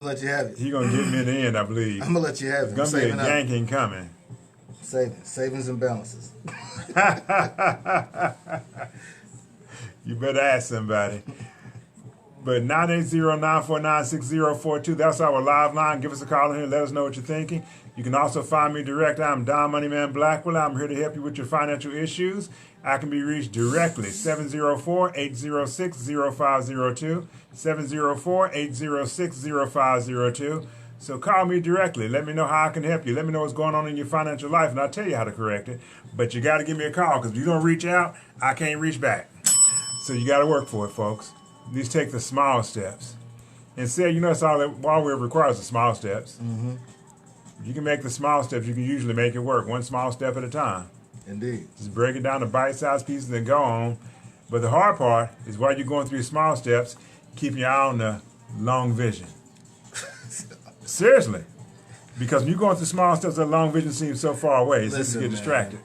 Let you have it. He gonna get me in the end, I believe. I'm gonna let you have it. It's gonna be a yanking coming. Savings and balances. You better ask somebody. But 980-949-6042, that's our live line. Give us a call in here. Let us know what you're thinking. You can also find me direct. I'm Don Moneyman Blackwell. I'm here to help you with your financial issues. I can be reached directly, 704-806-0502, 704-806-0502. So call me directly. Let me know how I can help you. Let me know what's going on in your financial life, and I'll tell you how to correct it. But you got to give me a call, because if you don't reach out, I can't reach back. So you got to work for it, folks. At least take the small steps. And say, that's all we requires the small steps. Mm-hmm. If you can make the small steps, you can usually make it work, one small step at a time. Indeed. Just break it down to bite-sized pieces and go on. But the hard part is while you're going through your small steps, keeping your eye on the long vision. Seriously. Because when you're going through small steps, that long vision seems so far away. It's easy to get distracted.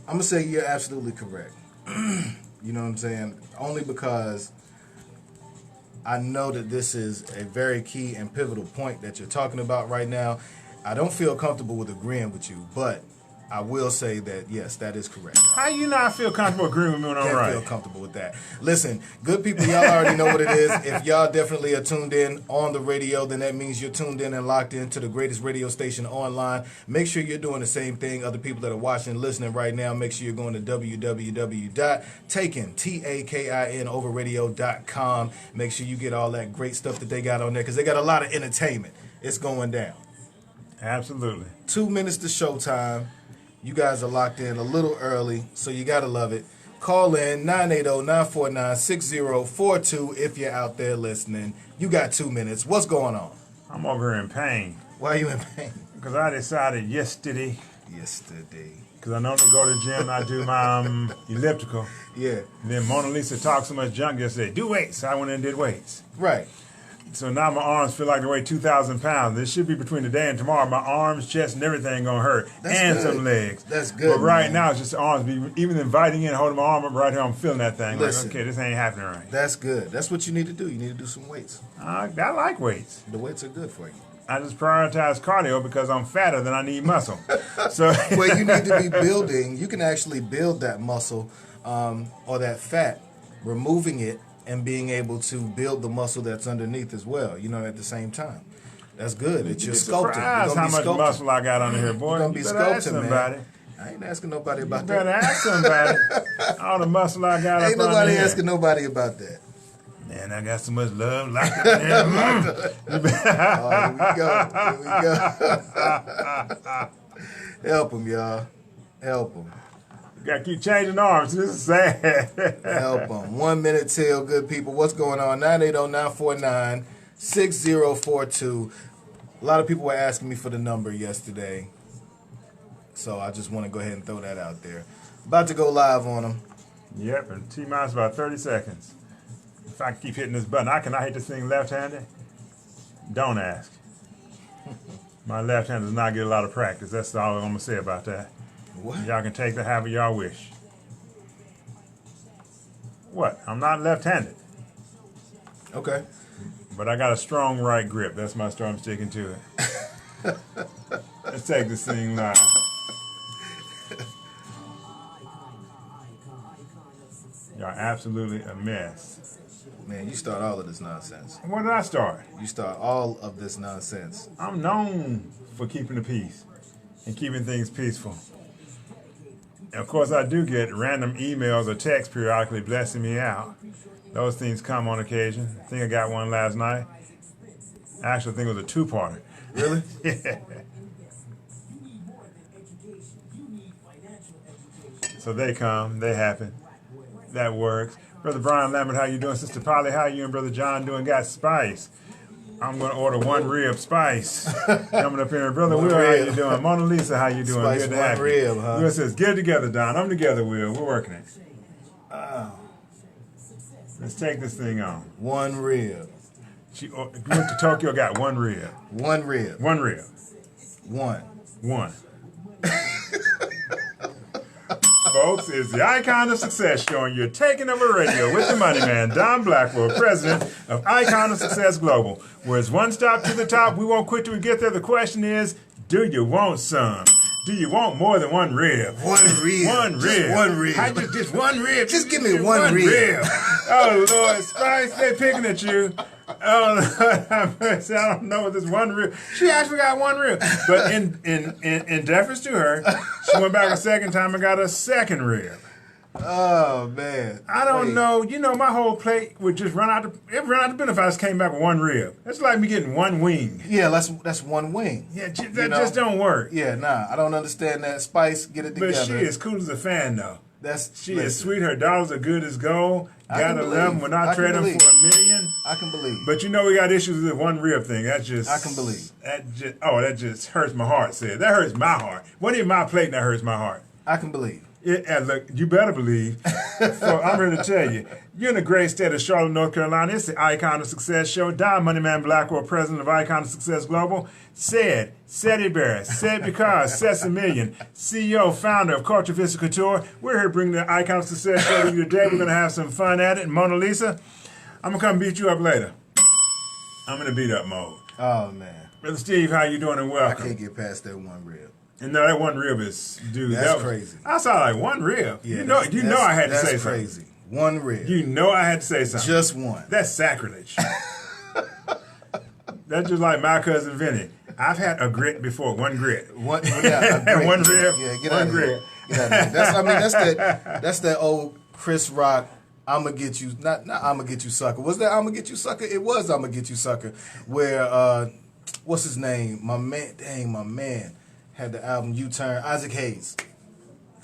I'm going to say you're absolutely correct. You know what I'm saying? Only because I know that this is a very key and pivotal point that you're talking about right now. I don't feel comfortable with agreeing with you, but I will say that, yes, that is correct. How you not feel comfortable agreeing with me when I'm right? I feel comfortable with that. Listen, good people, y'all already know what it is. If y'all definitely are tuned in on the radio, then that means you're tuned in and locked into the greatest radio station online. Make sure you're doing the same thing. Other people that are watching and listening right now, make sure you're going to www.takinoverradio.com. Make sure you get all that great stuff that they got on there, because they got a lot of entertainment. It's going down. Absolutely. 2 minutes to showtime. You guys are locked in a little early, so you got to love it. Call in 980-949-6042 if you're out there listening. You got 2 minutes. What's going on? I'm over here in pain. Why are you in pain? Because I decided yesterday. Because I normally go to the gym and I do my elliptical. Yeah. And then Mona Lisa talked so much junk yesterday. Do weights. So I went in and did weights. Right. So now my arms feel like they weigh 2,000 pounds. This should be between today and tomorrow. My arms, chest, and everything going to hurt. That's and good. Some legs. That's good, But right man. now, it's just the arms. Even inviting in, holding my arm up right here, I'm feeling that thing. Listen, like, okay, this ain't happening right. That's good. That's what you need to do. You need to do some weights. I like weights. The weights are good for you. I just prioritize cardio because I'm fatter than I need muscle. So well, you need to be building. You can actually build that muscle or that fat, removing it, and being able to build the muscle that's underneath as well, at the same time. That's good. It's your sculpting. Surprised how much muscle I got under here, boy. You're going to be sculpting, man. I ain't asking nobody about that. You better ask somebody. All the muscle I got ain't up under nobody here. asking nobody about that. Man, I got so much love locked up there. Oh, here we go. Help him, y'all. Help him. Got to keep changing arms. This is sad. Help them. 1 minute till, good people. What's going on? 980-949-6042. A lot of people were asking me for the number yesterday, so I just want to go ahead and throw that out there. About to go live on them. Yep, and T-minus about 30 seconds. If I keep hitting this button, I cannot hit this thing left-handed. Don't ask. My left hand does not get a lot of practice. That's all I'm going to say about that. What? Y'all can take that however y'all wish. What? I'm not left-handed. Okay. But I got a strong right grip. That's my story. I'm sticking to it. Let's take this thing live. Y'all absolutely a mess. Man, you start all of this nonsense. When did I start? You start all of this nonsense. I'm known for keeping the peace and keeping things peaceful. And of course, I do get random emails or texts periodically blessing me out. Those things come on occasion. I think I got one last night. Actually, I think it was a two-parter. Really? Yeah. So they come, they happen. That works. Brother Brian Lambert, how you doing? Sister Polly, how you and Brother John doing? Got spice. I'm going to order one rib spice. Coming up here. Brother Will, how you doing? Mona Lisa, how you doing? Spice Good to have you. rib, huh? Will says, get it together, Don. I'm together, Will. We're working it. Oh. Let's take this thing on. One rib. She went to Tokyo, got one rib. One rib. One rib. One. One. folks, is the Icon of Success show, and you're taking over radio with the money man, Don Blackwell, president of Icon of Success Global, where it's one stop to the top. We won't quit till we get there. The question is, do you want some? Do you want more than one rib? One rib. One rib. Just one rib. Just one rib. Just give me one rib. Oh, Lord, Spice, they picking at you. Oh, Lord, I don't know what this one rib. She actually got one rib. But in deference to her, she went back a second time and got a second rib. Oh, man. I don't know. You know, my whole plate would just run out. It run out the bin if I just came back with one rib. That's like me getting one wing. Yeah, that's one wing. Yeah, that just don't work. Yeah, nah, I don't understand that. Spice, get it together. But she is cool as a fan, though. She is listen, sweet. Her dollars are good as gold. Gotta love them. We're not trading them for $1 million. I can believe. But you know we got issues with the one rib thing. That just I can believe. That just hurts my heart. Sid. That hurts my heart. What in my plate that hurts my heart? I can believe. And look, you better believe. So I'm here to tell you, you're in the great state of Charlotte, North Carolina. It's the Icon of Success show. Don Moneyman Blackwell, president of Icon of Success Global, said it Barrett, said because, says a million, CEO, founder of Culture Vista Couture. We're here bringing the Icon of Success show to you today. We're going to have some fun at it. And Mona Lisa, I'm going to come beat you up later. I'm in the beat up mode. Oh, man. Brother Steve, how you doing and welcome? I can't get past that one rib. And no, that one rib is, dude. That's crazy. I saw like one rib. Yeah, you know I had to say something. That's crazy. One rib. You know I had to say something. Just one. That's sacrilege. That's just like my cousin Vinny. I've had a grit before. One grit. One rib. Yeah, get out of here. Get out of here. That's that old Chris Rock. I'ma get you. Not I'ma get you, sucker. Was that I'ma get you, sucker? It was I'ma get you, sucker. Where what's his name? My man had the album U-Turn. Isaac Hayes.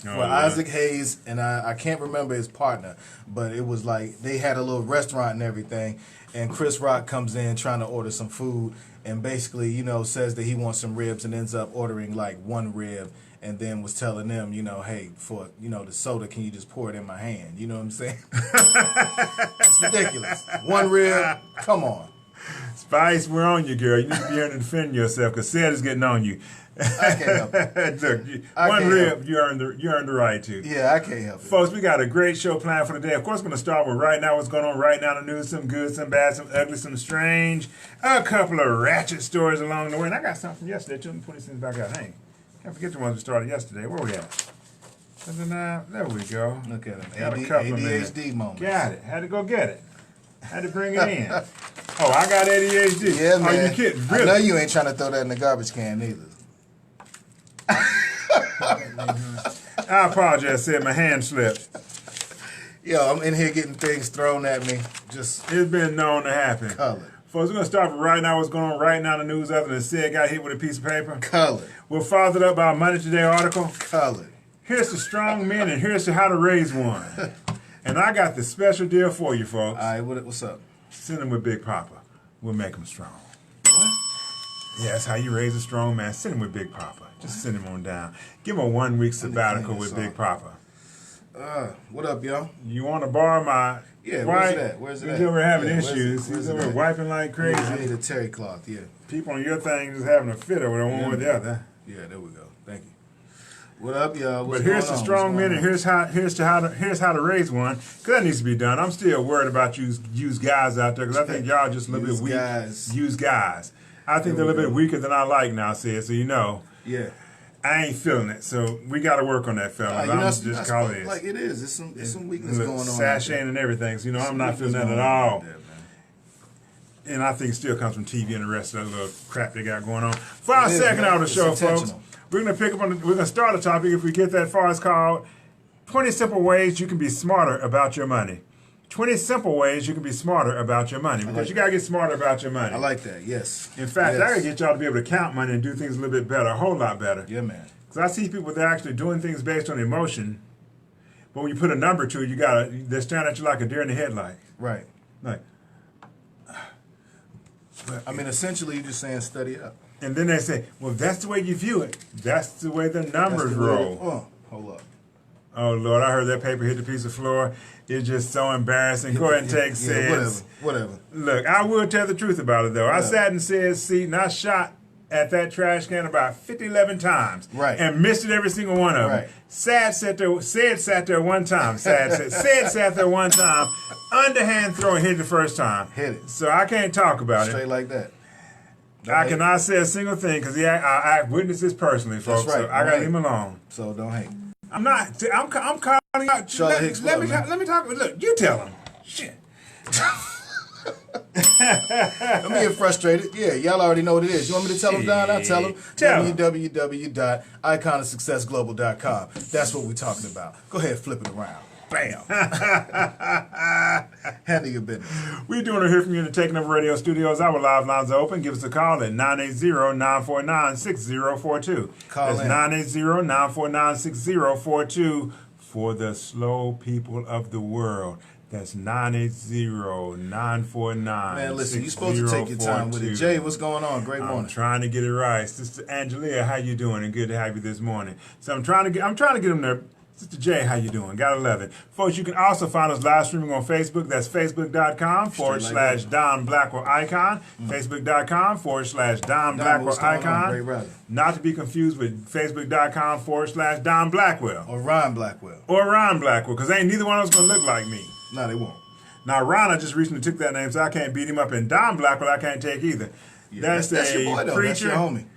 Isaac Hayes and I can't remember his partner, but it was like they had a little restaurant and everything, and Chris Rock comes in trying to order some food and basically, says that he wants some ribs and ends up ordering like one rib and then was telling them, hey, for, the soda, can you just pour it in my hand? You know what I'm saying? It's ridiculous. One rib, come on. Spice, we're on you, girl. You need to be here to defend yourself because Sid is getting on you. I can't help it. Look, one rib, you earned the right to. Yeah, I can't help it. Folks, we got a great show planned for today. Of course, we're going to start with right now, what's going on right now in the news, some good, some bad, some ugly, some strange, a couple of ratchet stories along the way. And I got something from yesterday, too. Let me put these things back out. Hey, can't forget the ones we started yesterday. Where we at? There we go. Look at him. Got a couple of ADHD moment. Got it. Had to go get it. Had to bring it in. Oh, I got ADHD. Yeah, man. Are you kidding? Really? I know you ain't trying to throw that in the garbage can either. I apologize, said my hand slipped. Yo, I'm in here getting things thrown at me. It's been known to happen. Colored. Folks, we're going to start with right now. What's going on right now in the news other than Sid got hit with a piece of paper? Colored. We'll follow it up by a Money Today article. Colored. Here's the strong men and here's the how to raise one. And I got the special deal for you, folks. All right, what's up? Send them with Big Papa. We'll make them strong. What? Yeah, that's how you raise a strong man. Send him with Big Papa. Just send him on down. Give him a 1 week sabbatical with Big Papa. What up, y'all? You want to borrow my wipe? Where's it at? He's over having issues. He's over wiping like crazy. I need a terry cloth, yeah. People on your thing just having a fit over one or the other. Yeah, there we go. Thank you. What up, y'all? But here's the strong men, and here's how to raise one. Because that needs to be done. I'm still worried about use guys out there because I think y'all just a little bit weak. Use guys. I think they're a little bit weaker than I like now, Sid. So Yeah. I ain't feeling it. So we got to work on that, fellas. I'm just calling it. Like it is. It's some weakness going on. Sashaying and everything. So I'm not feeling that at all. And I think it still comes from TV and the rest of that little crap they got going on. For our second hour of the show, folks, we're going to pick up on. We're going to start a topic. If we get that far, it's called 20 simple ways you can be smarter about your money. 20 simple ways you can be smarter about your money. Because you got to get smarter about your money. I like that, yes. In fact, I got to get y'all to be able to count money and do things a little bit better, a whole lot better. Yeah, man. Because I see people that are actually doing things based on emotion, but when you put a number to it, they're staring at you like a deer in the headlight. Right. Like, I mean, essentially, you're just saying study up. And then they say, well, that's the way you view it. That's the way the numbers roll. Hold up. Oh, Lord, I heard that paper hit the piece of floor. It's just so embarrassing. Go ahead and take Sid's. Whatever. Look, I will tell the truth about it, though. I sat in Sid's seat, and I shot at that trash can about 50, 11 times. Right. And missed it every single one of them. Right. Said sat there one time. Said sat there one time. Underhand throw and hit it the first time. Hit it. So I can't talk about Straight it. like that. I cannot say a single thing because I witnessed this personally, folks. That's right. So I gotta leave him alone. So don't hate. I'm not. I'm calling out. Charlotte Hicks let Club, me talk. Look, you tell him. Shit. I'm getting frustrated. Yeah, y'all already know what it is. You want me to tell them, Don? I'll tell them. Tell 'em. www.iconofsuccessglobal.com. That's what we're talking about. Go ahead, flip it around. Bam. Handle your business. We do want to hear from you in the Taking Over Radio studios. Our live lines are open. Give us a call at 980-949-6042. Call in. That's 980-949-6042 for the slow people of the world. That's 980-949-6042. Man, listen, you're supposed to take your time with it. Jay, what's going on? Great morning. I'm trying to get it right. Sister Angelia, how you doing? And good to have you this morning. So I'm trying to get them there. Sister Jay, how you doing? Gotta love it. Folks, you can also find us live streaming on Facebook. That's facebook.com/Don Blackwell Icon. Facebook.com/Don Blackwell Icon. Not to be confused with Facebook.com/Don Blackwell. Or Ron Blackwell. Because ain't neither one of us gonna look like me. No, they won't. Now, Ron, I just recently took that name, so I can't beat him up. And Don Blackwell, I can't take either. Yeah, that's your boy, though. Preacher. That's your homie.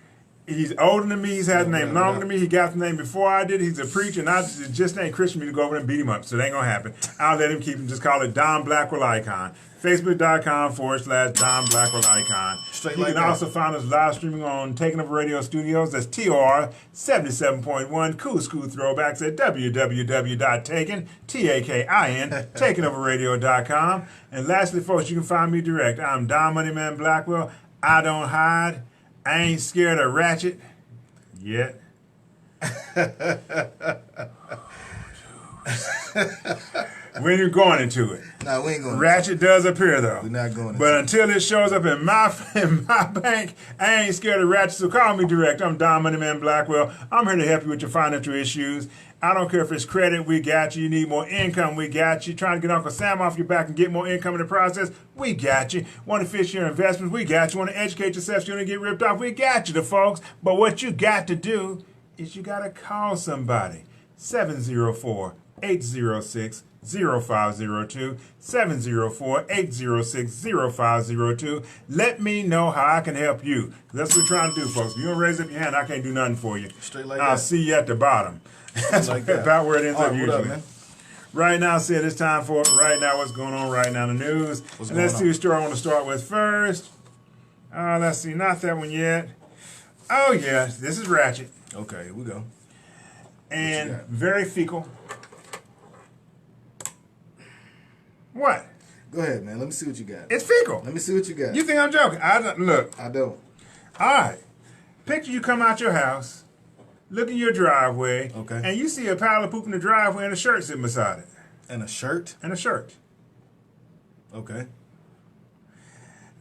He's older than me. He's had the name longer than me. He got the name before I did. He's a preacher, and I just ain't Christian me to go over and beat him up. So it ain't going to happen. I'll let him keep him. Just call it Don Blackwell Icon. Facebook.com/Don Blackwell Icon. You can also find us live streaming on Taking Over Radio Studios. That's TOR 77.1 Cool School Throwbacks at takeinoverradio.com. And lastly, folks, you can find me direct. I'm Don Moneyman Blackwell. I don't hide. I ain't scared of Ratchet yet. We ain't going into it. No, we ain't going. Ratchet does appear though. We're not going. But until it shows up in my bank, I ain't scared of Ratchet. So call me direct. I'm Don Moneyman Blackwell. I'm here to help you with your financial issues. I don't care if it's credit, we got you. You need more income, we got you. Trying to get Uncle Sam off your back and get more income in the process, we got you. Want to fish your investments, we got you. Want to educate yourself so you don't get ripped off, we got you, the folks. But what you got to do is you got to call somebody. 704-806-0502, 704-806-0502. Let me know how I can help you. That's what we're trying to do, folks. If you don't raise up your hand, I can't do nothing for you. Straight like I'll that. see you at the bottom. That's like that. about where it ends up What usually. up, man? Right now, said it's time for right now. What's going on right now in the news? And let's see the story I want to start with first. Let's see, not that one yet. Oh yeah, this is Ratchet. Okay, here we go. And very fecal. What? Go ahead, man. Let me see what you got. It's fecal. Let me see what you got. You think I'm joking? Look. I don't. All right. Picture you come out your house, look in your driveway, okay, and you see a pile of poop in the driveway and a shirt sitting beside it. And a shirt? And a shirt. Okay.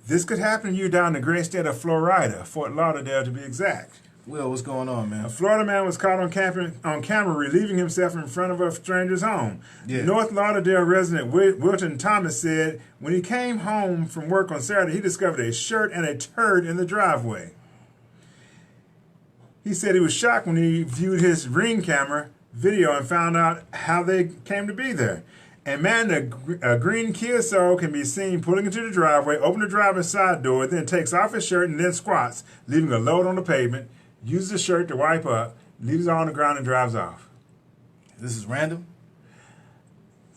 This could happen to you down in the great state of Florida, Fort Lauderdale to be exact. Will, what's going on, man? A Florida man was caught on camera relieving himself in front of a stranger's home. Yeah. North Lauderdale resident Wilton Thomas said when he came home from work on Saturday, he discovered a shirt and a turd in the driveway. He said he was shocked when he viewed his Ring camera video and found out how they came to be there. A man in a green Kia Soul can be seen pulling into the driveway, open the driver's side door, then takes off his shirt and then squats, leaving a load on the pavement, uses the shirt to wipe up, leaves it on the ground and drives off. This is random?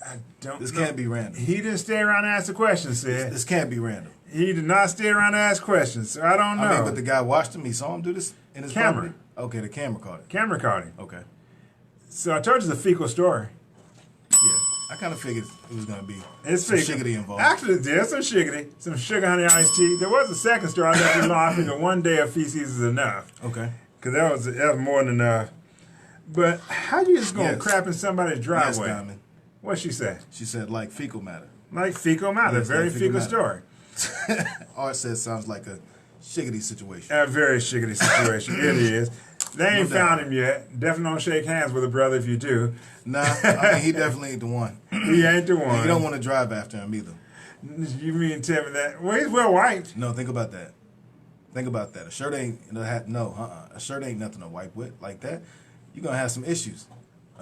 I don't This know. Can't be random. He didn't stay around and ask the questions, sid. This can't be random. He did not stay around and ask questions, so I don't know. I mean, but the guy watched him. He saw him do this in his camera. property? Okay, the camera caught it. Camera caught him. Okay. So I told you it's a fecal story. Yeah, I kind of figured it was going to be it's some fecal. shiggity involved. Actually, there's some shiggity, some sugar honey iced tea. There was a second story. I let you know. I figured one day of feces is enough. Okay. Because that was more than enough. But how you just going to crap in somebody's driveway? Yes, Diamond. What'd she say? She said like fecal matter. Like fecal matter. Yes, very like fecal matter. story. Art says sounds like a shiggity situation. A very shiggity situation. It is. They ain't found him yet. Definitely don't shake hands with a brother if you do. Nah, I mean, he definitely ain't the one. He ain't the one. And you don't want to drive after him either. You mean tell me that? Well, he's well wiped. No, think about that. Think about that. A shirt ain't a shirt ain't nothing to wipe with like that. You're gonna have some issues.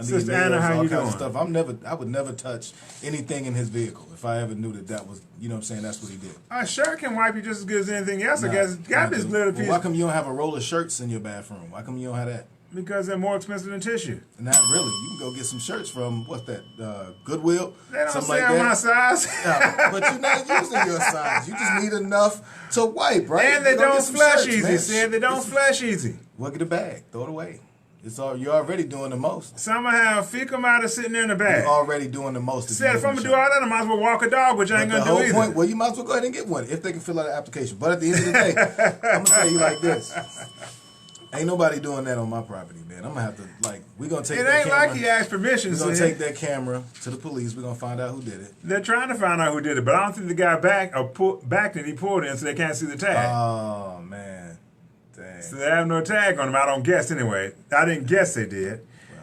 Sister Anna, how you doing? Stuff. I would never touch anything in his vehicle if I ever knew that was, you know what I'm saying, that's what he did. A shirt can wipe you just as good as anything else. I guess it's got this little piece. Why come you don't have a roll of shirts in your bathroom? Why come you don't have that? Because they're more expensive than tissue. Not really. You can go get some shirts from, what's that, Goodwill? They don't something sell like that. my size. Yeah, but you're not using your size. You just need enough to wipe, right? And they don't flush easy. Man. See, they don't flush easy. Well, get a bag. Throw it away. You're already doing the most. Some have fecal matter sitting there in the bag. You're already doing the most. Said if I'm going to do all that, I might as well walk a dog, which I ain't going to do either. Point, well, you might as well go ahead and get one if they can fill out an application. But at the end of the day, I'm going to tell you like this. Ain't nobody doing that on my property, man. I'm going to have to, we're going to take that camera. It ain't like he asked permission. We're going to take that camera to the police. We're going to find out who did it. They're trying to find out who did it, but I don't think the guy backed and he pulled in so they can't see the tag. Oh, man. Dang. So they have no tag on him. I don't guess anyway. I didn't guess they did. Well,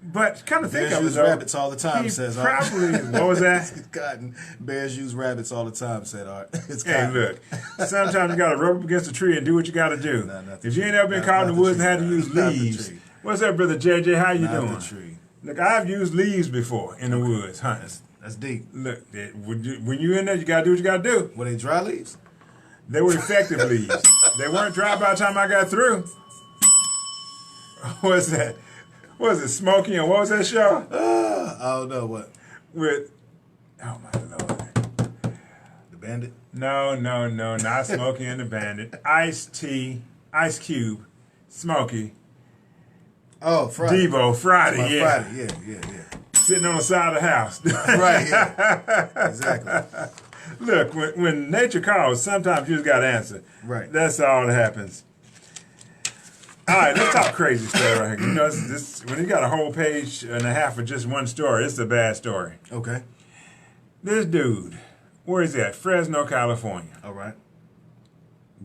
but kind of think of it, use rabbits all the time, says Art. Probably, what was that? It's cotton. Bears use rabbits all the time, said Art. It's hey, cotton. look. Sometimes you got to rub up against a tree and do what you got to do. If you ain't ever been caught in the woods and had to use leaves. What's up, brother JJ? How you doing? The tree. Look, I've used leaves before in the woods hunting. That's deep. Look, when you in there, you got to do what you got to do. Were they dry leaves? They were effective leaves. They weren't dry by the time I got through. What's that? What was it, Smokey? And what was that show? I don't know what. With, oh my Lord. The Bandit? No, not Smokey and the Bandit. Ice-T, Ice Cube, Smokey. Oh, Friday. Devo, Friday, yeah. Friday, yeah. Sitting on the side of the house. Right, yeah. Exactly. Look, when nature calls, sometimes you just got to answer. Right. That's all that happens. All right, let's talk crazy stuff right here. You know, when you got a whole page and a half of just one story, it's a bad story. Okay. This dude, where is he at? Fresno, California. All right.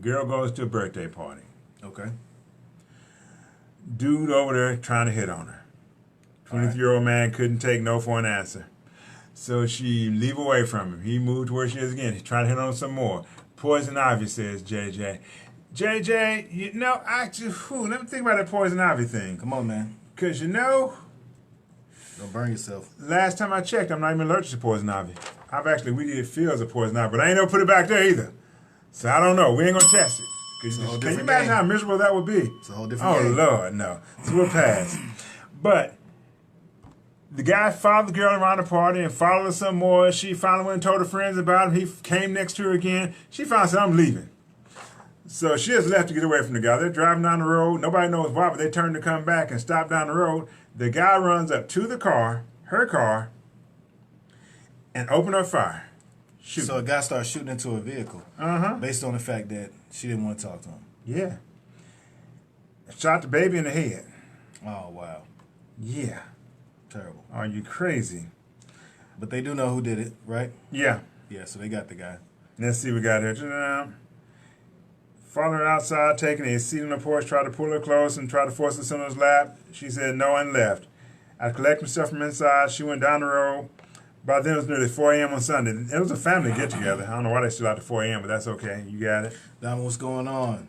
Girl goes to a birthday party. Okay. Dude over there trying to hit on her. 23-year-old man couldn't take no for an answer. So she leave away from him. He moved to where she is again. He tried to hit on her some more. Poison ivy, says JJ. JJ, you know, let me think about that poison ivy thing. Come on, man. Because, you know, don't burn yourself. Last time I checked, I'm not even allergic to poison ivy. I've actually weeded fields of poison ivy, but I ain't never put it back there either. So I don't know. We ain't going to test it. Can you imagine how miserable that would be? It's a whole different game. Oh, Lord, no. So we'll pass. But the guy followed the girl around the party and followed her some more. She finally went and told her friends about him. He came next to her again. She finally said, I'm leaving. So she has left to get away from the guy. They're driving down the road. Nobody knows why, but they turn to come back and stop down the road. The guy runs up to the car, her car, and open up fire. Shoot. So a guy starts shooting into a vehicle based on the fact that she didn't want to talk to him. Yeah. Shot the baby in the head. Oh, wow. Yeah. Terrible. Are you crazy? But they do know who did it, right? Yeah. Yeah, so they got the guy. Let's see what we got here. Followed her outside, taking a seat on the porch, tried to pull her close and tried to force her on his lap. She said no and left. After collecting stuff from inside, she went down the road. By then it was nearly 4 a.m. on Sunday. It was a family get-together. I don't know why they still out to 4 a.m., but that's okay. You got it. Diamond, what's going on?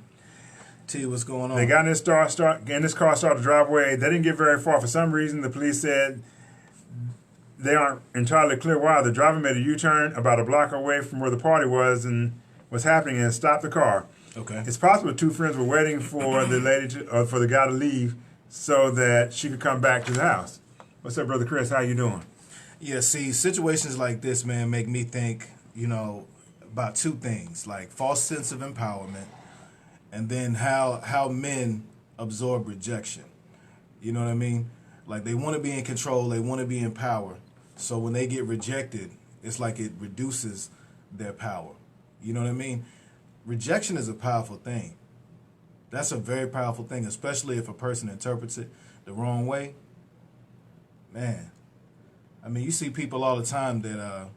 T, what's going on? They got in this car, started to drive away. They didn't get very far. For some reason, the police said they aren't entirely clear why. The driver made a U-turn about a block away from where the party was and was happening and stopped the car. Okay. It's possible two friends were waiting for the lady for the guy to leave so that she could come back to the house. What's up, Brother Chris? How you doing? Yeah, see, situations like this, man, make me think, about two things, like false sense of empowerment and then how men absorb rejection. You know what I mean? Like they want to be in control, they want to be in power. So when they get rejected, it's like it reduces their power. You know what I mean? Rejection is a powerful thing. That's a very powerful thing, especially if a person interprets it the wrong way. Man, I mean, you see people all the time that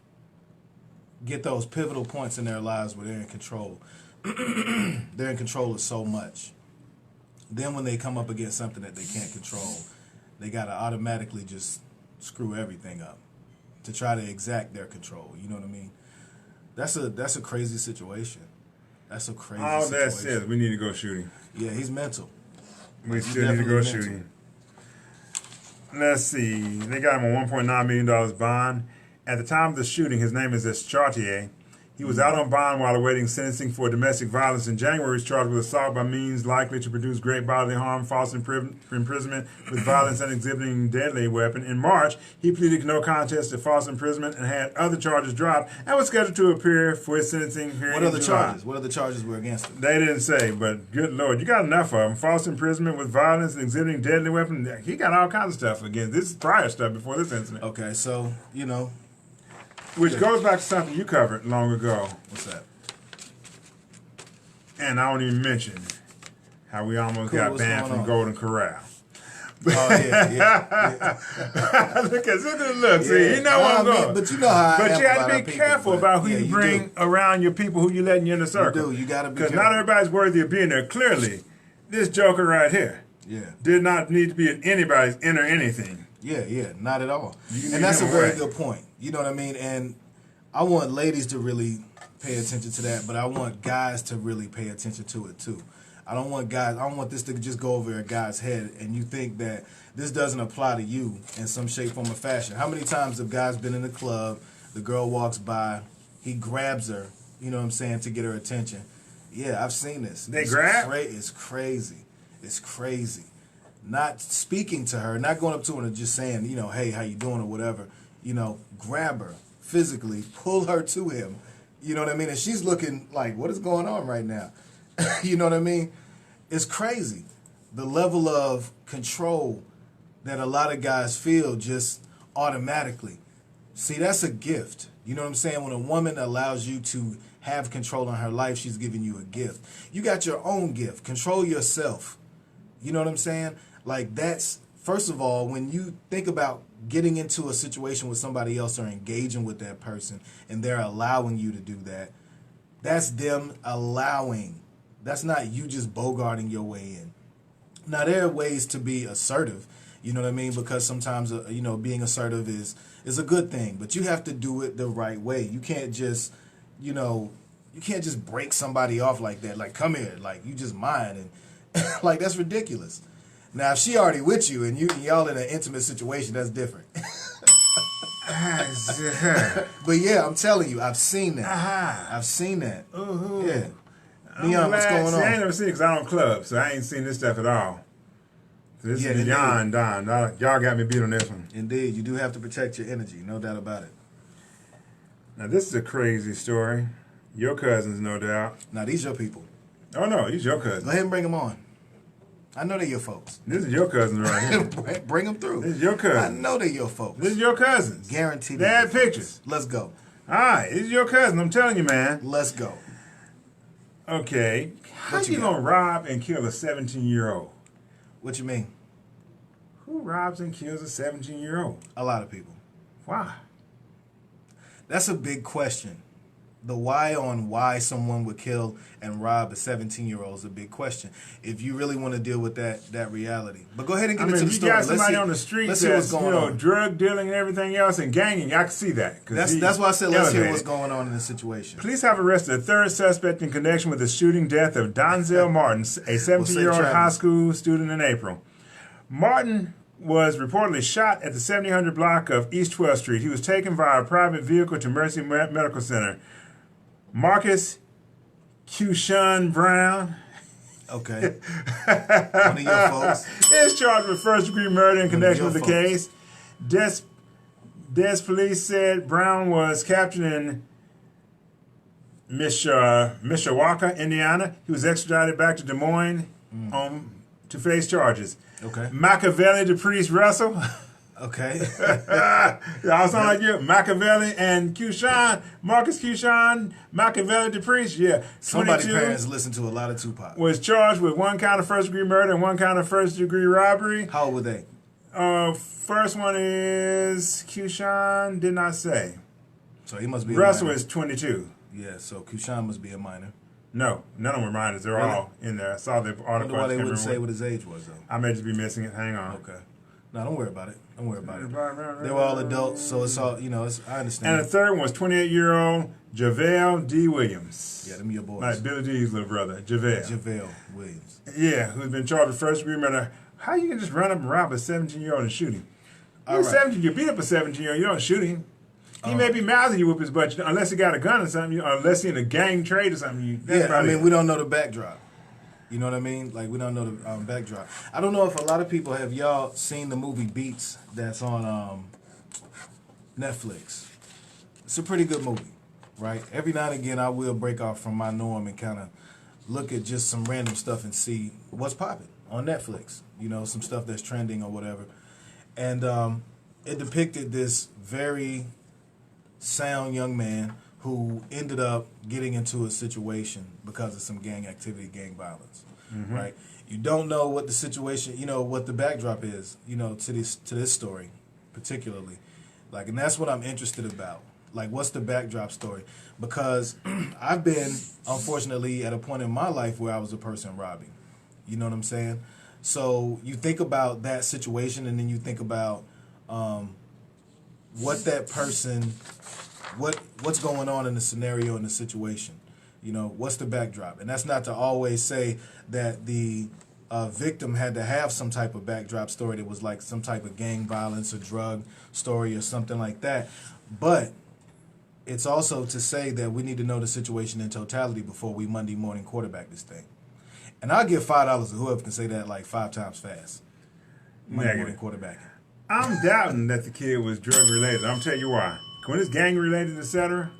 get those pivotal points in their lives where they're in control. They're in control of so much. Then when they come up against something that they can't control, they got to automatically just screw everything up to try to exact their control. You know what I mean? That's a crazy situation. That's a crazy All that situation. said, we need to go shooting. Yeah, he's mental. We He's still need to go definitely mental. shooting. Let's see. They got him a $1.9 million bond. At the time of the shooting, his name is Chartier. He was out on bond while awaiting sentencing for domestic violence. In January, he was charged with assault by means likely to produce great bodily harm, false imprisonment with violence, and exhibiting a deadly weapon. In March, he pleaded no contest to false imprisonment and had other charges dropped and was scheduled to appear for his sentencing hearing. What other in July. charges? What other charges were against him? They didn't say, but good Lord, you got enough of them. False imprisonment with violence and exhibiting deadly weapon. He got all kinds of stuff against. This is prior stuff before this incident. Okay, so, you know. Which goes back to something you covered long ago. What's that? And I don't even mention how we almost got What's banned going from on? Golden Corral. Oh, yeah. Look at look. See, Yeah. you know where I'm Well, I going. mean, but you know how I But am you about have our to be people, careful but about who yeah, you you bring do. around your people, who you letting in the circle. You got to be Because careful. not everybody's worthy of being there. Clearly, this joker right here did not need to be in anybody's inner anything. Yeah, not at all. You And that's a know very right. good point. You know what I mean? And I want ladies to really pay attention to that, but I want guys to really pay attention to it too. I don't want this to just go over a guy's head and you think that this doesn't apply to you in some shape, form, or fashion. How many times have guys been in the club, the girl walks by, he grabs her, you know what I'm saying, to get her attention? Yeah, I've seen this. They grab? It's crazy. It's crazy. Not speaking to her, not going up to her and just saying, you know, hey, how you doing or whatever. You know, grab her physically, pull her to him. You know what I mean? And she's looking like, what is going on right now? You know what I mean? It's crazy. The level of control that a lot of guys feel just automatically. See, that's a gift. You know what I'm saying? When a woman allows you to have control on her life, she's giving you a gift. You got your own gift. Control yourself. You know what I'm saying? Like that's, first of all, when you think about getting into a situation with somebody else or engaging with that person and they're allowing you to do that, that's them allowing. That's not you just bogarting your way in. Now, there are ways to be assertive, you know what I mean? Because sometimes, you know, being assertive is a good thing, but you have to do it the right way. You can't just, you know, you can't just break somebody off like that. Like, come here, like, you just mine. And like, that's ridiculous. Now, if she already with you and y'all in an intimate situation, that's different. But yeah, I'm telling you, I've seen that. I've seen that. Ooh. Yeah. Leon, what's going See, I ain't on? never seen it because I don't club, so I ain't seen this stuff at all. So this Yeah, is beyond Don. Y'all got me beat on this one. Indeed, you do have to protect your energy, no doubt about it. Now, this is a crazy story. Your cousins, no doubt. Now, these your people. Oh, no, these your Go cousins. ahead and bring them on. I know they're your folks. This is your cousins right here. Bring them through. This is your I cousins. know they're your folks. This is your cousins. Guaranteed. They had pictures. Let's go. All right, this is your cousin. I'm telling you, man. Let's go. Okay, how What you you got? gonna rob and kill a 17-year-old? What you mean? Who robs and kills a 17-year-old? A lot of people. Why? That's a big question. The why on why someone would kill and rob a 17-year-old is a big question. If you really want to deal with that reality. But go ahead and get into the if you story. got somebody on the street let's see what's that's going on. drug dealing and everything else and ganging, I can see that. That's why I said let's hear elevated. what's going on in this situation. Police have arrested a third suspect in connection with the shooting death of Donzel Martin, a 17-year-old high Travis. school student in April. Martin was reportedly shot at the 7000 block of East 12th Street. He was taken via a private vehicle to Mercy Medical Center. Marcus Cushan Brown Okay. One of your folks. is charged with first-degree murder in connection with the your case. Des police said Brown was captured in Mishawaka, Indiana. He was extradited back to Des Moines to face charges. Okay. Machiavelli DePriest Russell. Okay. Y'all sound like you. Machiavelli and Cushan, Marcus Cushan, Machiavelli DePriest. Yeah. Somebody's 22, parents listen to a lot of Tupac. was charged with one count of first-degree murder and one count of first-degree robbery. How old were they? First one is Cushan, did not say. So he must be a Russell minor. is 22. Yeah, so Kushan must be a minor. No, none of them were minors. They're Really? all in there. I saw the I article. wonder why they I can't wouldn't say remember what his age was, though. I may just be missing it. Hang on. Okay. No, don't worry about it. Don't worry about it. They were all adults, so it's all, I understand. And the third one was 28-year-old JaVale D. Williams. Yeah, them your boys. Like Billy D's little brother, JaVale. JaVale Williams. Yeah, who's been charged with first-degree murder. How you can just run up and rob a 17-year-old and shoot him? You're 17, you beat up a 17-year-old, you don't shoot him. He may be mouthing you with his butt, unless he got a gun or something, or unless he's in a gang trade or something. We don't know the backdrop. You know what I mean? Like, we don't know the backdrop. I don't know if a lot of people have y'all seen the movie Beats that's on Netflix. It's a pretty good movie, right? Every now and again, I will break off from my norm and kind of look at just some random stuff and see what's popping on Netflix. Some stuff that's trending or whatever. And it depicted this very sound young man who ended up getting into a situation because of some gang activity, gang violence, right? You don't know what the situation, what the backdrop is, to this story, particularly, like, and that's what I'm interested about. Like, what's the backdrop story? Because I've been, unfortunately, at a point in my life where I was a person robbing. You know what I'm saying? So you think about that situation, and then you think about what that person, what's going on in the scenario, in the situation. What's the backdrop? And that's not to always say that the victim had to have some type of backdrop story that was like some type of gang violence or drug story or something like that. But it's also to say that we need to know the situation in totality before we Monday morning quarterback this thing. And I'll give $5 to whoever can say that like 5 times fast. Monday morning quarterback. I'm doubting that the kid was drug related. I'm tell you why. When it's gang related, etc.,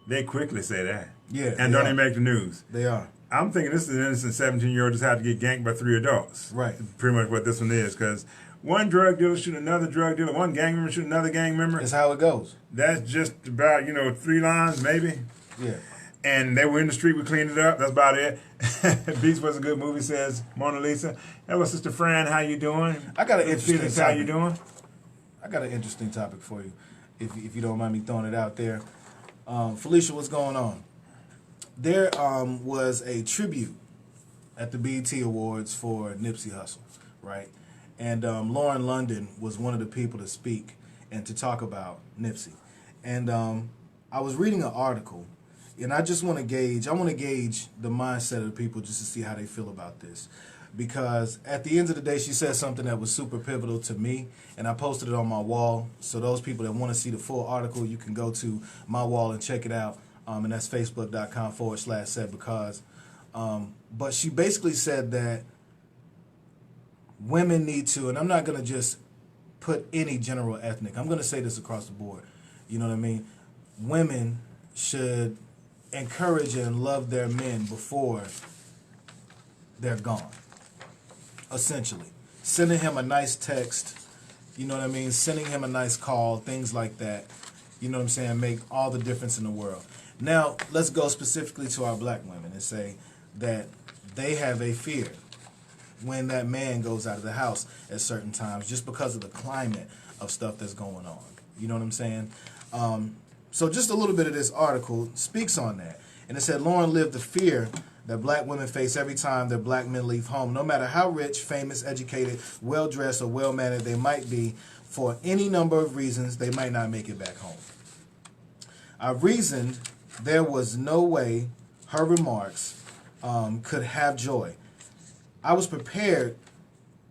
they quickly say that. Yeah. And don't even make the news. They are. I'm thinking this is an innocent 17-year-old just had to get ganked by 3 adults. Right. Pretty much what this one is, because one drug dealer shoot another drug dealer, one gang member shoot another gang member. That's how it goes. That's just about, 3 lines maybe. Yeah. And they were in the street, we cleaned it up. That's about it. Beats was a good movie, says Mona Lisa. Hello, Sister Fran, how you doing? I got an interesting topic. How you doing? I got an interesting topic for you, if you don't mind me throwing it out there. Felicia, what's going on? There was a tribute at the BET Awards for Nipsey Hussle, right? And Lauren London was one of the people to speak and to talk about Nipsey. And I was reading an article, and I just want to gauge the mindset of the people just to see how they feel about this. Because at the end of the day, she said something that was super pivotal to me, and I posted it on my wall. So those people that want to see the full article, you can go to my wall and check it out, and that's facebook.com/said because. But she basically said that women need to, and I'm not going to just put any general ethnic, I'm going to say this across the board, you know what I mean? Women should encourage and love their men before they're gone. Essentially, sending him a nice text, you know what I mean, sending him a nice call, things like that, you know what I'm saying, make all the difference in the world. Now, let's go specifically to our black women and say that they have a fear when that man goes out of the house at certain times just because of the climate of stuff that's going on. You know what I'm saying? So just a little bit of this article speaks on that. And it said, Lauren lived the fear that black women face every time their black men leave home, no matter how rich, famous, educated, well-dressed, or well-mannered they might be. For any number of reasons, they might not make it back home. I reasoned there was no way her remarks could have joy. I was prepared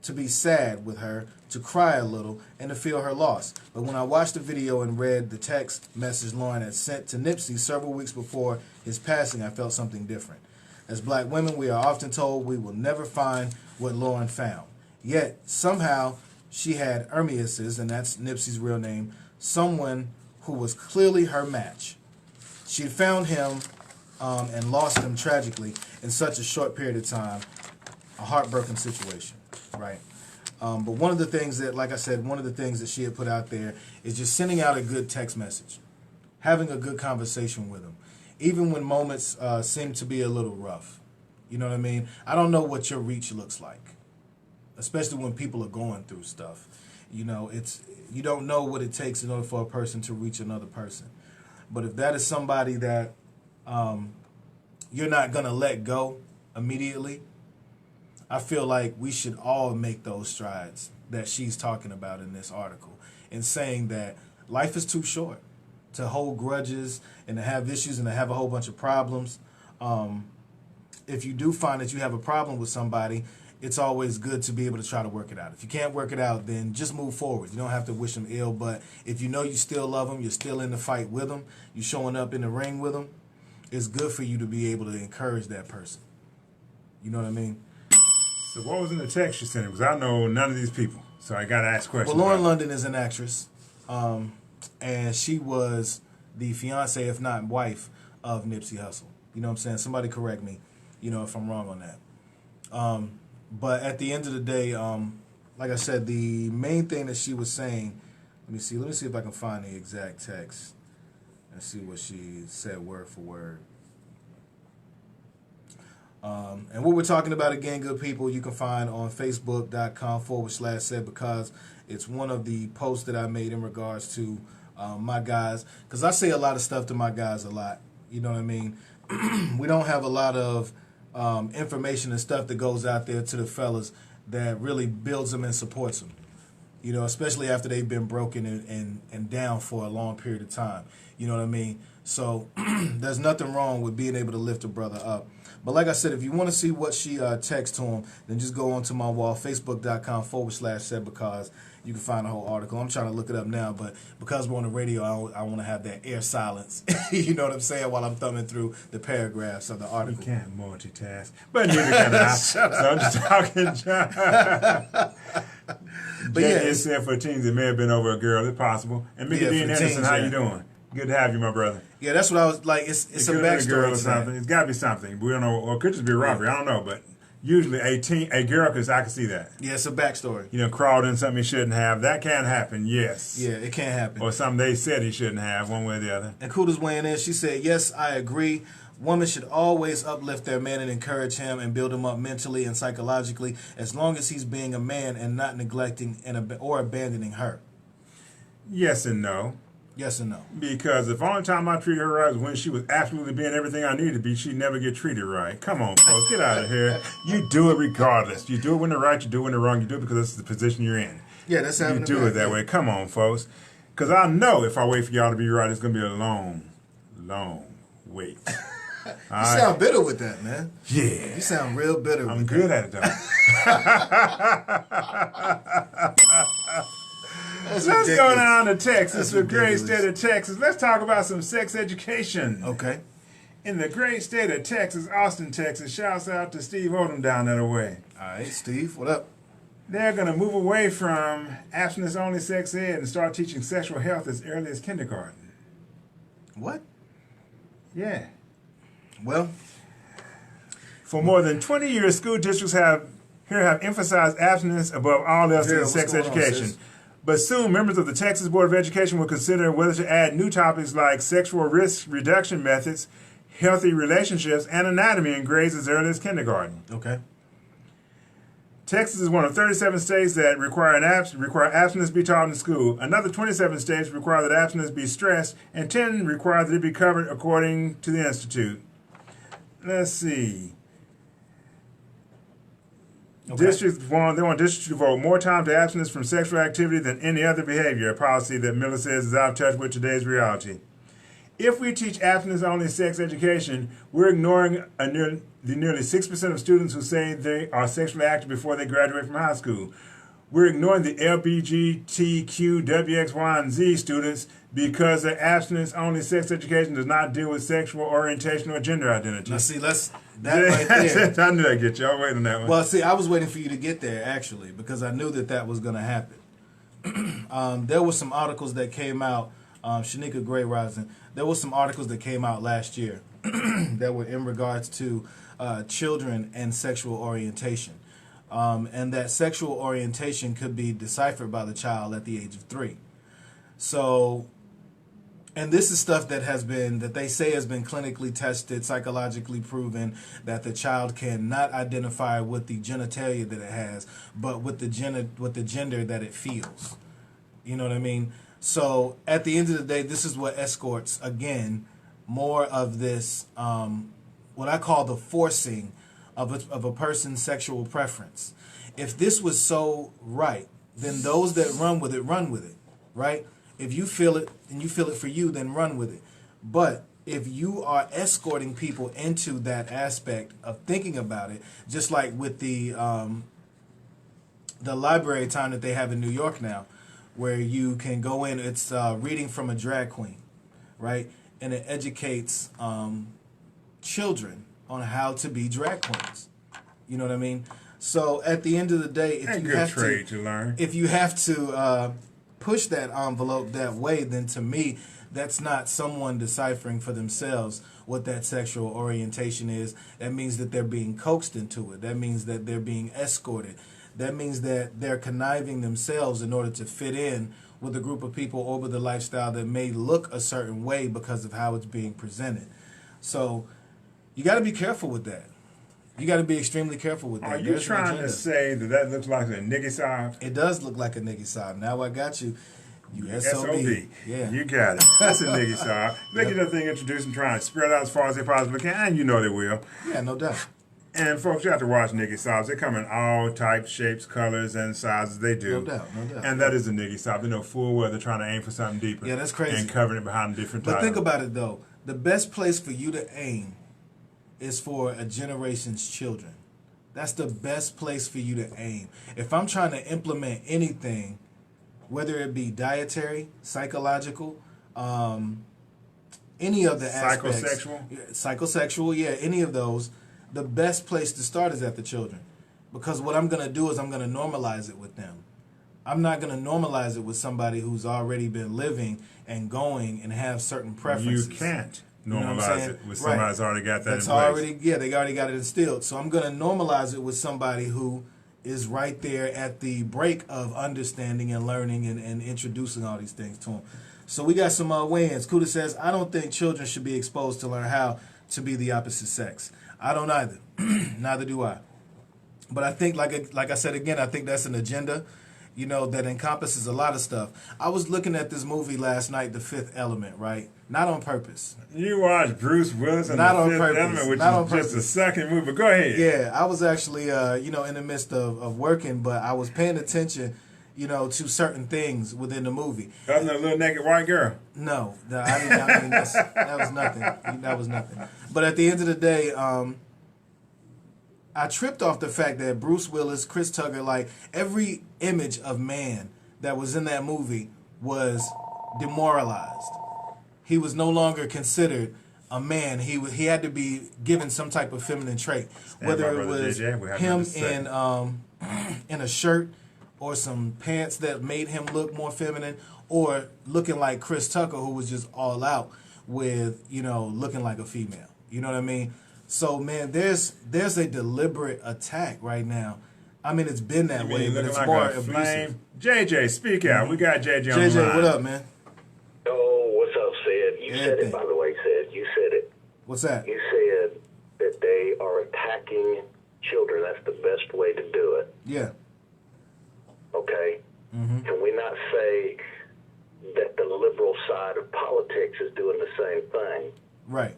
to be sad with her, to cry a little, and to feel her loss. But when I watched the video and read the text message Lauren had sent to Nipsey several weeks before his passing, I felt something different. As black women, we are often told we will never find what Lauren found. Yet, somehow, she had Ermias's, and that's Nipsey's real name, someone who was clearly her match. She found him and lost him tragically in such a short period of time. A heartbroken situation, right? But one of the things that, like I said, one of the things that she had put out there is just sending out a good text message, having a good conversation with him, even when moments seem to be a little rough. You know what I mean? I don't know what your reach looks like, especially when people are going through stuff. You know, you don't know what it takes in order for a person to reach another person. But if that is somebody that you're not going to let go immediately, I feel like we should all make those strides that she's talking about in this article, in saying that life is too short to hold grudges and to have issues and to have a whole bunch of problems. If you do find that you have a problem with somebody, it's always good to be able to try to work it out. If you can't work it out, then just move forward. You don't have to wish them ill, but if you know you still love them, you're still in the fight with them, you're showing up in the ring with them, it's good for you to be able to encourage that person. You know what I mean? So what was in the text you sent? Because I know none of these people, so I got to ask questions. Well, Lauren London is an actress, and she was the fiance, if not wife, of Nipsey Hussle. You know what I'm saying? Somebody correct me, if I'm wrong on that. But at the end of the day, like I said, the main thing that she was saying, let me see if I can find the exact text and see what she said word for word. And what we're talking about, again, good people, you can find on facebook.com/said because it's one of the posts that I made in regards to my guys. Because I say a lot of stuff to my guys a lot. You know what I mean? We don't have a lot of information and stuff that goes out there to the fellas that really builds them and supports them. Especially after they've been broken and down for a long period of time. You know what I mean? So there's nothing wrong with being able to lift a brother up. But like I said, if you want to see what she texts to him, then just go onto my wall, facebook.com/said because you can find the whole article. I'm trying to look it up now, but because we're on the radio, I want to have that air silence. You know what I'm saying? While I'm thumbing through the paragraphs of the article. You can't multitask. But neither can I. So I'm just talking, John. But yeah, said for teens, it may have been over a girl. It's possible. And Mickey Dean Anderson, how you doing? Good to have you, my brother. Yeah, that's what I was like. It's a backstory. A girl or something. It's got to be something. We don't know. Or it could just be a robbery. I don't know. But usually a girl, because I can see that. Yeah, it's a backstory. Crawled in something he shouldn't have. That can happen, yes. Yeah, it can happen. Or something they said he shouldn't have, one way or the other. And Kuda's weighing in. She said, yes, I agree. Women should always uplift their man and encourage him and build him up mentally and psychologically as long as he's being a man and not neglecting or abandoning her. Yes and no. Yes and no. Because the only time I treated her right was when she was absolutely being everything I needed to be, she'd never get treated right. Come on, folks, get out of here. You do it regardless. You do it when they're right, you do it when they're wrong, you do it because that's the position you're in. Yeah, that's how you do it that way. Come on, folks. Because I know if I wait for y'all to be right, it's going to be a long, long wait. You sound bitter with that, man. Yeah. You sound real bitter I'm good at it, though. Let's go down to Texas, the great state of Texas. Let's talk about some sex education. Okay. In the great state of Texas, Austin, Texas, shouts out to Steve Odom down that way. All right, Steve, what up? They're going to move away from abstinence-only sex ed and start teaching sexual health as early as kindergarten. What? Yeah. Well, for more than 20 years, school districts have emphasized abstinence above all else in sex education. But soon, members of the Texas Board of Education will consider whether to add new topics like sexual risk reduction methods, healthy relationships, and anatomy in grades as early as kindergarten. Okay. Texas is one of 37 states that require abstinence be taught in school. Another 27 states require that abstinence be stressed, and 10 require that it be covered according to the Institute. Let's see. Okay. They want districts to devote more time to abstinence from sexual activity than any other behavior, a policy that Miller says is out of touch with today's reality. If we teach abstinence-only sex education, we're ignoring the nearly 6% of students who say they are sexually active before they graduate from high school. We're ignoring the LGBTQ, W, X, Y, and Z students because their abstinence-only sex education does not deal with sexual orientation or gender identity. Now, see, that right there. I knew I'd get you. I was waiting on that one. Well, see, I was waiting for you to get there, actually, because I knew that was going to happen. There were some articles that came out, Shanika Gray Rising, there were some articles that came out last year that were in regards to children and sexual orientation. And that sexual orientation could be deciphered by the child at the age of 3. So, and this is stuff that they say has been clinically tested, psychologically proven, that the child cannot identify with the genitalia that it has, but with the gender that it feels. You know what I mean? So at the end of the day, this is what escorts, again, more of this, what I call the forcing of a person's sexual preference. If this was so right, then those that run with it, right? If you feel it and you feel it for you, then run with it. But if you are escorting people into that aspect of thinking about it, just like with the library time that they have in New York now, where you can go in, it's reading from a drag queen, right? And it educates children on how to be drag queens. You know what I mean? So at the end of the day, if you have to push that envelope that way, then to me, that's not someone deciphering for themselves what that sexual orientation is. That means that they're being coaxed into it. That means that they're being escorted. That means that they're conniving themselves in order to fit in with a group of people or with a lifestyle that may look a certain way because of how it's being presented. So you got to be careful with that. You got to be extremely careful with that. Are you trying to say that looks like a nigga sob? It does look like a nigga sob. Now I got you. You SOB. Yeah. You got it. That's a nigga sob. They get that thing introduced and try and spread out as far as they possibly can, and you know they will. Yeah, no doubt. And folks, you have to watch nigga sobs. They come in all types, shapes, colors, and sizes. They do. No doubt. And that is a nigga sob. They know full well they're trying to aim for something deeper. Yeah, that's crazy. And covering it behind a different title. But think about it, though. The best place for you to aim is for a generation's children. That's the best place for you to aim. If I'm trying to implement anything, whether it be dietary, psychological, any of the aspects. Psychosexual, yeah, any of those, the best place to start is at the children. Because what I'm going to do is I'm going to normalize it with them. I'm not going to normalize it with somebody who's already been living and going and have certain preferences. You can't normalize it with somebody that's already got that in place. They already got it instilled. So I'm going to normalize it with somebody who is right there at the break of understanding and learning and introducing all these things to them. So we got some weigh-ins. Kuda says, I don't think children should be exposed to learn how to be the opposite sex. I don't either. Neither do I. But I think, like I said again, I think that's an agenda, that encompasses a lot of stuff. I was looking at this movie last night, The Fifth Element, right? Not on purpose. You watched Bruce Willis and The Fifth Element, which is just the second movie. But go ahead. Yeah, I was actually, in the midst of working, but I was paying attention, to certain things within the movie. Other than a little naked white girl? No, I mean, that was nothing. That was nothing. But at the end of the day, I tripped off the fact that Bruce Willis, Chris Tucker, like every image of man that was in that movie was demoralized. He was no longer considered a man. He had to be given some type of feminine trait, whether it was him in a shirt or some pants that made him look more feminine, or looking like Chris Tucker, who was just all out with looking like a female. You know what I mean? So, man, there's a deliberate attack right now. I mean, it's been that way, but it's like more abusive. JJ, speak out. We got JJ on the line. JJ, what up, man? Oh, what's up, Sid? You said it, by the way, Sid. You said it. What's that? You said that they are attacking children. That's the best way to do it. Yeah. Okay? Mm-hmm. Can we not say that the liberal side of politics is doing the same thing? Right.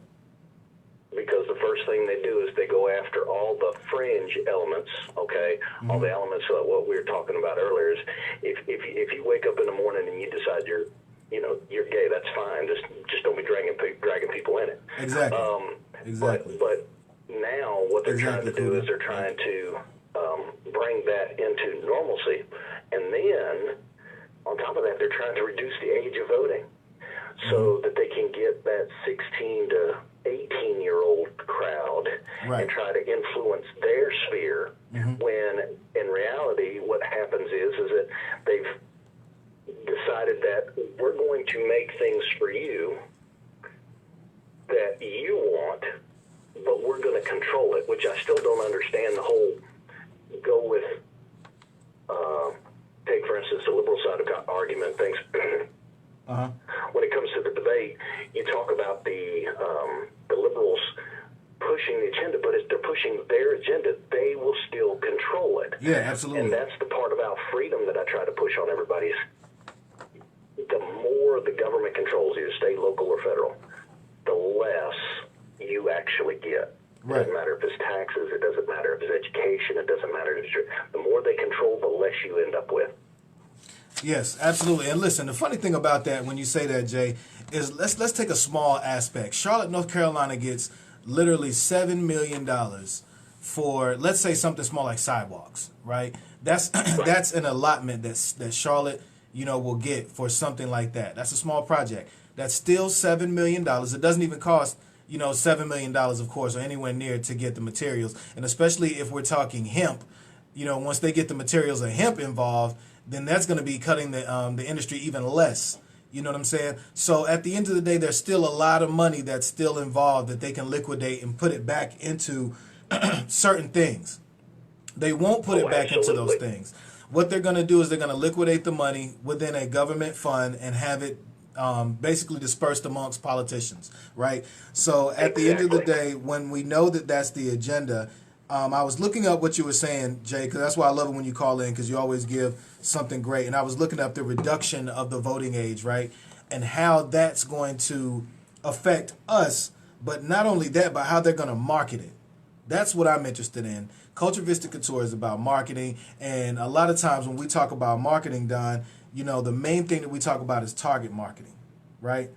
Because the first thing they do is they go after all the fringe elements, okay? Mm-hmm. All the elements of what we were talking about earlier is if you wake up in the morning and you decide you're gay, that's fine. Just don't be dragging people in it. Exactly. Exactly. But now what they're trying to do is they're trying to bring that into normalcy, and then on top of that, they're trying to reduce the age of voting so that they can get that 16 to 18-year-old crowd and try to influence their sphere, when in reality what happens is that they've decided that we're going to make things for you that you want, but we're going to control it, which I still don't understand the whole go with, take for instance the liberal side of argument thinks when it comes to the debate, you talk about the liberals pushing the agenda, but if they're pushing their agenda, they will still control it. Yeah, absolutely. And that's the part about freedom that I try to push on everybody. The more the government controls you, state, local, or federal, the less you actually get. It doesn't matter if it's taxes. It doesn't matter if it's education. It doesn't matter. The more they control, the less you end up with. Yes, absolutely. And listen, the funny thing about that, when you say that, Jay, is let's take a small aspect. Charlotte, North Carolina gets literally $7 million for, let's say, something small like sidewalks, right? That's that's an allotment that Charlotte, will get for something like that. That's a small project. That's still $7 million. It doesn't even cost, $7 million, of course, or anywhere near to get the materials. And especially if we're talking hemp, once they get the materials of hemp involved, then that's going to be cutting the industry even less. You know what I'm saying? So at the end of the day, there's still a lot of money that's still involved that they can liquidate and put it back into certain things. They won't put it back into those things. What they're going to do is they're going to liquidate the money within a government fund and have it basically dispersed amongst politicians, right? So at the end of the day, when we know that that's the agenda, I was looking up what you were saying, Jay, because that's why I love it when you call in, because you always give something great. And I was looking up the reduction of the voting age, right, and how that's going to affect us. But not only that, but how they're going to market it. That's what I'm interested in. Culture Vista Couture is about marketing. And a lot of times when we talk about marketing, Don, the main thing that we talk about is target marketing, right?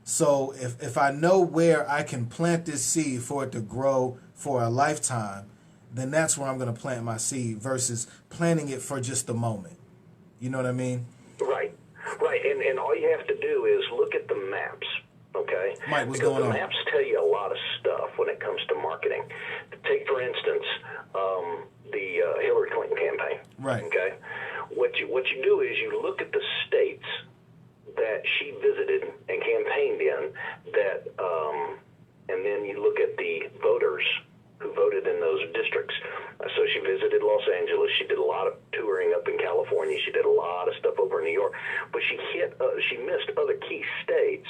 So if I know where I can plant this seed for it to grow for a lifetime, then that's where I'm going to plant my seed versus planting it for just a moment. You know what I mean? Right. And all you have to do is look at the maps, okay? Mike, what's going on? The maps tell you a lot of stuff when it comes to marketing. Take, for instance, the Hillary Clinton campaign. Right. Okay? What you do is you look at the states that she visited and campaigned in, and then you look at the voters who voted in those districts. So she visited Los Angeles. She did a lot of touring up in California. She did a lot of stuff over in New York. But she missed other key states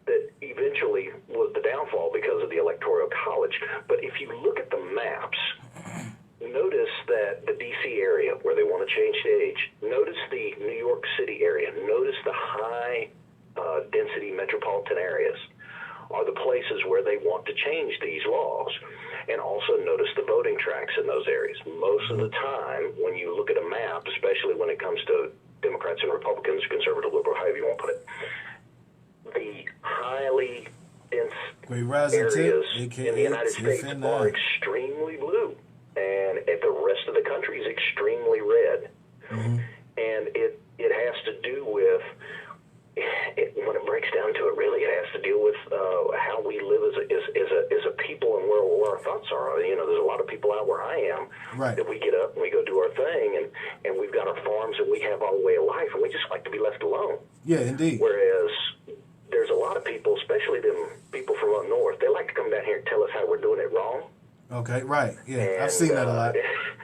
that eventually was the downfall because of the Electoral College. But if you look at the maps, notice that the D.C. area where they want to change the age, notice the New York City area, notice the high density metropolitan areas are the places where they want to change these laws. And also notice the voting tracts in those areas. Most of the time, when you look at a map, especially when it comes to Democrats and Republicans, conservative, liberal, however you want to put it, the highly dense areas in the United States are extremely blue, and the rest of the country is extremely red. Mm-hmm. And it has to do with, when it breaks down to it, really it has to deal with how we live as a people and where our thoughts are. There's a lot of people out where I am that we get up and we go do our thing, and we've got our farms and we have our way of life, and we just like to be left alone. Yeah, indeed. Whereas there's a lot of people, especially them people from up north, they like to come down here and tell us how we're doing it wrong. Okay, right. Yeah, I've seen that a lot.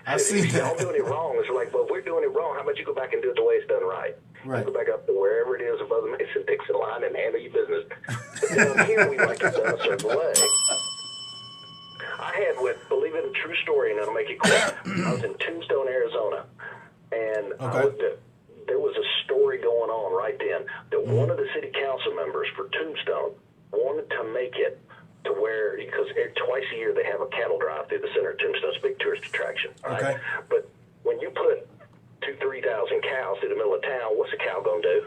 I've seen that. Y'all doing it wrong. It's like, well, if we're doing it wrong, how about you go back and do it the way it's done right? Right. You go back up to wherever it is above the Mason-Dixon line and handle your business. Down here, we like it done a certain way. I had, believe it, a true story, and I'll make it quick. I was in Tombstone, Arizona, and there was a story going on right then that one of the city council members for Tombstone wanted to make it to where, because twice a year they have a cattle drive through the center of Tombstone. It's a big tourist attraction. Right? Okay. But when you put 2,000-3,000 cows through the middle of town, what's a cow going to do?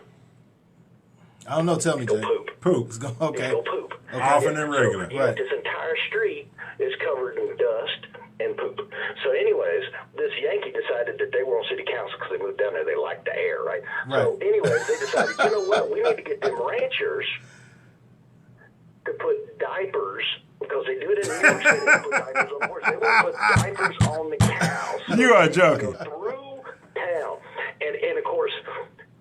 I don't know. Tell me, Jay. Poop. It's going to poop. Okay. Often and regular. So, right. This entire street is covered in dust and poop. So anyways, this Yankee decided that they were on city council because they moved down there. They liked the air, right? So anyways, they decided, you know what? We need to get them ranchers to put diapers, because they do it in New York City. They put diapers on horses. They want to put diapers on the cows. So you are joking. Through town. And of course,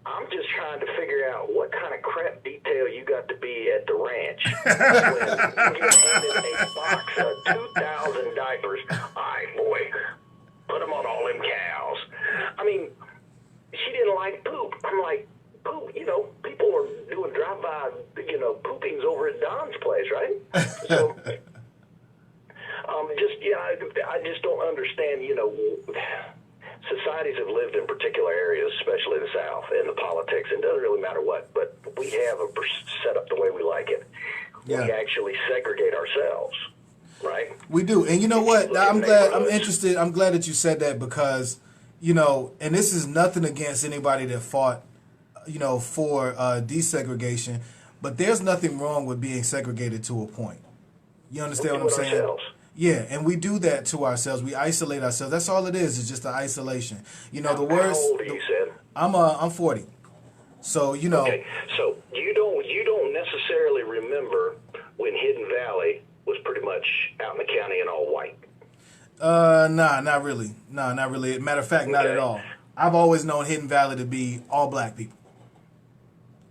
I'm just trying to figure out what kind of crap detail you got to be at the ranch when you get handed a box of 2,000 diapers. All right, boy, put them on all them cows. I mean, she didn't like poop. I'm like, poop, people are doing drive-by, poopings over at Don's place, right? So, I just don't understand, societies have lived in particular areas, especially the South, and the politics, and it doesn't really matter what, but we have a set up the way we like it. Yeah. We actually segregate ourselves. right? We do. And you know what? I'm glad that you said that because, and this is nothing against anybody that fought, for desegregation, but there's nothing wrong with being segregated to a point. You understand what I'm saying? Ourselves. Yeah, and we do that to ourselves. We isolate ourselves. That's all it is. It's just an isolation. The worst. How old are you, said? I'm 40. So Okay, so you don't necessarily remember when Hidden Valley was pretty much out in the county and all white. Nah, not really. Nah, not really. Matter of fact, not at all. I've always known Hidden Valley to be all black people.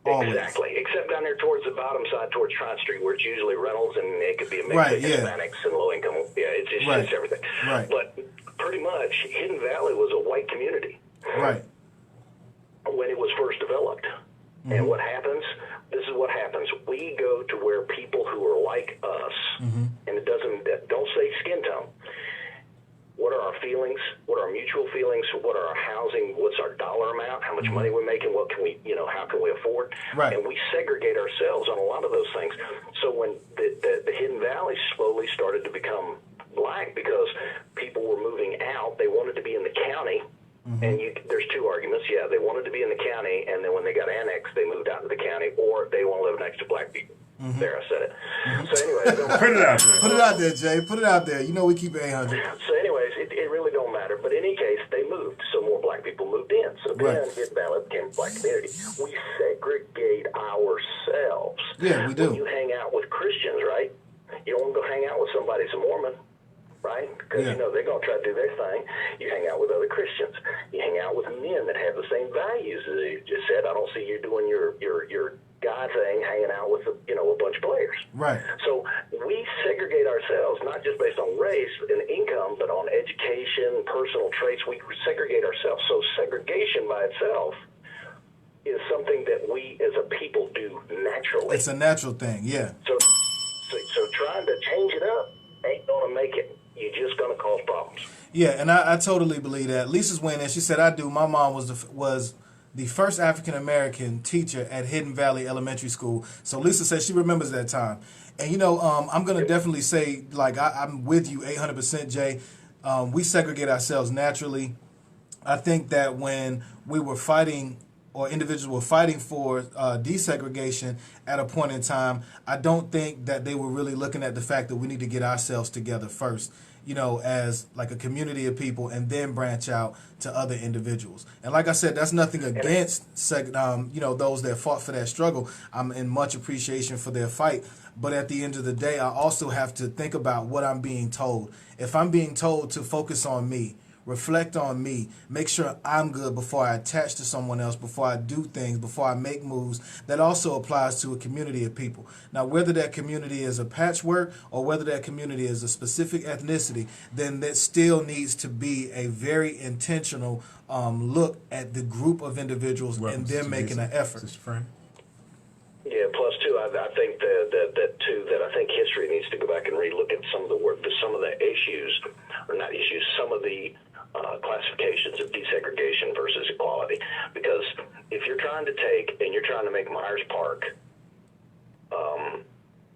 Always. Exactly, except down there towards the bottom side, towards Tryon Street, where it's usually rentals and it could be a mix of Hispanics and low income. Yeah, it's just everything. Right. But pretty much, Hidden Valley was a white community. Right. When it was first developed. Mm-hmm. And what happens? This is what happens. We go to where people who are like us, and don't say skin tone. What are our feelings? What are our mutual feelings? What are our housing? What's our dollar amount? How much money we're making? What can we, how can we afford? Right. And we segregate ourselves on a lot of those things. So when the Hidden Valley slowly started to become black because people were moving out, they wanted to be in the county. And there's two arguments. Yeah, they wanted to be in the county, and then when they got annexed, they moved out to the county, or they want to live next to black people. There, I said it. So anyways, put it out there. Put it out there, Jay. Put it out there. We keep it 800. So anyways, it really don't matter. But in any case, they moved, so more black people moved in. So then Hidden Valley became a black community. We segregate ourselves. Yeah, we do. When you hang out with Christians, right? You don't want to go hang out with somebody who's a Mormon. Right? Because, they're going to try to do their thing. You hang out with other Christians. You hang out with men that have the same values as you just said. I don't see you doing your guy thing, hanging out with, a bunch of players. Right. So we segregate ourselves, not just based on race and income, but on education, personal traits. We segregate ourselves. So segregation by itself is something that we as a people do naturally. It's a natural thing, yeah. So trying to change it up ain't going to make it. You're just going to cause problems. Yeah, and I totally believe that. Lisa's went in. She said, I do. My mom was the first African-American teacher at Hidden Valley Elementary School. So Lisa says she remembers that time. And, I'm going to definitely say, I'm with you 800%, Jay. We segregate ourselves naturally. I think that when we were fighting or individuals were fighting for desegregation at a point in time, I don't think that they were really looking at the fact that we need to get ourselves together first, as like a community of people, and then branch out to other individuals. And like I said, that's nothing against those that fought for that struggle. I'm in much appreciation for their fight. But at the end of the day, I also have to think about what I'm being told. If I'm being told to focus on me, reflect on me, make sure I'm good before I attach to someone else, before I do things, before I make moves, that also applies to a community of people. Now, whether that community is a patchwork or whether that community is a specific ethnicity, then that still needs to be a very intentional look at the group of individuals and them making an effort. Yeah, plus too, I think that I think history needs to go back and relook at some of the work, some of the issues, or not issues, some of the classifications of desegregation versus equality. Because if you're trying to make Myers Park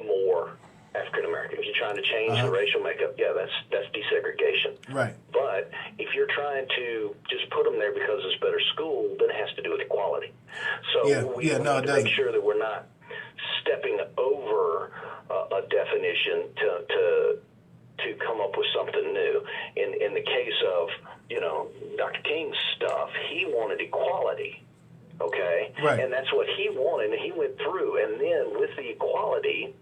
more African American, if you're trying to change the racial makeup, that's desegregation. Right. But if you're trying to just put them there because it's a better school, then it has to do with equality. So we need to make sure that we're not stepping over a definition to come up with something new. In the case of Dr. King's stuff, he wanted equality. Okay, right. And that's what he wanted, and he went through. And then with the equality,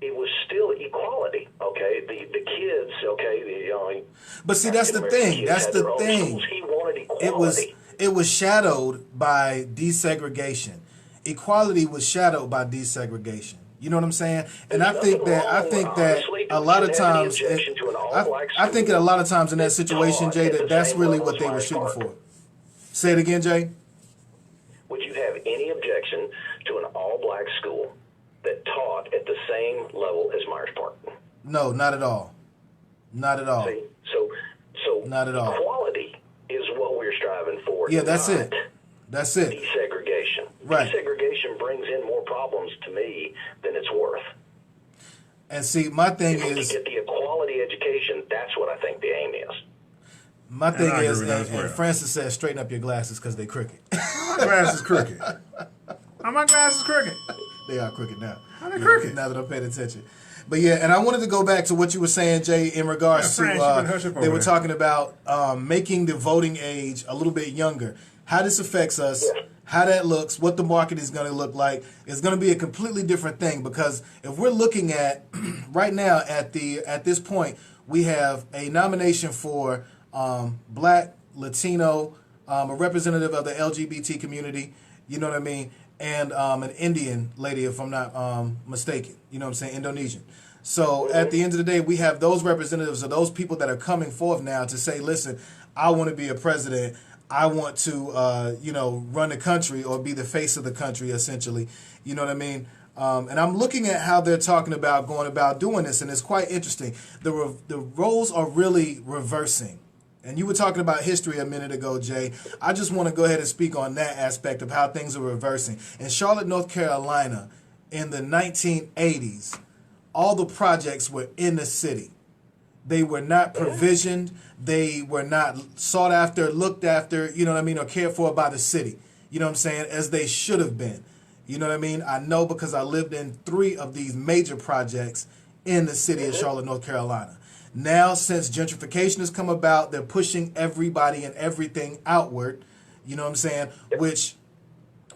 it was still equality. Okay, the kids. Okay, but see, that's the thing. That's the thing. He wanted equality. It was shadowed by desegregation. Equality was shadowed by desegregation. You know what I'm saying? And I think that a lot of times, I think that a lot of times in that situation, Jay, that's really what they were shooting for. Say it again, Jay. Would you have any objection to an all-black school that taught at the same level as Myers Park? No, not at all. Not at all. See? So not at all. Equality is what we're striving for. Yeah, that's it. That's it. Desegregation. Right. Desegregation brings in more problems to me than it's worth. And see, my thing is to get the equality education. That's what I think the aim is. My thing is, and Francis says, straighten up your glasses because they crooked. My glasses crooked. Are my glasses crooked? They are crooked now. How they crooked? Now that I'm paying attention. But yeah, and I wanted to go back to what you were saying, Jay, in regards to they were talking about making the voting age a little bit younger. How this affects us, how that looks, what the market is going to look like. It's going to be a completely different thing, because if we're looking at right now at this point, we have a nomination for Black, Latino, a representative of the LGBT community, you know what I mean, and an Indian lady, if I'm not mistaken, you know what I'm saying, Indonesian. So at the end of the day, we have those representatives of those people that are coming forth now to say, listen, I want to be a president. I want to, run the country or be the face of the country, essentially. You know what I mean? And I'm looking at how they're talking about going about doing this, and it's quite interesting. The roles are really reversing. And you were talking about history a minute ago, Jay. I just want to go ahead and speak on that aspect of how things are reversing. In Charlotte, North Carolina, in the 1980s, all the projects were in the city. They were not provisioned. They were not sought after, looked after, you know what I mean, or cared for by the city. You know what I'm saying? As they should have been. You know what I mean? I know because I lived in 3 of these major projects in the city of Charlotte, North Carolina. Now, since gentrification has come about, they're pushing everybody and everything outward, you know what I'm saying, which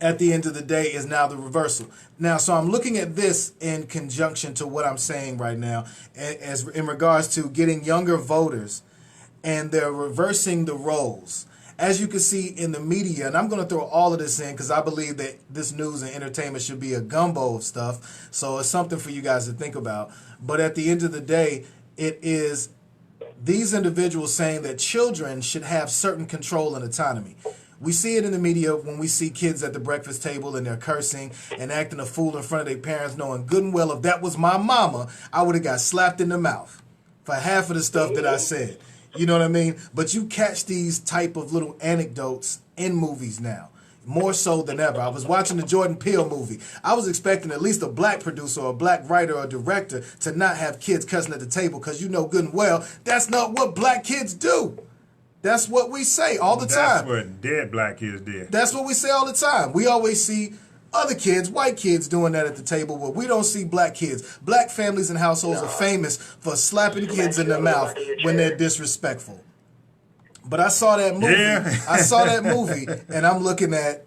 at the end of the day is now the reversal. Now, so I'm looking at this in conjunction to what I'm saying right now as in regards to getting younger voters, and they're reversing the roles. As you can see in the media, and I'm going to throw all of this in because I believe that this news and entertainment should be a gumbo of stuff, so it's something for you guys to think about. But at the end of the day, it is these individuals saying that children should have certain control and autonomy. We see it in the media when we see kids at the breakfast table and they're cursing and acting a fool in front of their parents, knowing good and well if that was my mama, I would have got slapped in the mouth for half of the stuff that I said. You know what I mean? But you catch these type of little anecdotes in movies now, more so than ever. I was watching the Jordan Peele movie. I was expecting at least a black producer or a black writer or director to not have kids cussing at the table, because you know good and well that's not what black kids do. That's what we say all the time. That's what dead black kids did. That's what we say all the time. We always see other kids, white kids, doing that at the table, but we don't see black kids. Black families and households are famous for slapping kids in the mouth when they're disrespectful. But I saw that movie. Yeah. I saw that movie, and I'm looking at,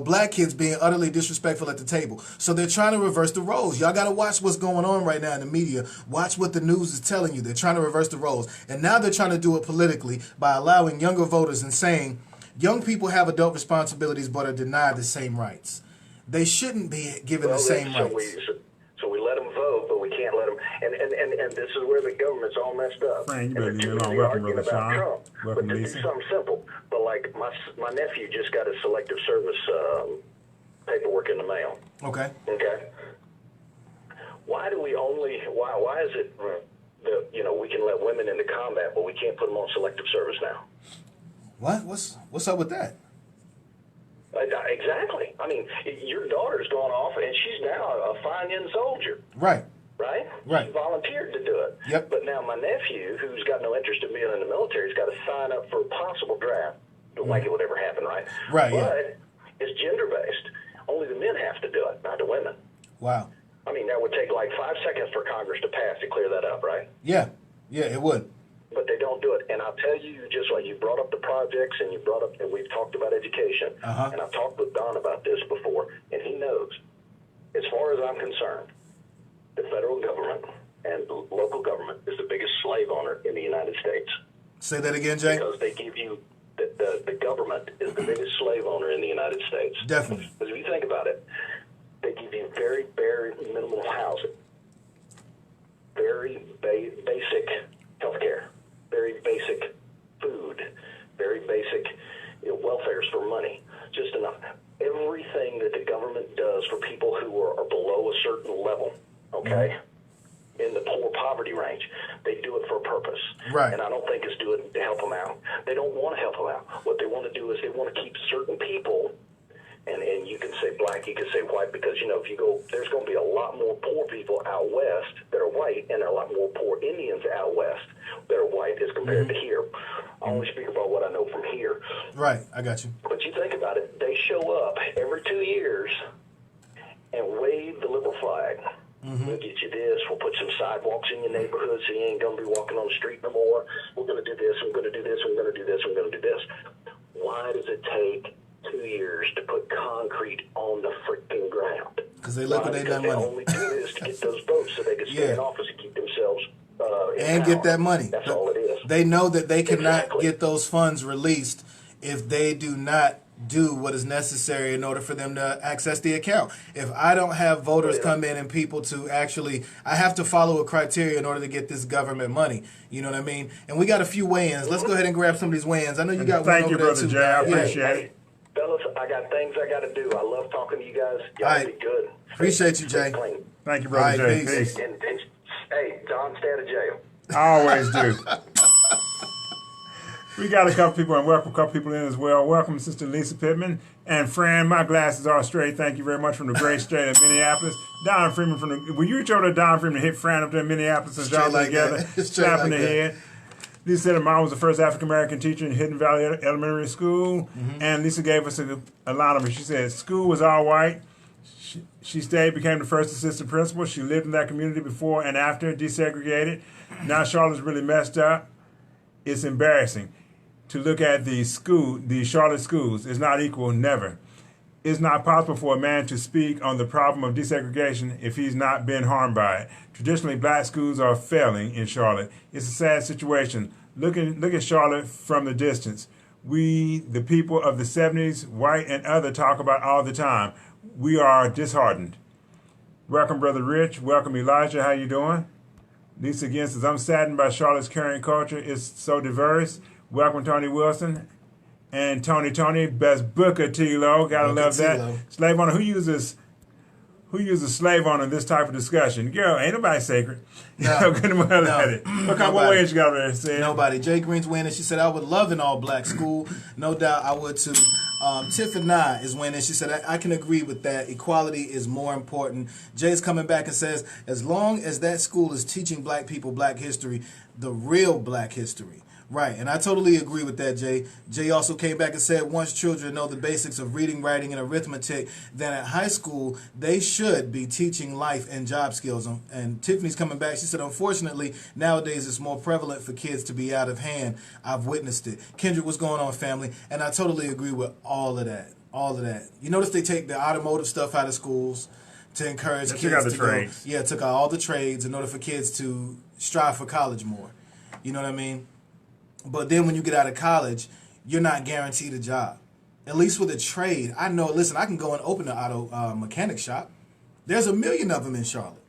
black kids being utterly disrespectful at the table. So they're trying to reverse the roles. Y'all got to watch what's going on right now in the media. Watch what the news is telling you. They're trying to reverse the roles. And now they're trying to do it politically by allowing younger voters and saying young people have adult responsibilities but are denied the same rights. They shouldn't be given the same rights. So we let them vote, but we can't let them. And this is where the government's all messed up. Man, you and better they're leave too me alone. busy Welcome, arguing Brother about Sean. Trump. Welcome, But to do Lisa. something simple. But like my nephew just got his selective service paperwork in the mail. Okay. Okay. Why do we only? Why is it that we can let women into combat, but we can't put them on selective service now? What? What's up with that? Exactly. I mean, your daughter's gone off, and she's now a fine young soldier. Right. Right? Right. She volunteered to do it. Yep. But now my nephew, who's got no interest in being in the military, has got to sign up for a possible draft. Don't like it would ever happen, right? Right, but it's gender-based. Only the men have to do it, not the women. Wow. I mean, that would take like 5 seconds for Congress to pass to clear that up, right? Yeah. Yeah, it would. But they don't do it. And I'll tell you, just like you brought up the projects and and we've talked about education, and I've talked with Don about this before, and he knows, as far as I'm concerned, the federal government and local government is the biggest slave owner in the United States. Say that again, Jay. Because they give you, the government is the biggest slave owner in the United States. Definitely. Because if you think about it, they give you very bare minimal housing, very basic health care, very basic food, very basic welfares for money, just enough. Everything that the government does for people who are below a certain level, okay, in the poor poverty range, they do it for a purpose. Right. And I don't think it's doing it to help them out. They don't want to help them out. What they want to do is they want to keep certain people, and you can say black, you could say white, because, you know, if you go, there's going to be a lot more poor people out west that are white, and there are a lot more poor Indians out west that are white as compared to here. I only speak about what I know from here. Right, I got you. But you think about it, they show up every 2 years and wave the liberal flag. We'll get you this. We'll put some sidewalks in your neighborhood so you ain't going to be walking on the street no more. We're going to do this. We're going to do this. We're going to do this. We're going to do this. Why does it take 2 years to put concrete on the freaking ground? Because they liquidate that They money. only do this to get those votes so they can stay in office and keep themselves in And power. get that money. That's all it is. They know that they cannot Exactly. get those funds released if they do not do what is necessary in order for them to access the account. If I don't have voters come in and people to actually, I have to follow a criteria in order to get this government money. You know what I mean? And we got a few weigh-ins. Let's go ahead and grab some of these weigh-ins. I know you got one over there Brother too. Jay. I Yeah. appreciate it. Fellas, I got things I got to do. I love talking to you guys. Y'all All right. be good. Appreciate you, Jay. Stay clean. Thank you, Brother All right, Jay. peace. Peace. And, hey, John, stay out of jail. I always do. We got a couple people, and welcome a couple people in as well. Welcome, Sister Lisa Pittman. And Fran, my glasses are straight. Thank you very much from the great state of Minneapolis. Don Freeman from the, will you reach over to Don Freeman and hit Fran up there in Minneapolis and Straight y'all like together, that. Straight slap in like the that. head. Lisa said her mom was the first African-American teacher in Hidden Valley Elementary School. And Lisa gave us a lot of them. She said school was all white. She stayed, became the first assistant principal. She lived in that community before and after, desegregated. Now Charlotte's really messed up. It's embarrassing to look at the Charlotte schools. It's not equal, never. It's not possible for a man to speak on the problem of desegregation if he's not been harmed by it. Traditionally, black schools are failing in Charlotte. It's a sad situation. Look at Charlotte from the distance. We, the people of the 70s, white and other, talk about all the time. We are disheartened. Welcome, Brother Rich. Welcome, Elijah. How you doing? Lisa again says, I'm saddened by Charlotte's current culture. It's so diverse. Welcome, Tony Wilson. And Tony, best booker, T-Lo. Gotta love that. Slave owner, who uses slave owner in this type of discussion? Girl, ain't nobody sacred. No. Good well at it. Look how what ways you got over there, Sid. Nobody. Jay Green's winning. She said, I would love an all-black school. No doubt I would too. Tiffany is winning. She said, I can agree with that. Equality is more important. Jay's coming back and says, as long as that school is teaching black people black history, the real black history. Right, and I totally agree with that, Jay. Jay also came back and said once children know the basics of reading, writing, and arithmetic, then at high school, they should be teaching life and job skills. And Tiffany's coming back. She said, unfortunately, nowadays it's more prevalent for kids to be out of hand. I've witnessed it. Kendrick, what's going on, family? And I totally agree with all of that. All of that. You notice they take the automotive stuff out of schools to encourage kids to go. Yeah, took out all the trades in order for kids to strive for college more. You know what I mean? But then when you get out of college, you're not guaranteed a job. At least with a trade. I know, listen, I can go and open an auto mechanic shop. There's a million of them in Charlotte.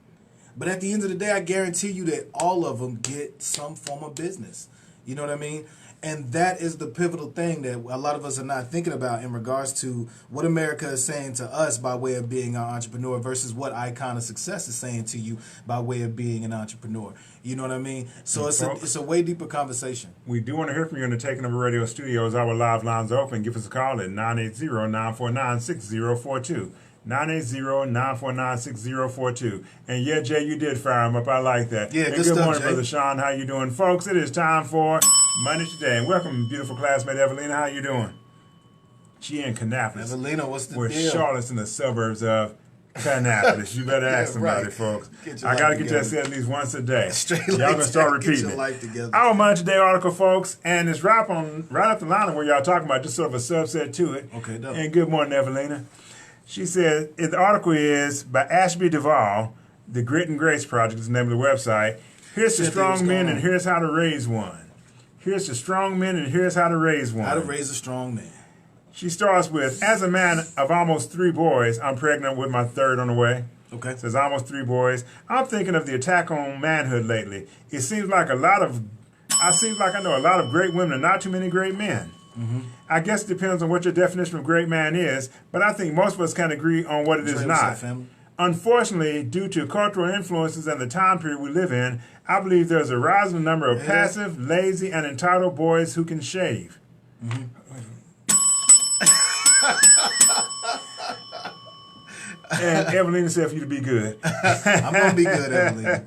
But at the end of the day, I guarantee you that all of them get some form of business. You know what I mean? And that is the pivotal thing that a lot of us are not thinking about in regards to what America is saying to us by way of being an entrepreneur versus what Icon of Success is saying to you by way of being an entrepreneur. You know what I mean? So it's a way deeper conversation. We do want to hear from you in the Taking Over Radio studios. Our live lines are open. Give us a call at 980-949-6042. 980-949-6042. And yeah, Jay, you did fire him up. I like that. Yeah, and good good stuff, morning, Jay. Brother Sean. How you doing? Folks, it is time for Monday Today. And welcome, beautiful classmate Evelina. How you doing? She in Kannapolis. Evelina, what's the where deal? Charlotte's in the suburbs of Kannapolis. You better ask somebody, right. folks. Get your I got to life get that together. said at least once a day. Straight Y'all like gonna start that. Get repeating your it. life together. Our Monday Today article, folks, and it's right up the line of where y'all talking about, just sort of a subset to it. Okay, dope. And good morning, Evelina. She said, the article is by Ashby Duvall, The Grit and Grace Project is the name of the website. Here's the Cynthia, what's strong men going and on? here's how to raise one. Here's the strong men and here's how to raise one. How to raise a strong man. She starts with, as a man of almost 3 boys, I'm pregnant with my 3rd on the way. Okay. Says almost 3 boys. I'm thinking of the attack on manhood lately. It seems like I know a lot of great women and not too many great men. Mm-hmm. I guess it depends on what your definition of great man is, but I think most of us can agree on what it is Trey, what's not. up, family? Unfortunately, due to cultural influences and the time period we live in, I believe there's a rising number of passive, lazy, and entitled boys who can shave. And Evelina said for you to be good. I'm going to be good, Evelina.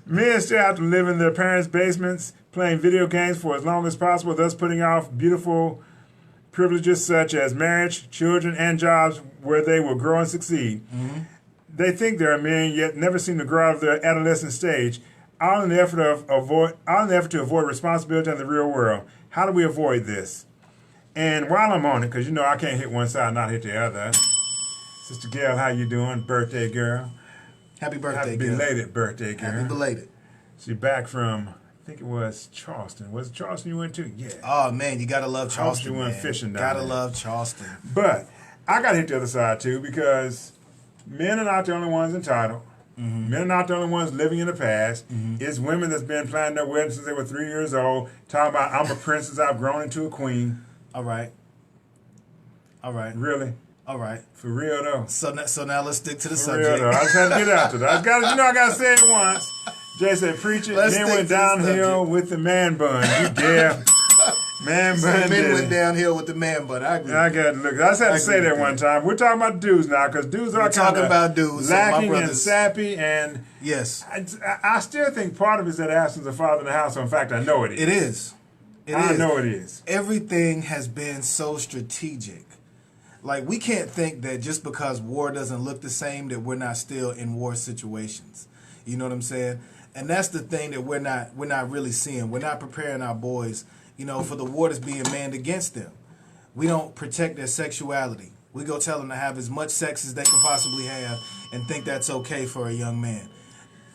Men still have to live in their parents' basements, playing video games for as long as possible, thus putting off beautiful privileges such as marriage, children, and jobs where they will grow and succeed. Mm-hmm. They think they are men, yet never seem to grow out of their adolescent stage, all in the effort to avoid responsibility in the real world. How do we avoid this? And while I'm on it, because you know I can't hit one side and not hit the other. Sister Gail, how you doing? Birthday girl. Happy birthday, girl. Belated birthday girl. Happy belated. She's back from, I think it was Charleston. Was it Charleston you went to? Yeah. Oh, man, you got to love Charleston, you went fishing down Gotta there. love Charleston. But I got to hit the other side, too, because men are not the only ones entitled. Mm-hmm. Men are not the only ones living in the past. Mm-hmm. It's women that's been planning their wedding since they were 3 years old, talking about, I'm a princess, I've grown into a queen. All right. Really? All right. For real, though. So now let's stick to the For subject. real, though. I just had to get out to that. I got to say it once. Jay said, preach it. Men went downhill with the man bun. You dare. Man bun. Men went downhill with the man bun. I agree. I got to look. I just had to say that one time. We're talking about dudes now, because dudes are talking about dudes, lacking so and sappy. And yes, I still think part of it is that absence of father in the house. So in fact, I know it is. It is. I know it is. Everything has been so strategic. Like, we can't think that just because war doesn't look the same that we're not still in war situations. You know what I'm saying? And that's the thing that we're not really seeing. We're not preparing our boys, for the war that's being manned against them. We don't protect their sexuality. We go tell them to have as much sex as they can possibly have and think that's okay for a young man.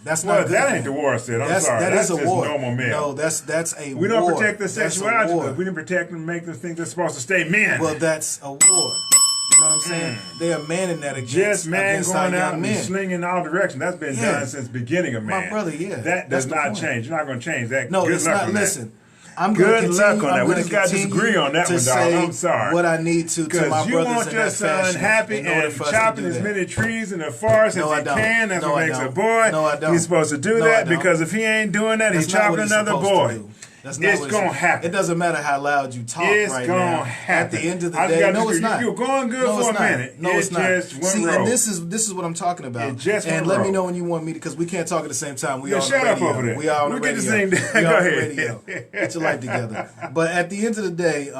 That's not that ain't the war said. I'm sorry. That is a just war. Normal men. No, that's a war. We don't protect their sexuality, but we didn't protect them and make them think they're supposed to stay men. Well, that's a war. You know what I'm saying? They are manning that against men going out and men. slinging in all directions. That's been done since the beginning of man. My brother, yeah. That does not change. You're not going to change that. No, Good it's luck not. on Listen, that. I'm going to Good luck on that. We just got to disagree on that one, dog. I'm sorry. What I need to my brothers you want your son happy and chopping as many trees in the forest as he can. That's what makes a boy. No, I don't. He's supposed to do that because if he ain't doing that, he's chopping another boy. That's not it's going to happen. It doesn't matter how loud you talk it's right gonna now. Happen. At the end of the day, no, it's not. You're going good for a minute. No, it's not. See, and this is what I'm talking about. And let me know when you want me to, because we can't talk at the same time. We are on the radio. Shut up over there. We are on the radio. Get the same. We are on the radio. Get your life together. But at the end of the day,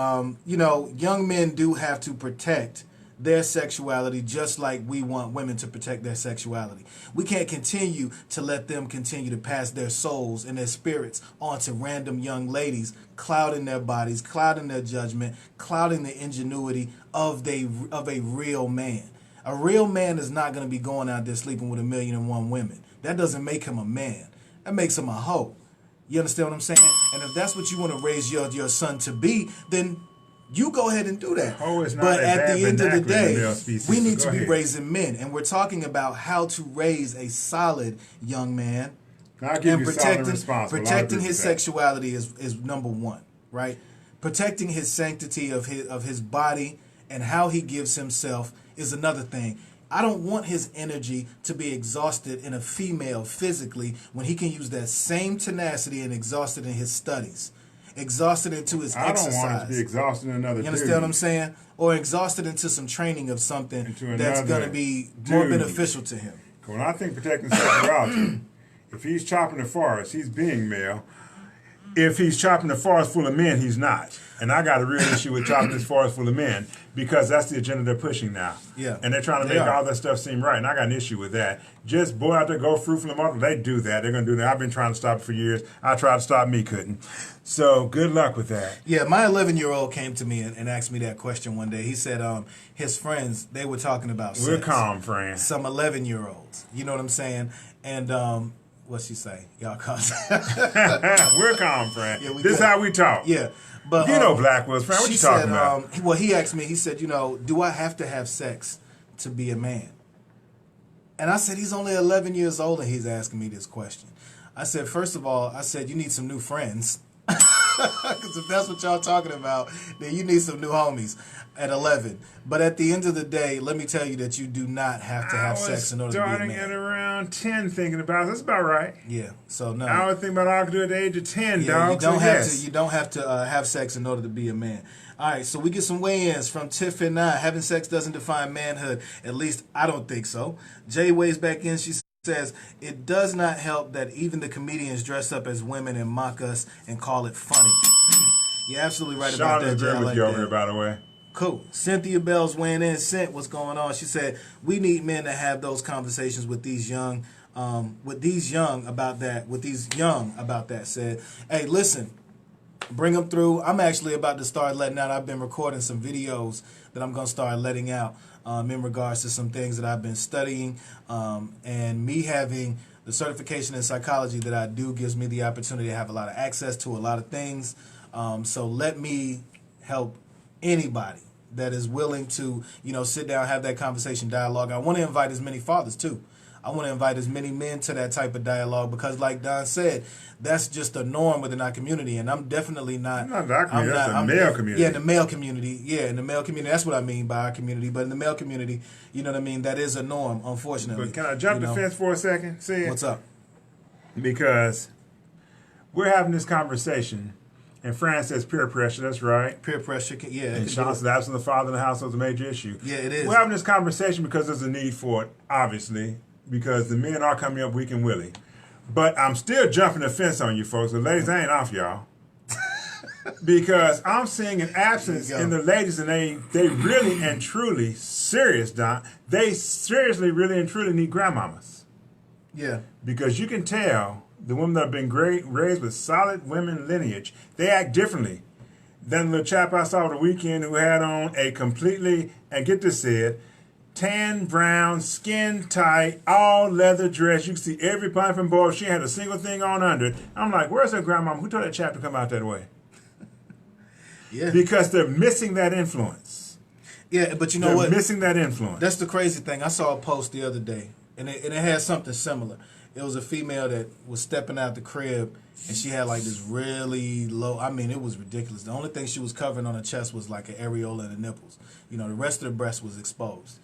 young men do have to protect their sexuality just like we want women to protect their sexuality. We can't continue to let them continue to pass their souls and their spirits onto random young ladies, clouding their bodies, clouding their judgment, clouding the ingenuity of a real man. A real man is not going to be going out there sleeping with 1,000,001 women. That doesn't make him a man. That makes him a hoe. You understand what I'm saying? And if that's what you want to raise your son to be, then you go ahead and do that. But at the end of the day, we need to be raising men. And we're talking about how to raise a solid young man. And protecting his sexuality is number one, right? Protecting his sanctity of his body and how he gives himself is another thing. I don't want his energy to be exhausted in a female physically when he can use that same tenacity and exhaust it in his studies. Exhausted into his exercise. I don't want it to be exhausted in another. You understand what I'm saying? Or exhausted into some training of something that's going to be more beneficial to him. When I think protecting sexuality, if he's chopping the forest, he's being male. If he's chopping the forest full of men, he's not. And I got a real issue with chopping this forest full of men because that's the agenda they're pushing now. Yeah. And they're trying to make all that stuff seem right. And I got an issue with that. Just boy out there, go fruitful and multiple. They do that. They're going to do that. I've been trying to stop it for years. I tried to stop me, couldn't. So good luck with that. Yeah, my 11-year-old came to me and asked me that question one day. He said his friends, they were talking about sex. We're calm, friends. Some 11-year-olds. You know what I'm saying? And what's she say? Y'all calm. We're calm, friend. Yeah, this is how we talk. Yeah. But Blackwell's friend. What you talking about? Well, he asked me, he said, do I have to have sex to be a man? And I said, he's only 11 years old and he's asking me this question. I said, first of all, you need some new friends. Because if that's what y'all talking about, then you need some new homies at 11. But at the end of the day, let me tell you that you do not have to have sex in order to be a starting man. at around 10 thinking about it. That's about right. Yeah, so no. I was thinking about all I could do at the age of 10, Yeah, dog. you don't have to have sex in order to be a man. All right, so we get some weigh-ins from Tiff and I. Having sex doesn't define manhood. At least I don't think so. Jay weighs back in. She says, it does not help that even the comedians dress up as women and mock us and call it funny. You're absolutely right about that, Jay. Sean is with you over here, by the way. Cool. Cynthia Bell's weighing in. Cent, what's going on? She said, we need men to have those conversations with these young about that. Said, hey, listen, bring them through. I'm actually about to start letting out. I've been recording some videos that I'm going to start letting out in regards to some things that I've been studying. And me having the certification in psychology that I do gives me the opportunity to have a lot of access to a lot of things. So let me help anybody that is willing to, sit down, have that conversation, dialogue. I want to invite as many fathers too. I want to invite as many men to that type of dialogue because, like Don said, that's just a norm within our community, and I'm definitely not. Not our community. That's the male community. Yeah, in the male community. Yeah, in the male community. That's what I mean by our community. But in the male community, you know what I mean. That is a norm, unfortunately. But can I jump the fence for a second? See, what's up? Because we're having this conversation. And Fran says peer pressure, that's right. Peer pressure, yeah. And Sean says absence of the father in the household is a major issue. Yeah, it is. We're having this conversation because there's a need for it, obviously, because the men are coming up weak and willy. But I'm still jumping the fence on you folks. The ladies, I ain't off y'all. Because I'm seeing an absence in the ladies, and they really and truly, serious, Don, they seriously, really and truly need grandmamas. Yeah. Because you can tell the women that have been raised with solid women lineage, they act differently than the chap I saw the weekend who had on a completely, and get this said, tan, brown, skin tight, all leather dress. You can see every pint from boy. She had a single thing on under it. I'm like, where's her grandma? Who told that chap to come out that way? Yeah. Because they're missing that influence. Yeah, but you know what? They're missing that influence. That's the crazy thing. I saw a post the other day, and it had something similar. It was a female that was stepping out the crib, and she had like this really low. I mean, it was ridiculous. The only thing she was covering on her chest was like an areola and the nipples. The rest of the breast was exposed.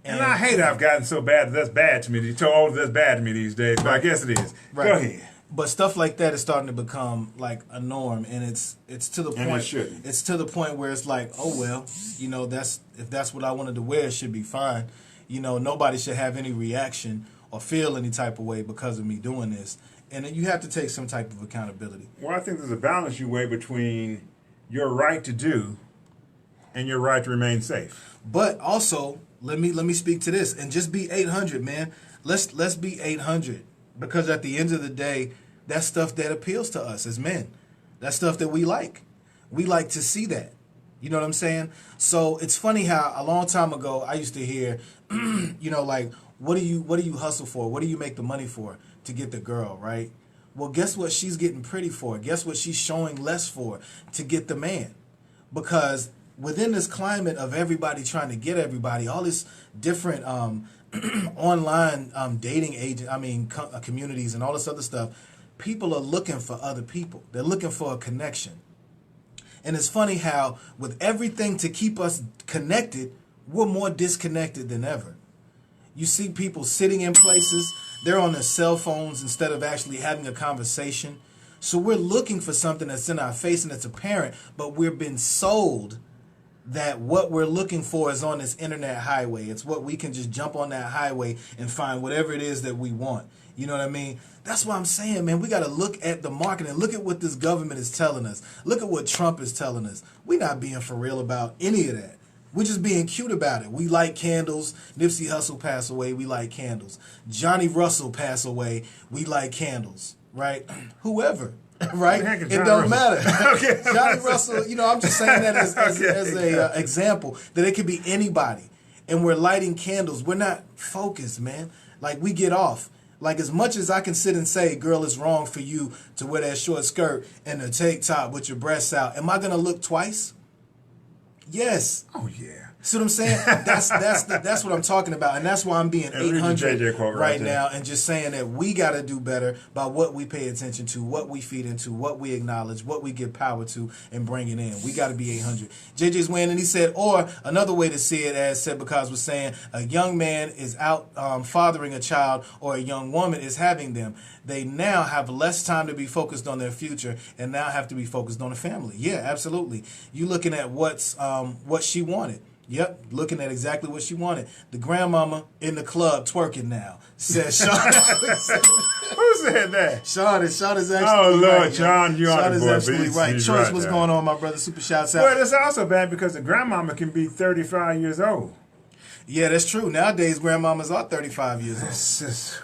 And I hate I've gotten so bad that's bad to me. So old that's bad to me these days, but I guess it is. Right. Go ahead. But stuff like that is starting to become like a norm, and it's to the point. And it shouldn't. It's to the point where it's like, oh well, if that's what I wanted to wear, it should be fine. Nobody should have any reaction or feel any type of way because of me doing this. And then you have to take some type of accountability. Well, I think there's a balance you weigh between your right to do and your right to remain safe. But also, let me speak to this and just be 800, man. Let's be 800, because at the end of the day, that's stuff that appeals to us as men. That's stuff that we like. We like to see that. You know what I'm saying? So it's funny how a long time ago I used to hear, like, what do you hustle for? What do you make the money for? To get the girl, right? Well, guess what she's getting pretty for? Guess what she's showing less for? To get the man. Because within this climate of everybody trying to get everybody, all this different online dating communities and all this other stuff, people are looking for other people. They're looking for a connection. And it's funny how with everything to keep us connected, we're more disconnected than ever. You see people sitting in places, they're on their cell phones instead of actually having a conversation. So we're looking for something that's in our face and it's apparent, but we're being sold that what we're looking for is on this internet highway. It's what we can just jump on that highway and find whatever it is that we want. You know what I mean? That's why I'm saying, man, we got to look at the market and look at what this government is telling us. Look at what Trump is telling us. We're not being for real about any of that. We're just being cute about it. We like candles. Nipsey Hussle passed away. We like candles. Johnny Russell passed away. We like candles, right? Whoever, right? It don't matter. Okay. Johnny Russell, I'm just saying that as a example, that it could be anybody. And we're lighting candles. We're not focused, man. Like, we get off. Like, as much as I can sit and say, girl, it's wrong for you to wear that short skirt and a tank top with your breasts out, am I going to look twice? Yes. Oh, yeah. See what I'm saying? That's what I'm talking about, and that's why I'm being 800 right now, and just saying that we got to do better by what we pay attention to, what we feed into, what we acknowledge, what we give power to, and bring it in. We got to be 800. JJ's weighing, and he said, or another way to see it, as said because was saying, a young man is out fathering a child, or a young woman is having them. They now have less time to be focused on their future, and now have to be focused on a family. Yeah, absolutely. You looking at what she wanted. Yep, looking at exactly what she wanted. The grandmama in the club twerking now. Said Sean. Who said that? Sean is actually oh, Lord, right. Sean, you Sean on the is board. absolutely right. He's Choice, right, what's going on, my brother? Super shouts out. But it's also bad because the grandmama can be 35 years old. Yeah, that's true. Nowadays, grandmamas are 35 years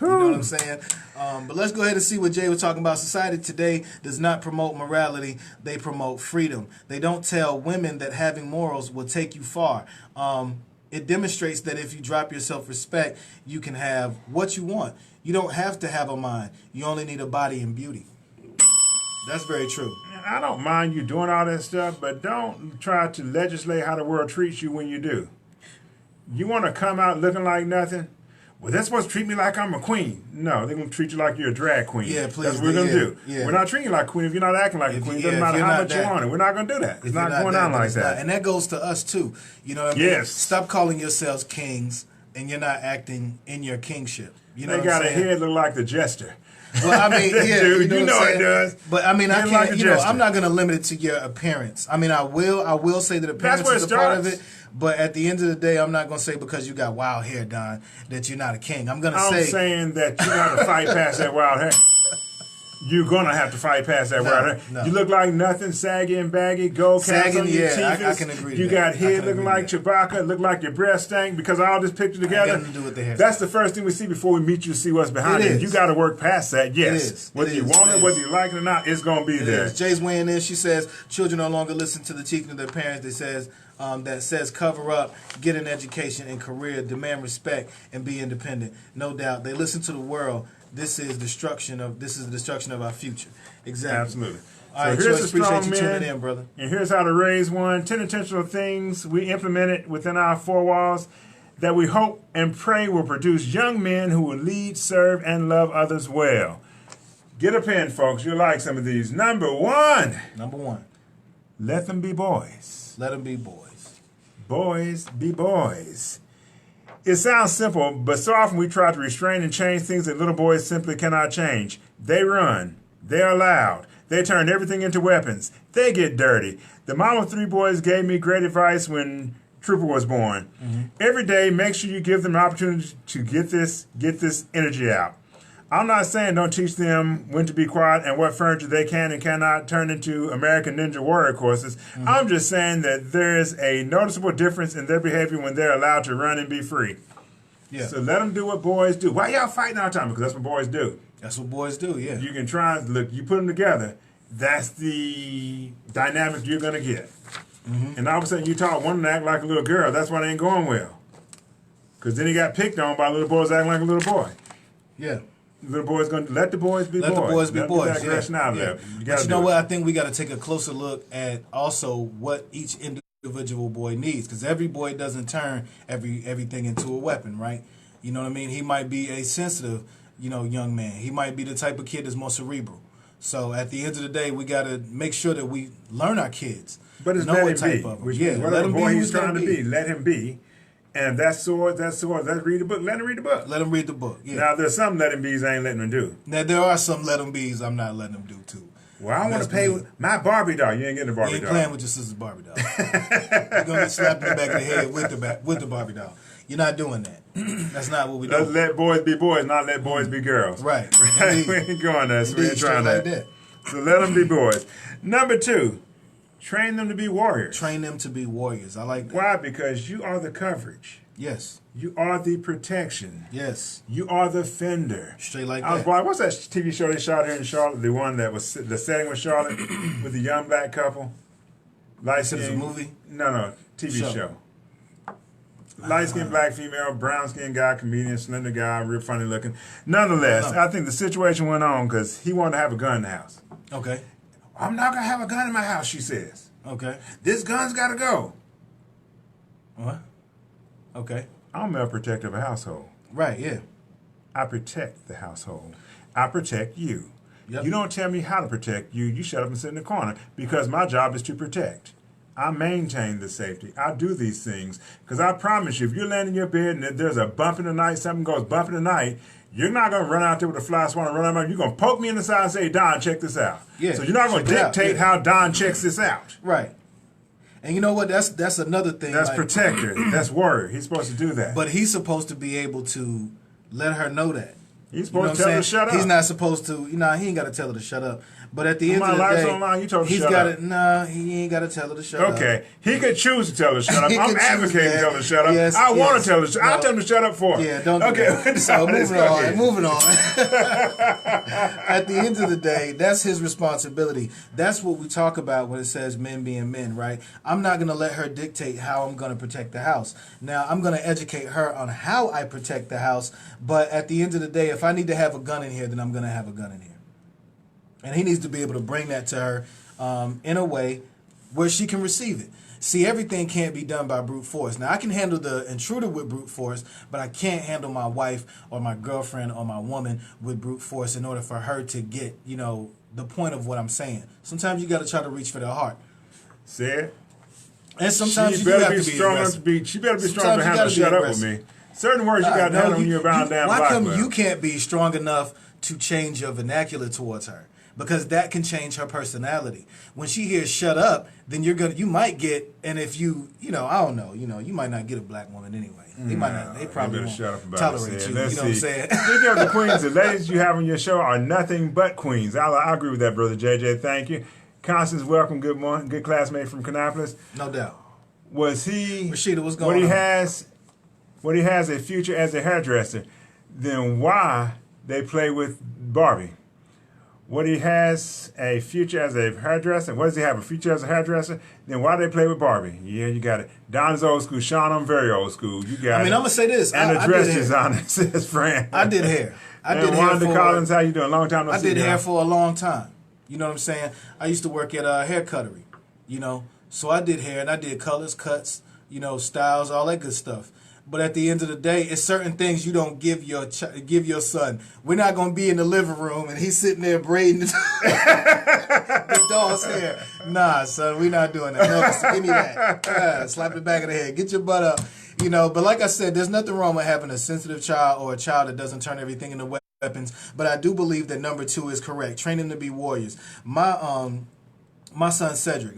old. You know what I'm saying? But let's go ahead and see what Jay was talking about. Society today does not promote morality. They promote freedom. They don't tell women that having morals will take you far. It demonstrates that if you drop your self-respect, you can have what you want. You don't have to have a mind. You only need a body and beauty. That's very true. I don't mind you doing all that stuff, but don't try to legislate how the world treats you when you do. You want to come out looking like nothing? Well, they're supposed to treat me like I'm a queen. No, they're going to treat you like you're a drag queen. Yeah, please. That's what we're going to do. Yeah. We're not treating you like a queen if you're not acting like a queen. It doesn't matter how much you want it. We're not going to do that. It's not going on like that. And that goes to us, too. You know what I mean? Yes. Stop calling yourselves kings, and you're not acting in your kingship. You know they got a head look like the jester. Well, I mean, yeah, dude, you know it does. But I mean, I can't. Like I'm not going to limit it to your appearance. I mean, I will say that appearance is a part of it. But at the end of the day, I'm not going to say because you got wild hair, Don, that you're not a king. I'm saying that you got to fight past that wild hair. You're going to have to fight past that wild hair. No. You look like nothing, saggy and baggy, gold caps on your teeth. I can agree with that. You got head looking like Chewbacca, look like your breath stank because all this picture together. Nothing to do with the hair. That's the first thing we see before we meet you to see what's behind it. You got to work past that, yes. Whether you want it, whether you like it or not, it's going to be there. Jay's weighing in. She says, children no longer listen to the teaching of their parents. That says cover up, get an education and career, demand respect, and be independent. No doubt. They listen to the world. This is the destruction of our future. Exactly. Absolutely. All right, here's Choice, appreciate you tuning in, brother. And here's how to raise one. 10 intentional things we implemented within our four walls that we hope and pray will produce young men who will lead, serve, and love others well. Get a pen, folks. You'll like some of these. Number one. Let them be boys. Let them be boys. Boys be boys. It sounds simple, but so often we try to restrain and change things that little boys simply cannot change. They run. They are loud. They turn everything into weapons. They get dirty. The mom of three boys gave me great advice when Trooper was born. Mm-hmm. Every day, make sure you give them an opportunity to get this energy out. I'm not saying don't teach them when to be quiet and what furniture they can and cannot turn into American Ninja Warrior courses. Mm-hmm. I'm just saying that there is a noticeable difference in their behavior when they're allowed to run and be free. Yeah. So let them do what boys do. Why y'all fighting all the time? Because that's what boys do. That's what boys do, yeah. You can try, look, you put them together, that's the dynamic you're going to get. Mm-hmm. And all of a sudden you taught one to act like a little girl. That's why they ain't going well. Because then he got picked on by little boys acting like a little boy. Yeah. Little boys going to let the boys be boys. Let the boys be boys. Aggression out of there. But you know what? I think we got to take a closer look at also what each individual boy needs, because every boy doesn't turn everything into a weapon, right? You know what I mean? He might be a sensitive, young man. He might be the type of kid that's more cerebral. So at the end of the day, we got to make sure that we learn our kids. But it's let him be. Whatever boy he's trying to be, let him be. And that's sword. Let's read the book. Let him read the book. Let him read the book. Yeah. Now, there's some let him bees I ain't letting him do. Now, there are some let him bees I'm not letting him do, too. Well, I want to pay my Barbie doll. You ain't getting a Barbie doll. You ain't playing with your sister's Barbie doll. You're going to get slapped in the back of the head with the Barbie doll. You're not doing that. That's not what we do. Let's let boys be boys, not let boys be girls. Right. We ain't going there, so we ain't trying that. So let them be boys. Number 2. Train them to be warriors. Train them to be warriors. I like that. Why? Because you are the coverage. Yes. You are the protection. Yes. You are the fender. Straight like that. What's that TV show they shot here in Charlotte? The one that was the setting was Charlotte with the young black couple. It's a movie? No, TV show. Light-skinned black female, brown-skinned guy, comedian, slender guy, real funny looking. Nonetheless, I think the situation went on because he wanted to have a gun in the house. Okay. I'm not going to have a gun in my house, she says. Okay. This gun's got to go. What? Okay. I'm a protector of a household. Right, yeah. I protect the household. I protect you. Yep. You don't tell me how to protect you. You shut up and sit in the corner because my job is to protect. I maintain the safety. I do these things because I promise you, if you're laying in your bed and there's a bump in the night, something goes bump in the night, you're not going to run out there with a fly swatter and run out. You're going to poke me in the side and say, Don, check this out. Yeah, so you're not going to dictate how Don checks this out. Right. And you know what? That's another thing. That's protector. That's warrior. He's supposed to do that. But he's supposed to be able to let her know that. He's supposed to tell her to shut up. He's not supposed to, he ain't got to tell her to shut up. But at the end of the life's day, online, you told her to he's shut got up. it. Nah, he ain't got to tell her to shut up. Okay, he could choose to tell her to shut up. I'm advocating to tell her to shut up. Yes, I want to tell her. No. I'll tell him to shut up for her. Yeah, don't do that. So moving on. At the end of the day, that's his responsibility. That's what we talk about when it says men being men, right? I'm not going to let her dictate how I'm going to protect the house. Now, I'm going to educate her on how I protect the house. But at the end of the day, if I need to have a gun in here, then I'm going to have a gun in here. And he needs to be able to bring that to her in a way where she can receive it. See, everything can't be done by brute force. Now, I can handle the intruder with brute force, but I can't handle my wife or my girlfriend or my woman with brute force in order for her to get, the point of what I'm saying. Sometimes you got to try to reach for their heart. See it? And sometimes she you better have be to be strong aggressive. enough to be. She better be strong enough to shut up with me. Certain words you got to handle when you're about damn black. Why come you can't be strong enough to change your vernacular towards her? Because that can change her personality. When she hears "shut up," then you might get, and if you I don't know, you might not get a black woman anyway. They might not. They probably won't tolerate you. You know what I'm saying? Speaking of the queens, the ladies you have on your show are nothing but queens. I agree with that, brother JJ. Thank you. Constance, welcome. Good morning. Good classmate from Kannapolis. No doubt. Was he Rashida? What's going on? What he has a future as a hairdresser? Then why they play with Barbie? What he has a future as a hairdresser? What does he have, a future as a hairdresser? Then why they play with Barbie? Yeah, you got it. Don's old school. Sean, I'm very old school. You got it. I'm going to say this. And a dress designer, says Fran. I did hair. And Wanda Collins, how you doing? Long time no see. I did hair for a long time. You know what I'm saying? I used to work at a hair cuttery, So I did hair and I did colors, cuts, styles, all that good stuff. But at the end of the day, it's certain things you don't give your son. We're not going to be in the living room and he's sitting there braiding the dog's hair. Nah, son, we're not doing that. No, give me that. Slap the back of the head. Get your butt up. But like I said, there's nothing wrong with having a sensitive child or a child that doesn't turn everything into weapons. But I do believe that number 2 is correct. Train them to be warriors. My son Cedric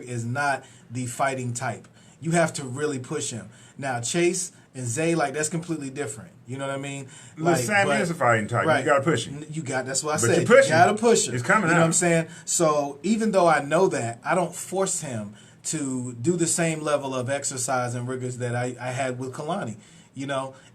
is not the fighting type. You have to really push him. Now, Chase and Zay, that's completely different. You know what I mean? Sammy is a fighting type. Right. You got to push him. That's what I said. You got to push him. He's coming out. You know what I'm saying? So even though I know that, I don't force him to do the same level of exercise and rigors that I had with Kalani.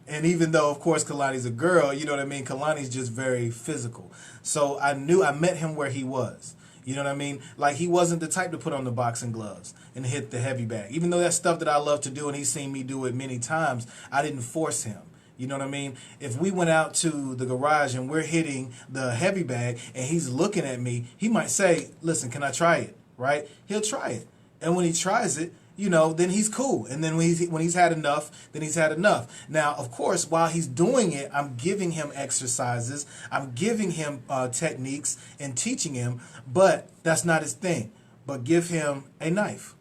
And even though, of course, Kalani's a girl, you know what I mean? Kalani's just very physical. So I met him where he was. You know what I mean? He wasn't the type to put on the boxing gloves and hit the heavy bag. Even though that's stuff that I love to do and he's seen me do it many times, I didn't force him. You know what I mean? If we went out to the garage and we're hitting the heavy bag and he's looking at me, he might say, listen, can I try it? Right? He'll try it. And when he tries it, then he's cool. And then when he's had enough, then he's had enough. Now, of course, while he's doing it, I'm giving him exercises. I'm giving him techniques and teaching him, but that's not his thing. But give him a knife.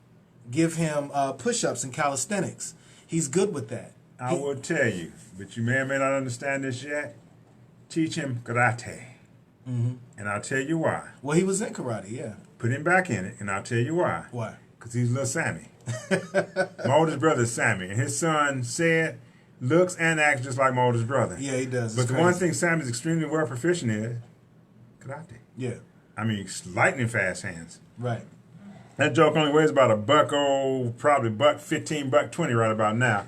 Give him push-ups and calisthenics. He's good with that. I will tell you, but you may or may not understand this yet. Teach him karate. Mm-hmm. And I'll tell you why. Well, he was in karate, yeah. Put him back in it, and I'll tell you why. Why? Because he's little Sammy. My oldest brother is Sammy, and his son said, looks and acts just like my oldest brother. Yeah, he does. But the one thing Sammy's extremely well proficient in is karate. Yeah. I mean, lightning fast hands. Right. That joke only weighs about probably $1.15, $1.20 right about now.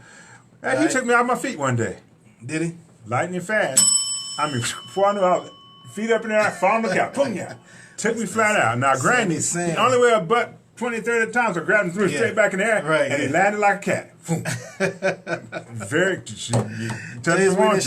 And he took me out my feet one day. Did he? Lightning fast. I mean, before I knew I was feet up in there, I fall on the couch. Boom, yeah. Took me flat out. Now, granted, he only weighed about 20, 30 times, so I grabbed him, threw him straight back in the air, and he landed like a cat. Very, she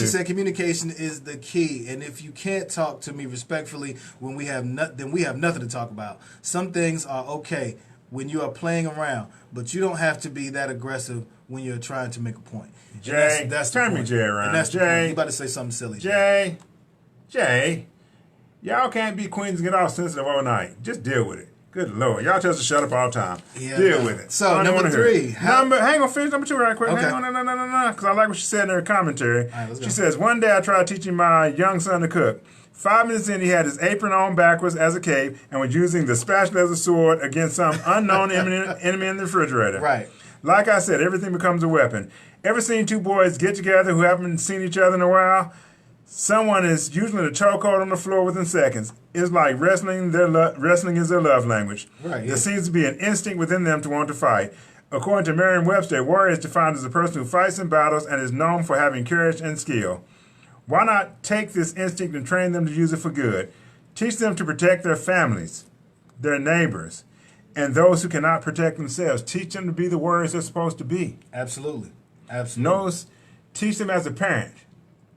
said communication is the key, and if you can't talk to me respectfully when we have then we have nothing to talk about. Some things are okay when you are playing around, but you don't have to be that aggressive when you're trying to make a point. Jay, that's turn me Jay around. And that's Jay, the point. You about to say something silly. Jay, y'all can't be queens and get all sensitive overnight. Just deal with it. Good Lord. Y'all tell us to shut up all the time. Yeah, deal with it. So, number 3. Hang on, finish number 2 right quick. Okay. Hang on, no. Because I like what she said in her commentary. All right, she says, one day I tried teaching my young son to cook. 5 minutes in, he had his apron on backwards as a cape and was using the spatula as a sword against some unknown enemy in the refrigerator. Right. Like I said, everything becomes a weapon. Ever seen 2 boys get together who haven't seen each other in a while? Someone is usually in a chokehold on the floor within seconds. It's like wrestling. Wrestling is their love language. Right. There seems to be an instinct within them to want to fight. According to Merriam-Webster, a warrior is defined as a person who fights in battles and is known for having courage and skill. Why not take this instinct and train them to use it for good? Teach them to protect their families, their neighbors, and those who cannot protect themselves. Teach them to be the warriors they're supposed to be. Absolutely. Teach them as a parent,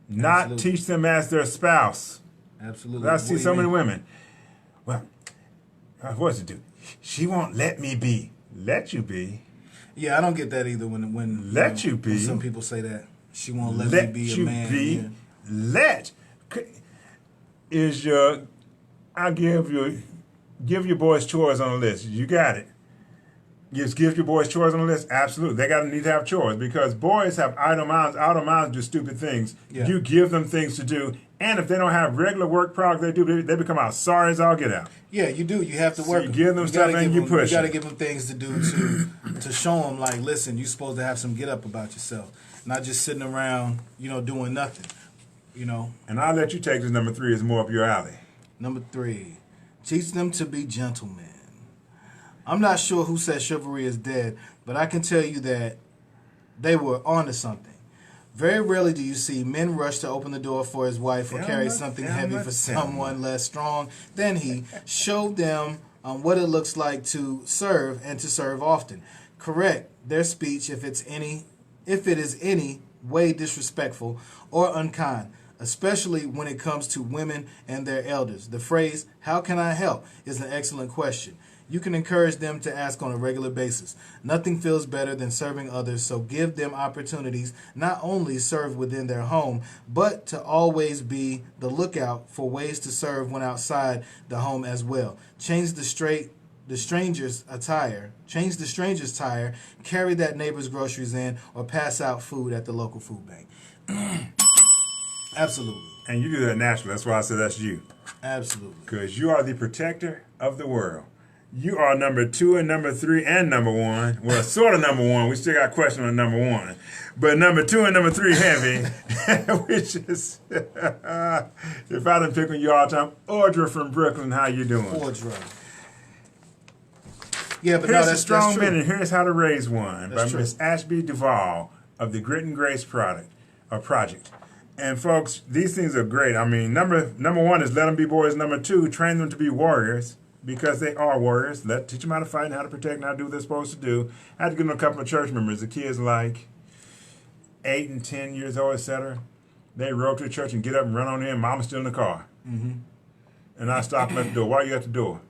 not teach them as their spouse. Absolutely. I see so many women. Well, what's it do? She won't let me be. Let you be. Yeah, I don't get that either. When you be. When some people say that she won't let me be a man. Be. Yeah. Let is your. I give your boys chores on the list. You got it. Just give your boys chores on the list. Absolutely, they need to have chores because boys have idle minds. Idle minds do stupid things. Yeah. You give them things to do, and if they don't have regular work products they do, they become out sorry as all get out. Yeah, you do. You have to work. You give them stuff and you push. You got to give them things to do to show them like, listen, you're supposed to have some get up about yourself, not just sitting around, doing nothing. And I'll let you take this. Number 3 is more up your alley. Number 3, teach them to be gentlemen. I'm not sure who said chivalry is dead, but I can tell you that they were onto something. Very rarely do you see men rush to open the door for his wife or carry something heavy for someone less strong than he. Show them what it looks like to serve and to serve often. Correct their speech if it is any way disrespectful or unkind, especially when it comes to women and their elders. The phrase, "How can I help?" is an excellent question. You can encourage them to ask on a regular basis. Nothing feels better than serving others, so give them opportunities not only serve within their home, but to always be the lookout for ways to serve when outside the home as well. Change the stranger's tire, carry that neighbor's groceries in, or pass out food at the local food bank. Absolutely. And you do that naturally. That's why I said that's you. Absolutely. Because you are the protector of the world. You are number 2 and number 3 and number 1. Well, sort of number 1. We still got a question on number 1. But number 2 and number 3 heavy, which is, if I didn't pick on you all the time, Audra from Brooklyn, how you doing? Audra. Yeah, but here's that's a strong true. man, and here's how to raise one That's by true. Miss Ashby Duvall of the Grit and Grace project. And folks, these things are great. I mean, number 1 is let them be boys. Number 2, train them to be warriors. Because they are warriors. Teach them how to fight and how to protect and how to do what they're supposed to do. I had to give them a couple of church members. The kids like 8 and 10 years old, etc. They roll to the church and get up and run on in. Mama's still in the car. Mm-hmm. And I stop them at the door. Why are you at the door?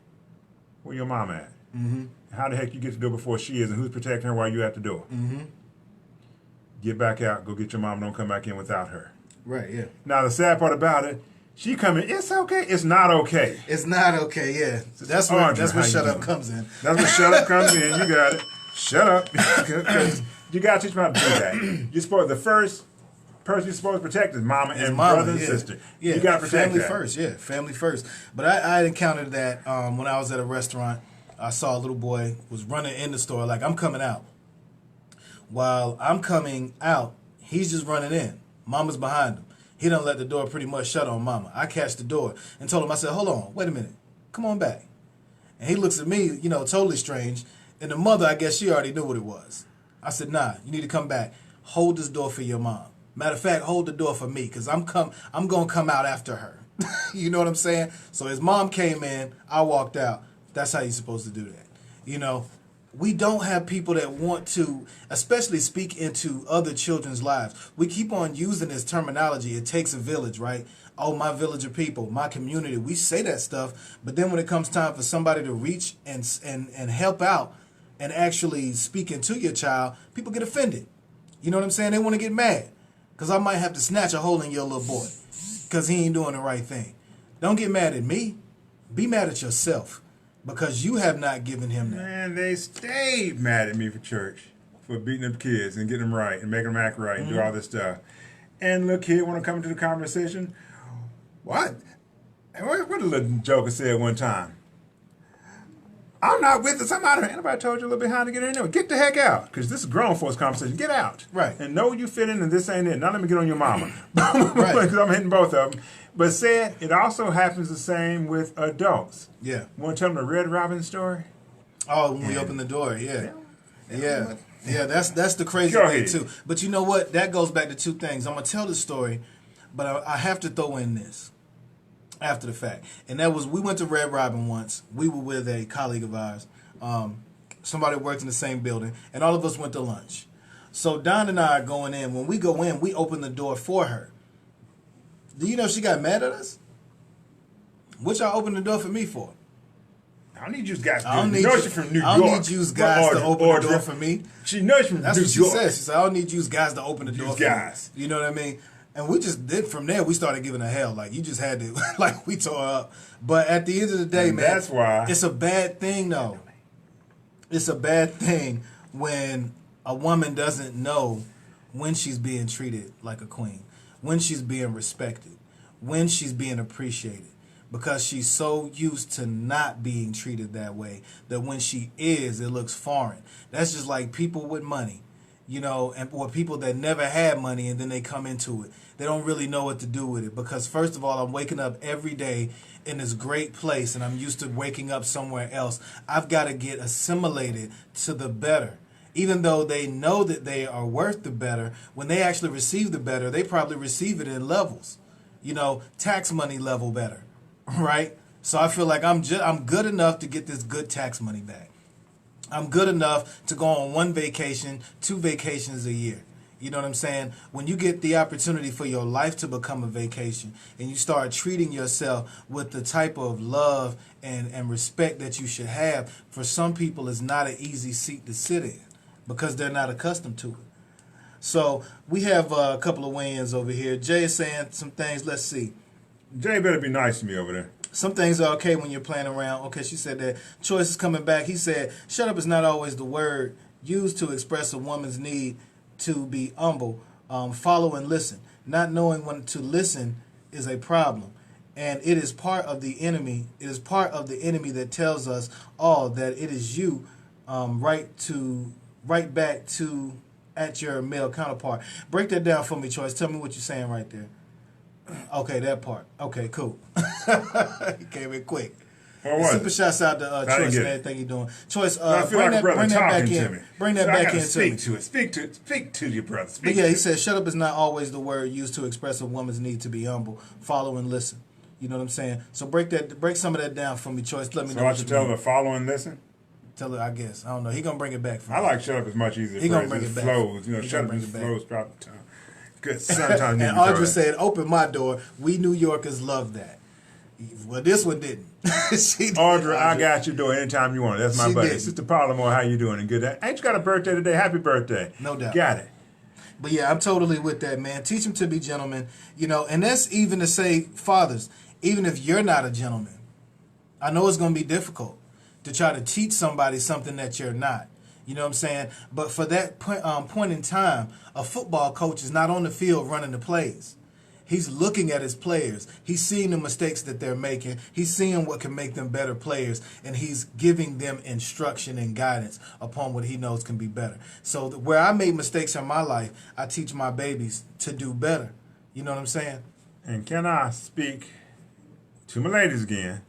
Where your mom at? Mm-hmm. How the heck you get to the door before she is, and who's protecting her while you at the door? Mm-hmm. Get back out. Go get your mom. Don't come back in without her. Right, yeah. Now, the sad part about it, she come in, it's okay. It's not okay. It's not okay, yeah. That's where shut up comes in. That's where shut up comes in. You got it. Shut up. Because you got to teach them how to do that. The first person you're supposed to protect is mama and brother and sister. Yeah, you got to protect family that. first. Yeah, family first. But I encountered that when I was at a restaurant. I saw a little boy was running in the store like, I'm coming out. While I'm coming out, he's just running in. Mama's behind him. He done let the door pretty much shut on mama. I catch the door and told him, I said, hold on, wait a minute. Come on back. And he looks at me, totally strange. And the mother, I guess she already knew what it was. I said, nah, you need to come back. Hold this door for your mom. Matter of fact, hold the door for me because I'm going to come out after her. You know what I'm saying? So his mom came in, I walked out. That's how you're supposed to do that. We don't have people that want to, especially speak into other children's lives. We keep on using this terminology, it takes a village, right? Oh, my village of people, my community. We say that stuff, but then when it comes time for somebody to reach and help out and actually speak into your child, people get offended. You know what I'm saying? They want to get mad because I might have to snatch a hole in your little boy because he ain't doing the right thing. Don't get mad at me. Be mad at yourself because you have not given him that. Man, they stayed mad at me for church for beating up kids and getting them right and making them act right and do all this stuff. And little kid want to come into the conversation. What the little joker said one time? I'm not with us. I'm out of here. Anybody told you a little behind to get in there? Get the heck out. Because this is grown folks conversation. Get out. Right. And know you fit in and this ain't it. Now let me get on your mama. Because Right. I'm hitting both of them. But said it also happens the same with adults. Yeah. Want to tell them the Red Robin story? Oh, when we open the door, yeah. That's the crazy Go thing ahead. too. But you know what? That goes back to two things. I'm gonna tell the story, but I have to throw in this after the fact. And that was, we went to Red Robin once. We were with a colleague of ours. Somebody worked in the same building, and all of us went to lunch. So Don and I are going in. When we go in, we open the door for her. Do you know she got mad at us? What y'all opened the door for me for? I don't need you guys to I don't do it. need You know you, she's from New I York. don't need you guys to open the door for me. She knows she's from That's New what she York. said. She said, I don't need you guys to open the door for guys. me. You know what I mean? And we just did, from there, we started giving her hell. Like, you just had to, like, we tore her up. But at the end of the day, And man, that's why it's a bad thing, though. It's a bad thing when a woman doesn't know when she's being treated like a queen, when she's being respected, when she's being appreciated. Because she's so used to not being treated that way that when she is, it looks foreign. That's just like people with money, you know, or people that never had money and then they come into it. They don't really know what to do with it because, first of all, I'm waking up every day in this great place and I'm used to waking up somewhere else. I've got to get assimilated to the better. Even though they know that they are worth the better, when they actually receive the better, they probably receive it in levels. You know, tax money level better. Right? So I feel like I'm good enough to get this good tax money back. I'm good enough to go on 1 vacation, 2 vacations a year. You know what I'm saying? When you get the opportunity for your life to become a vacation and you start treating yourself with the type of love and respect that you should have, for some people it's not an easy seat to sit in because they're not accustomed to it. So we have a couple of weigh-ins over here. Jay is saying some things. Let's see. Jay better be nice to me over there. Some things are okay when you're playing around. Okay, she said that. Choice is coming back. He said, shut up is not always the word used to express a woman's need to be humble. Follow and listen. Not knowing when to listen is a problem. And it is part of the enemy. It is part of the enemy that tells us all that it is you right back to at your male counterpart. Break that down for me, Choice. Tell me what you're saying right there. Okay, that part. Okay, cool. He came in quick. Super shouts out to Choice and everything you're doing. Choice, bring that back in. Bring that back in to me. Speak to your brother. But yeah, he said, shut up is not always the word used to express a woman's need to be humble. Follow and listen. You know what I'm saying? So break some of that down for me, Choice. Let me know. So I should tell her follow and listen? Tell her, I guess. I don't know. He gonna bring it back for me. I like shut up as much easier. He gonna bring it back. Flows. You know, shut up as flows throughout the time. Good. Sometimes and Audra said, open my door. We New Yorkers love that. Well, this one didn't. Audra, I got your door anytime you want it. That's my buddy. Sister Parlamore, how you doing? And good. Ain't you got a birthday today? Happy birthday. No doubt. Got it. But yeah, I'm totally with that, man. Teach them to be gentlemen. You know, and that's even to say, fathers, even if you're not a gentleman, I know it's going to be difficult to try to teach somebody something that you're not. You know what I'm saying? But for that point in time, a football coach is not on the field running the plays. He's looking at his players. He's seeing the mistakes that they're making. He's seeing what can make them better players. And he's giving them instruction and guidance upon what he knows can be better. So where I made mistakes in my life, I teach my babies to do better. You know what I'm saying? And can I speak to my ladies again?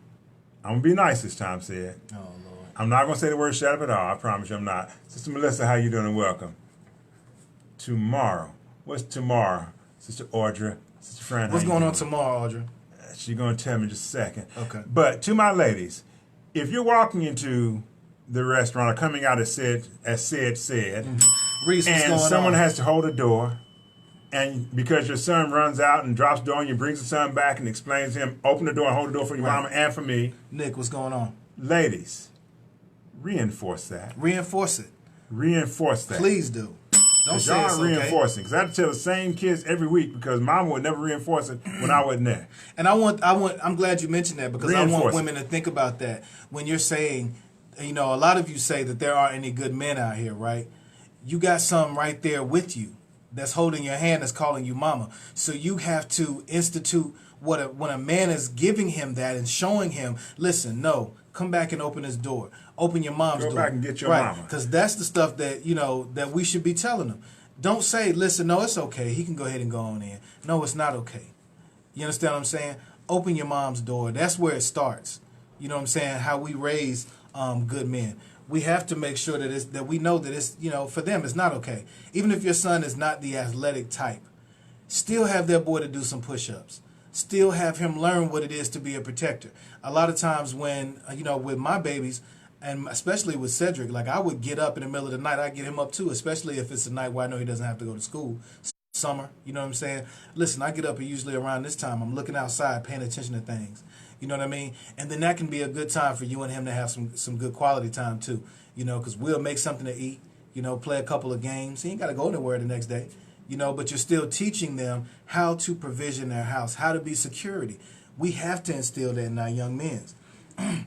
I'm going to be nice this time, said. Oh, Lord. I'm not going to say the word shut up at all. I promise you I'm not. Sister Melissa, how you doing and welcome. Tomorrow. What's tomorrow? Sister Audra. Sister Fran. What's going on tomorrow, Audra? She's going to tell me in just a second. Okay. But to my ladies, if you're walking into the restaurant or coming out as said. Reese, what's And going someone on? has to hold the door. And because your son runs out and drops the door and you brings the son back and explains to him, open the door and hold the door for your mama and for me. Nick, what's going on? Ladies, reinforce that. Reinforce it. Reinforce that. Please do. Don't say y'all it's aren't okay. reinforcing. Because I have to tell the same kids every week because mama would never reinforce it when I wasn't there. And I'm glad you mentioned that because I want Reinforce women to think about that. When you're saying, a lot of you say that there aren't any good men out here, right? You got some right there with you that's holding your hand, that's calling you mama. So you have to institute when a man is giving him that and showing him, listen, no, come back and open this door. Open your mom's door. Go back and get your right. mama. Because that's the stuff that, that we should be telling them. Don't say, listen, no, it's okay. He can go ahead and go on in. No, it's not okay. You understand what I'm saying? Open your mom's door. That's where it starts. You know what I'm saying? How we raise good men. We have to make sure that we know that it's, for them, it's not okay. Even if your son is not the athletic type, still have that boy to do some push-ups. Still have him learn what it is to be a protector. A lot of times when, with my babies, and especially with Cedric, like I would get up in the middle of the night. I get him up too, especially if it's a night where I know he doesn't have to go to school. Summer, you know what I'm saying? Listen, I get up usually around this time. I'm looking outside, paying attention to things. You know what I mean? And then that can be a good time for you and him to have some good quality time too. Because we'll make something to eat, play a couple of games. He ain't got to go anywhere the next day, but you're still teaching them how to provision their house, how to be security. We have to instill that in our young men.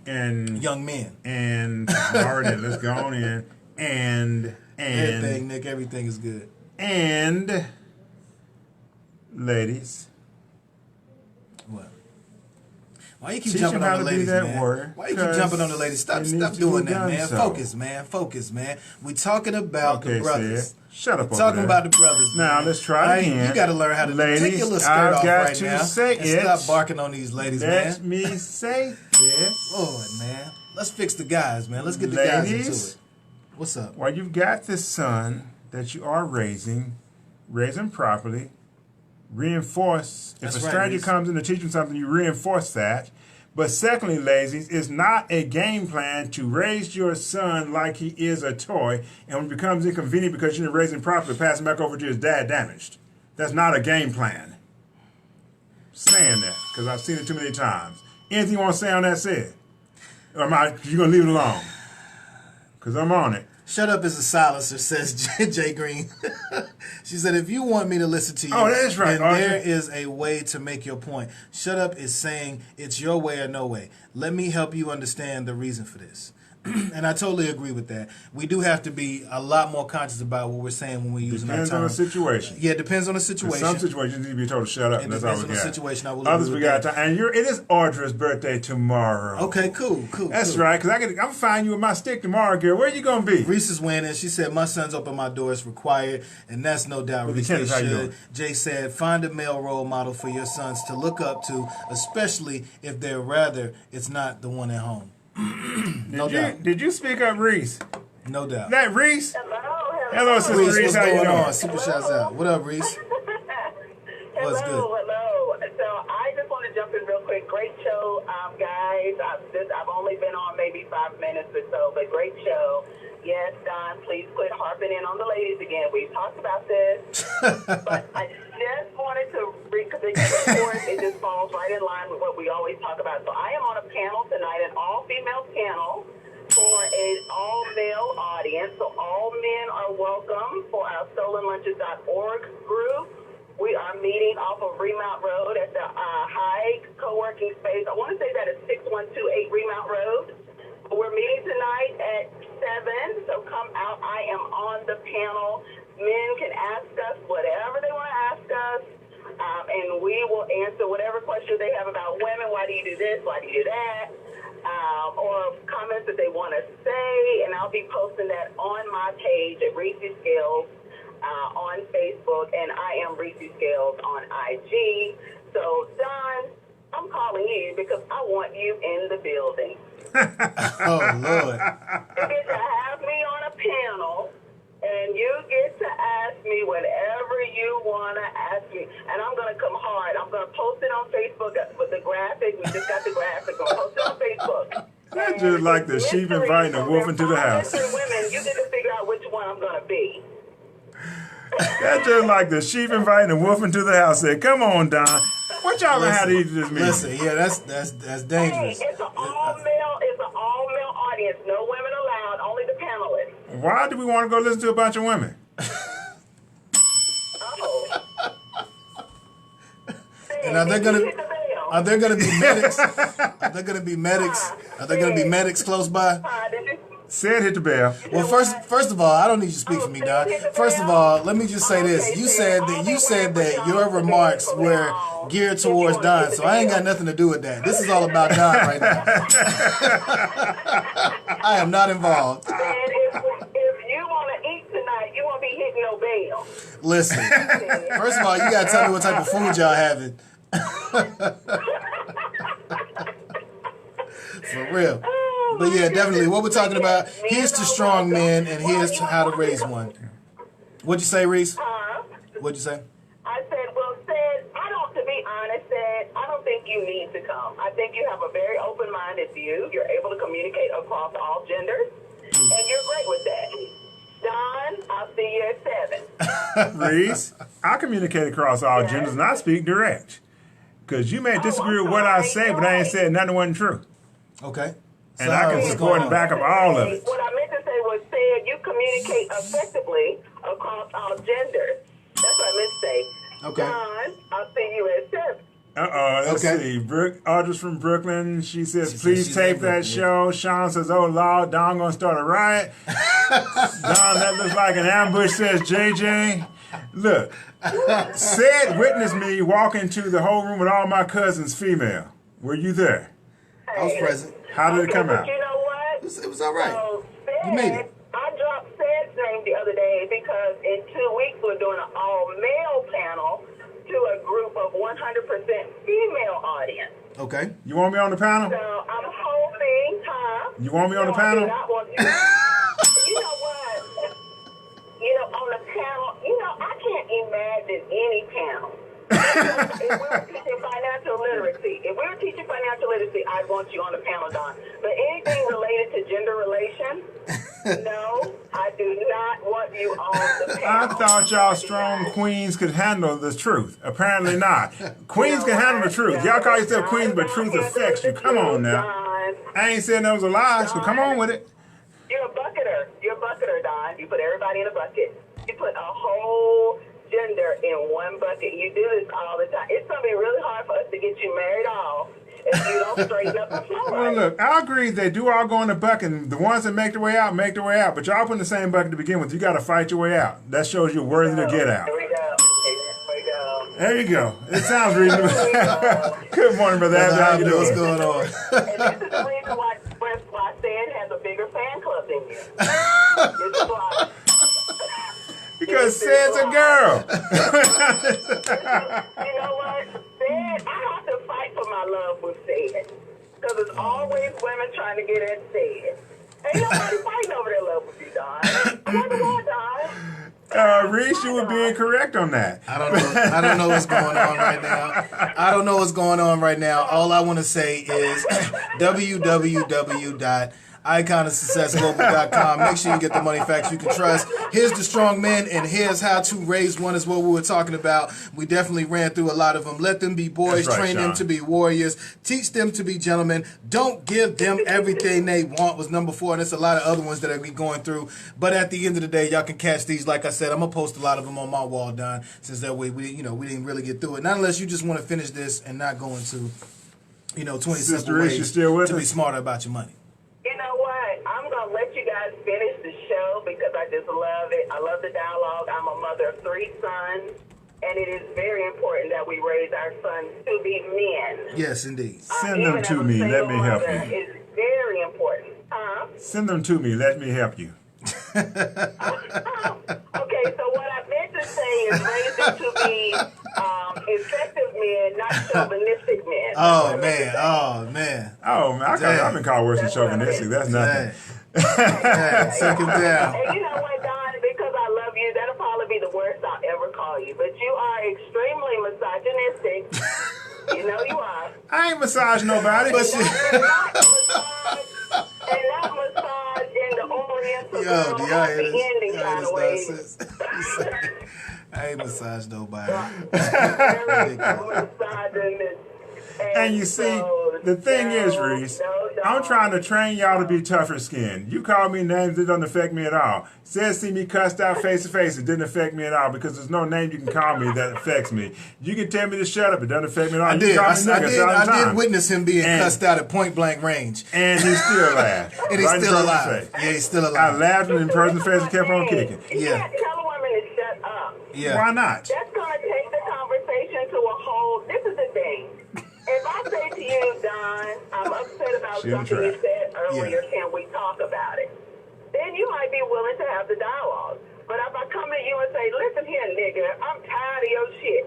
And young men. And already, let's go on in. And everything, Nick, everything is good. And ladies. What? Why you keep jumping on the ladies, man? Why you keep jumping on the ladies? Stop doing that, man. So. Focus, man. We talking about the brothers. Sid. Shut up. We're talking about the brothers. Now man. let's try again. You got to learn how to take your little skirt off right now. Stop barking on these ladies, man. Let me say this. Lord, man. Let's fix the guys, man. Let's get the guys into it. What's up? While you've got this son that you are raising properly, reinforce. If a strategy comes in to teach him something, you reinforce that. But secondly, ladies, it's not a game plan to raise your son like he is a toy, and when it becomes inconvenient because you didn't raise him properly, pass him back over to his dad damaged. That's not a game plan. Saying that, because I've seen it too many times. Anything you want to say on that, Sid? Or you going to leave it alone? Because I'm on it. Shut up is a silencer, says Jay Green. She said, if you want me to listen to you, that's right, then there is a way to make your point. Shut up is saying it's your way or no way. Let me help you understand the reason for this. And I totally agree with that. We do have to be a lot more conscious about what we're saying when we're using our time. Depends on the situation. Yeah, it depends on the situation. Some situations you need to be told to shut up. That's all we got. Depends on the situation. I will Others we got time. And it is Audra's birthday tomorrow. Okay, cool. That's right, because I'm going to find you with my stick tomorrow, girl. Where you going to be? Reese is winning. She said, my son's open my door. It's required. And that's no doubt. Reese, they should. Jay said, find a male role model for your sons to look up to, especially if they're rather it's not the one at home. No doubt. Did you speak up, Reese? No doubt. That Reese? Hello, Sister Reese. What's how you going doing? on? Super shouts out. What up, Reese? What's good? Hello. So I just want to jump in real quick. Great show, guys. I've only been on maybe 5 minutes or so, but great show. Yes, Don, please quit harping in on the ladies again. We've talked about this. But I just wanted to because it just falls right in line with what we always talk about. So I am on a panel tonight, an all-female panel for an all-male audience. So all men are welcome for our stolenlunches.org group. We are meeting off of Remount Road at the High Co-working Space. I want to say that is 6128 Remount Road. We're meeting tonight at 7, so come out. I am on the panel. Men can ask us whatever they want to ask us, and we will answer whatever questions they have about women. Why do you do this? Why do you do that? Or comments that they want to say, and I'll be posting that on my page at Reese Scales on Facebook, and I am Reese Scales on IG. So, Don, I'm calling you because I want you in the building. Oh, Lord. You get to have me on a panel, and you get to ask me whatever you want to ask me. And I'm going to come hard. I'm going to post it on Facebook with the graphic. We just got the graphic. I'm going to post it on Facebook. That's just like the sheep inviting a wolf into the house. Women, you get to figure out which one I'm gonna be. That's just like the sheep inviting a wolf into the house. Said, "Come on, Don. What y'all gonna have to eat this meal?" Listen, yeah, that's dangerous. Hey, it's an all-male audience. No women allowed. Only the panelists. Why do we want to go listen to a bunch of women? And are there gonna be medics? Are there gonna be medics? Are there gonna be medics close by? Said hit the bell. Well, first of all, I don't need you to speak for me, Don. First of all, let me just say this: you said that your remarks were geared towards Don, so I ain't got nothing to do with that. This is all about Don right now. I am not involved. And if you want to eat tonight, you won't be hitting no bell. Listen, first of all, you gotta tell me what type of food y'all having. For real. But yeah, definitely. What we're talking about, here's to strong men and here's to how to raise one. What'd you say, Reese? What'd you say? I said, to be honest, I don't think you need to come. I think you have a very open-minded view. You're able to communicate across all genders, and you're great with that. Don, I'll see you at 7. Reese, I communicate across all genders and I speak direct. Because you may disagree with what I say, but I ain't said nothing wasn't true. Okay. And I can support and back up all of it. What I meant to say was, you communicate effectively across all genders. That's what I meant to say. Okay. Don, I'll see you at 7. Let's see. Audra's from Brooklyn. She says, please tape that show. Sean says, oh, Lord, Don gonna start a riot. Don, that looks like an ambush, says JJ. Look, said witnessed me walk into the whole room with all my cousins female. Were you there? I was present. How did it come out? You know what? It was all right. So, You made it. I dropped Sed's name the other day because in 2 weeks we're doing an all-male panel to a group of 100% female audience. Okay. You want me on the panel? So I'm hoping, You want me on the I panel? do not want you. You know what? On the panel, I can't imagine any panel. If we were teaching financial literacy, I'd want you on the panel, Don. But anything related to gender relations, no, I do not want you on the panel. I thought y'all strong queens could handle the truth. Apparently not. Queens can handle the truth. Y'all call yourself queens, but truth affects you. Come on now. I ain't saying that was a lie, so come on with it. You're a bucketer. Don. You put everybody in a bucket. You put a whole gender in one bucket. You do this all the time. It's going to be really hard for us to get you married off if you don't straighten up the floor. Well, look, I agree they do all go in the bucket. And the ones that make their way out, make their way out. But y'all put in the same bucket to begin with. You got to fight your way out. That shows you're worthy to get out. Here we go. There you go. It sounds reasonable. Good morning, Brother Abby. How you doing? What's going on? And this is the reason why Stan has a bigger fan club than you. This is why. Because Sed's a girl. You know what? Sed, I have to fight for my love with Sed. Because there's always women trying to get at Sed. Ain't nobody fighting over their love with you, Don. I'm not Don. Reese, you were being correct on that. I don't know what's going on right now. All I want to say is www.iconofsuccessglobal.com. Make sure you get the money facts you can trust. Here's the strong men, and here's how to raise one is what we were talking about. We definitely ran through a lot of them. Let them be boys. That's right, train them Sean. to be warriors. Teach them to be gentlemen. Don't give them everything they want was number 4, and there's a lot of other ones that we going through. But at the end of the day, y'all can catch these. Like I said, I'm gonna post a lot of them on my wall, Don, since that way we didn't really get through it. Not unless you just want to finish this and not go into 20 Sister simple Reese, you ways still with to be us? smarter about your money. You know what? I'm going to let you guys finish the show because I just love it. I love the dialogue. I'm a mother of 3 sons, and it is very important that we raise our sons to be men. Yes, indeed. Send them to me. Let me help you. It's very important. Send them to me. Let me help you. Okay, so what I meant to say is raise them to be effective men, not chauvinistic men. Oh man. I've been called worse than chauvinistic. That's nothing. Suck him down. And you know what, Don? Because I love you, that'll probably be the worst I'll ever call you. But you are extremely misogynistic. You know you are. I ain't massaging nobody. You're not y'all hear happy this? ending Y'all kind hear of way. this nonsense? I ain't massaged nobody. Very misogynist. And you see, the thing is, Reese, I'm trying to train y'all to be tougher skinned. You call me names that don't affect me at all. Said see me cussed out face to face, it didn't affect me at all because there's no name you can call me that affects me. You can tell me to shut up, it doesn't affect me at all. I You did. can call me nigga I did witness him being cussed out at point blank range. And he still laughed. And he's right still in alive. face. Yeah, he's still I alive. laughed in the person's face and kept on kicking. You can't tell a woman to shut up. Yeah. Why not? That's going to take the conversation to a whole. This is the thing. If I say to you, Don, I'm upset about something you said earlier, can we talk about it? Then you might be willing to have the dialogue. But if I come to you and say, listen here, nigga, I'm tired of your shit.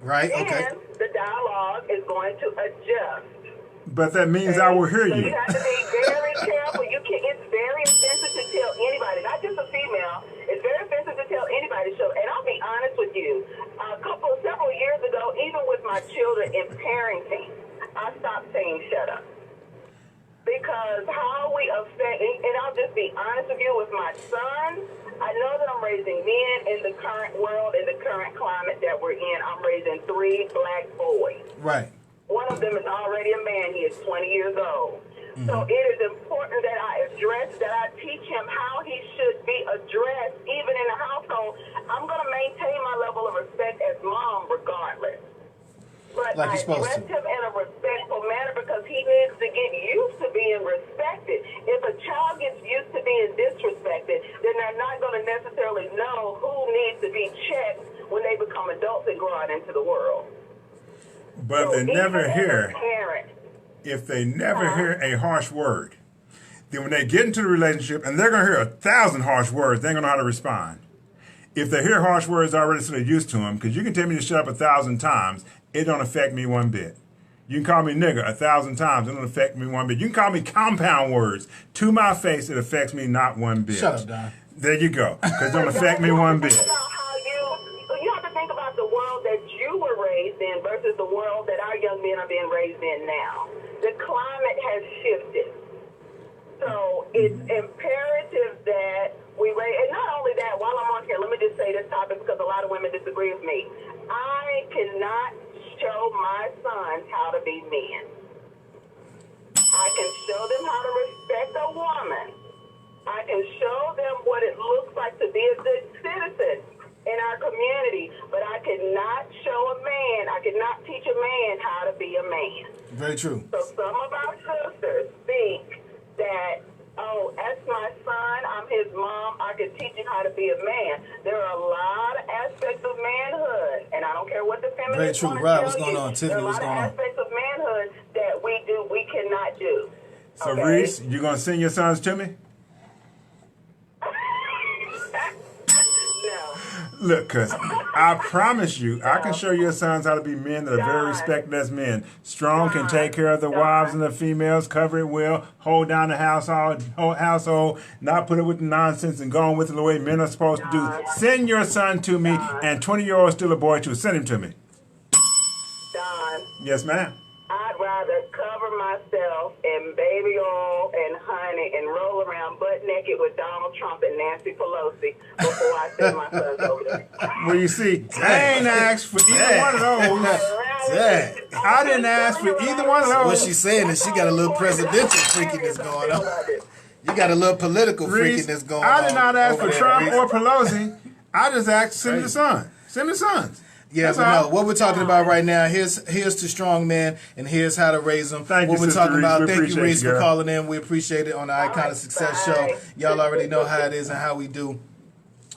Right, then okay. the dialogue is going to adjust. But that means I will hear So you. you have to be very careful. It's very offensive to tell anybody, not just a female. It's very offensive to tell anybody. So, and I'll be honest with you. Several years ago, even with my children in parenting, I stopped saying shut up. Because how we affect, and I'll just be honest with you, with my son, I know that I'm raising men in the current world, in the current climate that we're in. I'm raising 3 black boys. Right. One of them is already a man. He is 20 years old. Mm-hmm. So it is important that I teach him how he should be addressed, even in the household. I'm going to maintain my level of respect as mom regardless. But like I address him in a respectful manner because he needs to get used to being respected. If a child gets used to being disrespected, then they're not going to necessarily know who needs to be checked when they become adults and grow out into the world. But so they never hear, parent, if they never hear a harsh word, then when they get into the relationship, and they're going to hear 1,000 harsh words, they're going to know how to respond. If they hear harsh words already, so they're used to them, because you can tell me to shut up 1,000 times, it don't affect me one bit. You can call me nigger 1,000 times, it don't affect me one bit. You can call me compound words to my face, it affects me not one bit. Shut up, Don. There you go, because it don't affect me one bit. You have to think about the world that you were raised in versus the world that our young men are being raised in now. The climate has shifted. So it's imperative that we raise, and not only that, while I'm on here, let me just say this topic because a lot of women disagree with me. I cannot show my sons how to be men. I can show them how to respect a woman. I can show them what it looks like to be a good citizen in our community, but I cannot show a man, I cannot teach a man how to be a man. Very true. So some of our sisters think that, oh, that's my son, I'm his mom, I can teach him how to be a man. There are a lot of aspects of manhood, and I don't care what the feminists Very true. Right, what's going on? Tiffany, what's going on? There are a lot of aspects of manhood that we cannot do. So, okay? Reese, you going to send your sons to me? Look, cuz I promise you, I can show your sons how to be men that are very respected as men. Strong, can take care of the wives and the females, cover it well, hold down the household, not put it with the nonsense and go on with it the way men are supposed to do. Send your son to me, and 20-year-old still a boy too. Send him to me. Don. Yes, ma'am. I'd rather cover myself in baby oil and honey and roll around butt naked with Donald Trump and Nancy Pelosi before I send my sons over there. Well, you see, I ain't asked for either one of those. I didn't ask for either one of those. What she's saying is she got a little presidential freakiness going on. You got a little political freakiness going on. I did not ask for Trump Reese. or Pelosi. I just asked send me the son. Send me the sons. Yeah, That's but all. no, what we're talking about right now, here's to strong men, and here's how to raise them. Thank what you, we're Sister talking Reese. about. We Thank you, appreciate Reese, you, for girl. calling in. We appreciate it on the Icon of Success show. Y'all already know how it is and how we do.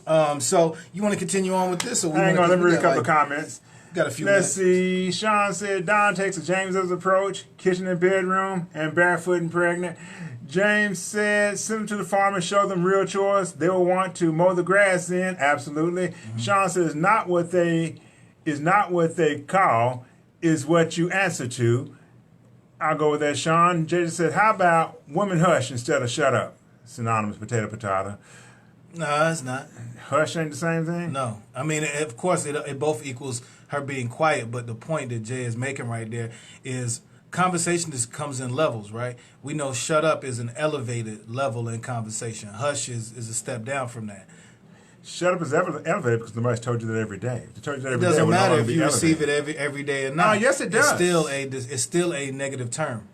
So you want to continue on with this? Or we Hang on, let me read a couple of of comments. Got a few Let's minutes. see. Sean said Don takes a James's approach, kitchen and bedroom, and barefoot and pregnant. James said send them to the farm and show them real chores. They will want to mow the grass in. Absolutely. Mm-hmm. Sean says not what they call, is what you answer to. I'll go with that, Sean. Jason said, how about woman hush instead of shut up? Synonymous, potato. No, it's not. Hush ain't the same thing? No. I mean, of course, it both equals her being quiet, but the point that Jay is making right there is conversation comes in levels, right? We know shut up is an elevated level in conversation. Hush is a step down from that. Shut up is elevated because nobody's told you that every day. If they told you that It every day, doesn't it would no matter longer if be you elevated. receive it every day or not. Yes, it does. It's still a negative term.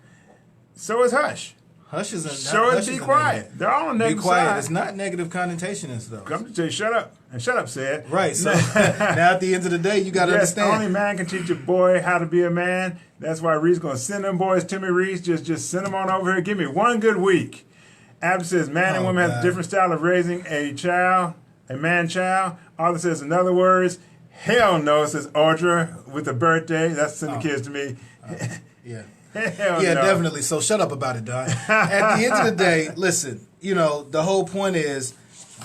So is hush. Hush is a So is be quiet. negative. They're all on the Be negative quiet. side. It's not negative connotation and stuff. Come to tell you, shut up. And shut up said. Right. So now at the end of the day, you got to Yes, understand. only man can teach a boy how to be a man. That's why Reese going to send them boys to me, Reese. Just send them on over here. Give me one good week. Abby says man and woman have a different style of raising a child, a man child. Arthur says, in other words, hell no, says Audra with the birthday. That's sending the kids to me. Yeah. Hell Yeah, no. definitely. So shut up about it, Don. At the end of the day, listen, the whole point is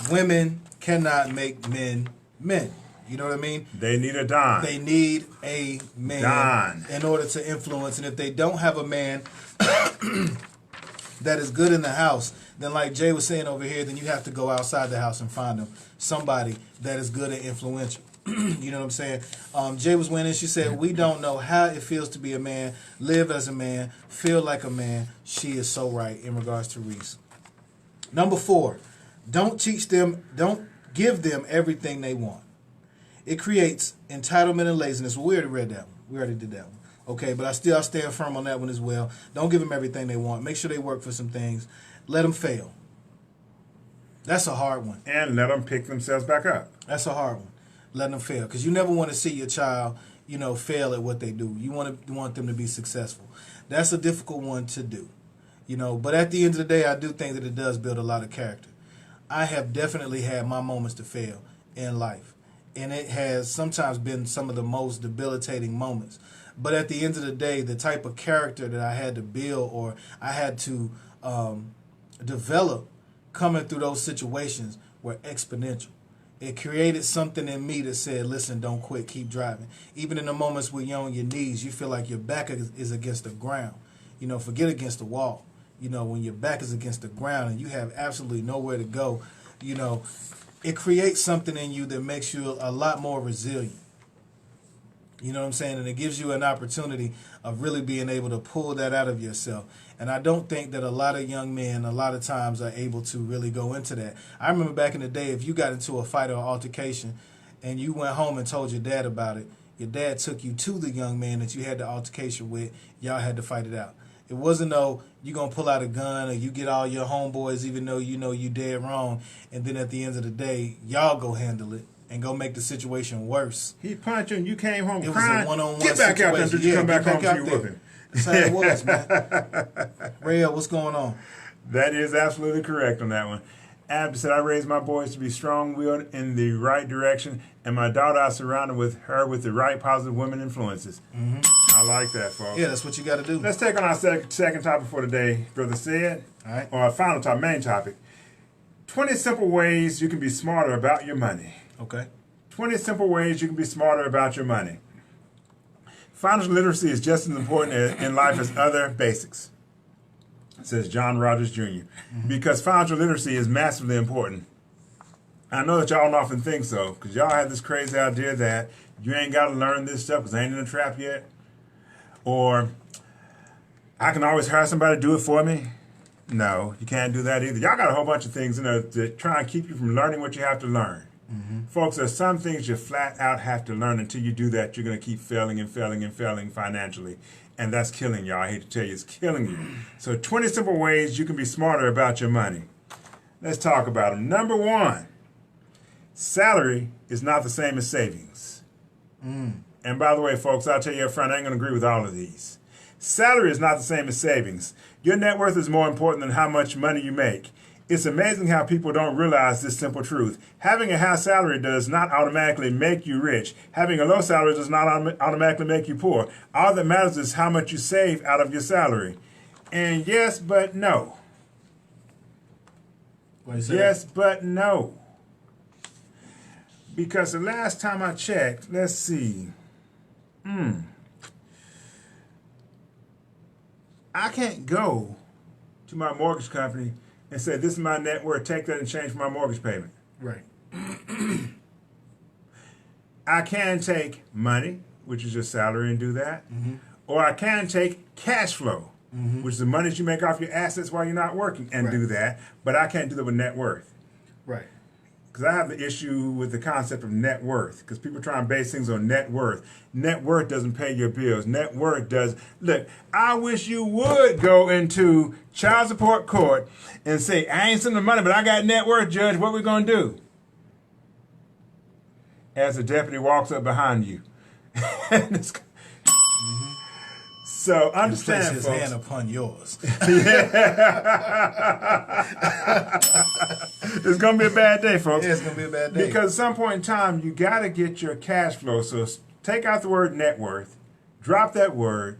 women cannot make men men. You know what I mean? They need a Don. They need a man Don. in order to influence. And if they don't have a man that is good in the house, then like Jay was saying over here, then you have to go outside the house and find them somebody that is good and influential. You know what I'm saying? Jay was winning. She said, we don't know how it feels to be a man, live as a man, feel like a man. She is so right in regards to Reese. Number 4, don't give them everything they want. It creates entitlement and laziness. Well, we already read that one. We already did that one. Okay, but I stand firm on that one as well. Don't give them everything they want. Make sure they work for some things. Let them fail. That's a hard one. And let them pick themselves back up. That's a hard one. Letting them fail, because you never want to see your child, fail at what they do. You want them to be successful. That's a difficult one to do, But at the end of the day, I do think that it does build a lot of character. I have definitely had my moments to fail in life, and it has sometimes been some of the most debilitating moments. But at the end of the day, the type of character that I had to build or I had to develop coming through those situations were exponential. It created something in me that said, listen, don't quit, keep driving. Even in the moments where you're on your knees, you feel like your back is against the ground. Forget against the wall. When your back is against the ground and you have absolutely nowhere to go, it creates something in you that makes you a lot more resilient. You know what I'm saying? And it gives you an opportunity of really being able to pull that out of yourself. And I don't think that a lot of young men a lot of times are able to really go into that. I remember back in the day, if you got into a fight or altercation and you went home and told your dad about it, your dad took you to the young man that you had the altercation with. Y'all had to fight it out. It wasn't you going to pull out a gun or you get all your homeboys even though you know you dead wrong. And then at the end of the day, y'all go handle it and go make the situation worse. He punched you and you came home It crying. was a one-on-one Get back out there situation. until you come back home to your there. whooping. That's how it was, man. Rael, what's going on? That is absolutely correct on that one. Ab said, I raised my boys to be strong-willed in the right direction, and my daughter I surrounded with the right positive women influences. Mm-hmm. I like that, folks. Yeah, that's what you got to do. Let's take on our second topic for today, Brother Said. All right. Or our final topic, main topic. 20 simple ways you can be smarter about your money. Okay. 20 simple ways you can be smarter about your money. Financial literacy is just as important in life as other basics, says John Rogers Jr., because financial literacy is massively important. I know that y'all don't often think so, because y'all have this crazy idea that you ain't got to learn this stuff because I ain't in a trap yet, or I can always hire somebody to do it for me. No, you can't do that either. Y'all got a whole bunch of things in there to try and keep you from learning what you have to learn. Mm-hmm. Folks, there's some things you flat out have to learn. Until you do that, you're going to keep failing and failing and failing financially. And that's killing y'all. I hate to tell you, it's killing you. So 20 simple ways you can be smarter about your money. Let's talk about them. Number 1, salary is not the same as savings. And by the way, folks, I'll tell you up front, I ain't going to agree with all of these. Salary is not the same as savings. Your net worth is more important than how much money you make. It's amazing how people don't realize this simple truth. Having a high salary does not automatically make you rich. Having a low salary does not automatically make you poor. All that matters is how much you save out of your salary. And yes, but no. Yes, but no. Because the last time I checked, let's see. I can't go to my mortgage company and say, this is my net worth, take that and change for my mortgage payment. Right. I can take money, which is your salary, and do that. or I can take cash flow, which is the money that you make off your assets while you're not working, and do that. But I can't do that with net worth. Right. Because I have the issue with the concept of net worth. Because people try and base things on net worth. Net worth doesn't pay your bills. Net worth does. Look, I wish you would go into child support court and say, I ain't sending the money, but I got net worth, Judge. What we going to do? As the deputy walks up behind you. So understand, place his folks. hand upon yours. It's going to be a bad day, folks. Yeah, it's going to be a bad day. Because at some point in time, you got to get your cash flow. So take out the word net worth, drop that word,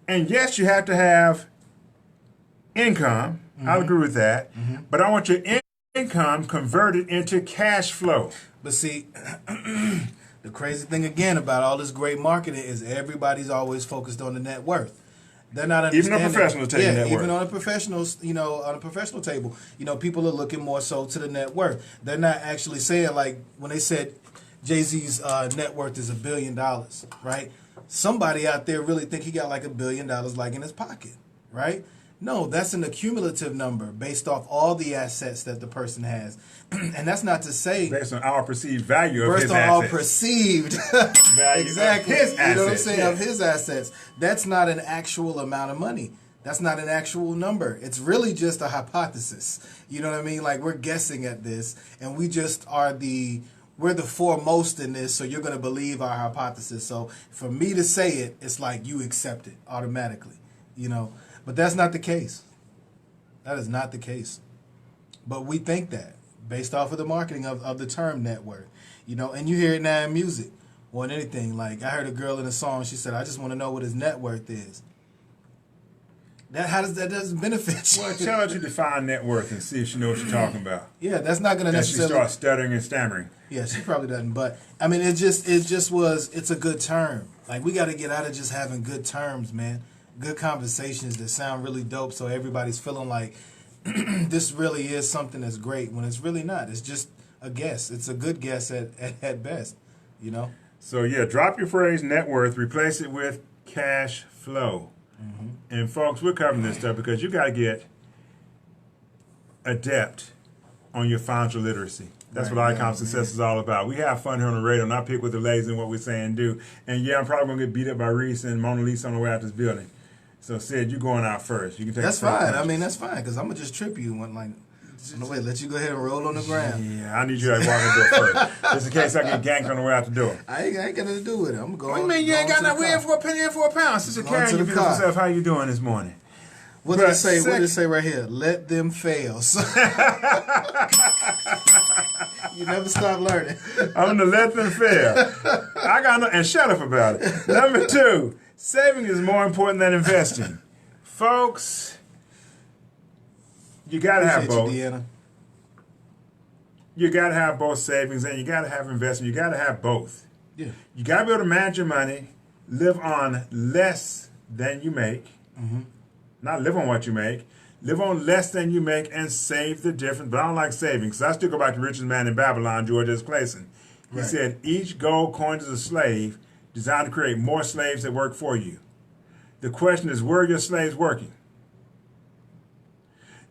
and yes, you have to have income. I'll agree with that. But I want your income converted into cash flow. But see, the crazy thing again about all this great marketing is everybody's always focused on the net worth. They're not understanding. Even a professional taking net worth. Even on a professional, on a professional table, people are looking more so to the net worth. They're not actually saying, like when they said Jay-Z's net worth is $1 billion, right? Somebody out there really think he got like $1 billion like in his pocket, right? No, that's an accumulative number based off all the assets that the person has. And that's not to say... Based on our perceived value of his assets. Based on our perceived value exactly. of his assets. You know what I'm saying? Of his assets. That's not an actual amount of money. That's not an actual number. It's really just a hypothesis. You know what I mean? Like, we're guessing at this, and we just are we're the foremost in this, so you're going to believe our hypothesis. So for me to say it, it's like you accept it automatically, But that's not the case. That is not the case. But we think that based off of the marketing of the term net worth, and you hear it now in music or in anything. Like I heard a girl in a song, she said, I just want to know what his net worth is. How does that doesn't benefit you? Well, tell her to define net worth and see if she knows what you're talking about. Yeah, that's not going to necessarily... She starts stuttering and stammering. Yeah, she probably doesn't. But, I mean, it's a good term. Like, we got to get out of just having good terms, man. Good conversations that sound really dope so everybody's feeling like this really is something that's great when it's really not. It's just a guess. It's a good guess at best, So, yeah, drop your phrase net worth, replace it with cash flow. And, folks, we're covering this stuff because you got to get adept on your financial literacy. That's what Icon Success is all about. We have fun here on the radio, and I pick with the ladies and what we're saying and do. And, yeah, I'm probably going to get beat up by Reese and Mona Lisa on the way out this building. So, Sid, you going out first. You can take That's fine. I mean, that's fine because I'm going to just trip you let you go ahead and roll on the ground. Yeah, I need you to walk in the door first. Just in case I get ganked on the way out the door. I ain't got nothing to do with it. I'm going. What do you mean you ain't got nothing? We in for a penny, in for a pound. Sister Karen, you feel yourself. How you doing this morning? What did it say? What did it say right here? Let them fail. You never stop learning. I'm going to let them fail. I got no, and shut up about it. Number 2, saving is more important than investing. Folks, you got to have both. You got to have both savings and you got to have investment. You got to have both. Yeah. You got to be able to manage your money, live on less than you make. Not live on what you make. Live on less than you make and save the difference. But I don't like saving because I still go back to richest man in Babylon, George S. Clayson. He said, each gold coin is a slave designed to create more slaves that work for you. The question is, where are your slaves working?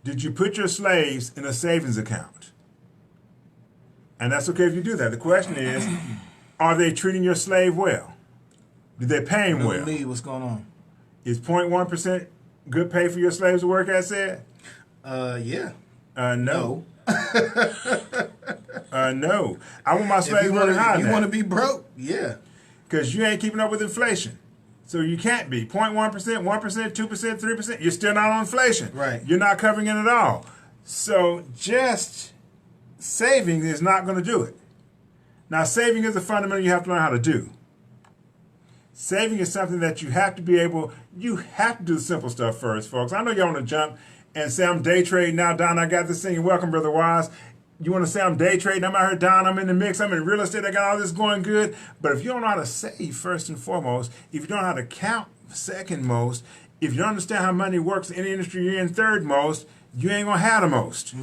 Did you put your slaves in a savings account? And that's okay if you do that. The question is, are they treating your slave well? Did they pay him well? What's going on? Is 0.1% good pay for your slaves to work at, said? Yeah. No. No. I want my slaves working hard. You want to be broke? Yeah. Because you ain't keeping up with inflation. So you can't be. 0.1%, 1%, 2%, 3%. You're still not on inflation. Right. You're not covering it at all. So just saving is not going to do it. Now, saving is a fundamental you have to learn how to do. Saving is something that you have to do the simple stuff first, folks. I know y'all want to jump and say, I'm day trading now, Don, I got this thing. You're welcome, Brother Wise. You want to say I'm day trading, I'm out here, Don, I'm in the mix, I'm in real estate, I got all this going good. But if you don't know how to save first and foremost, if you don't know how to count second most, if you don't understand how money works in the industry you're in third most, you ain't going to have the most.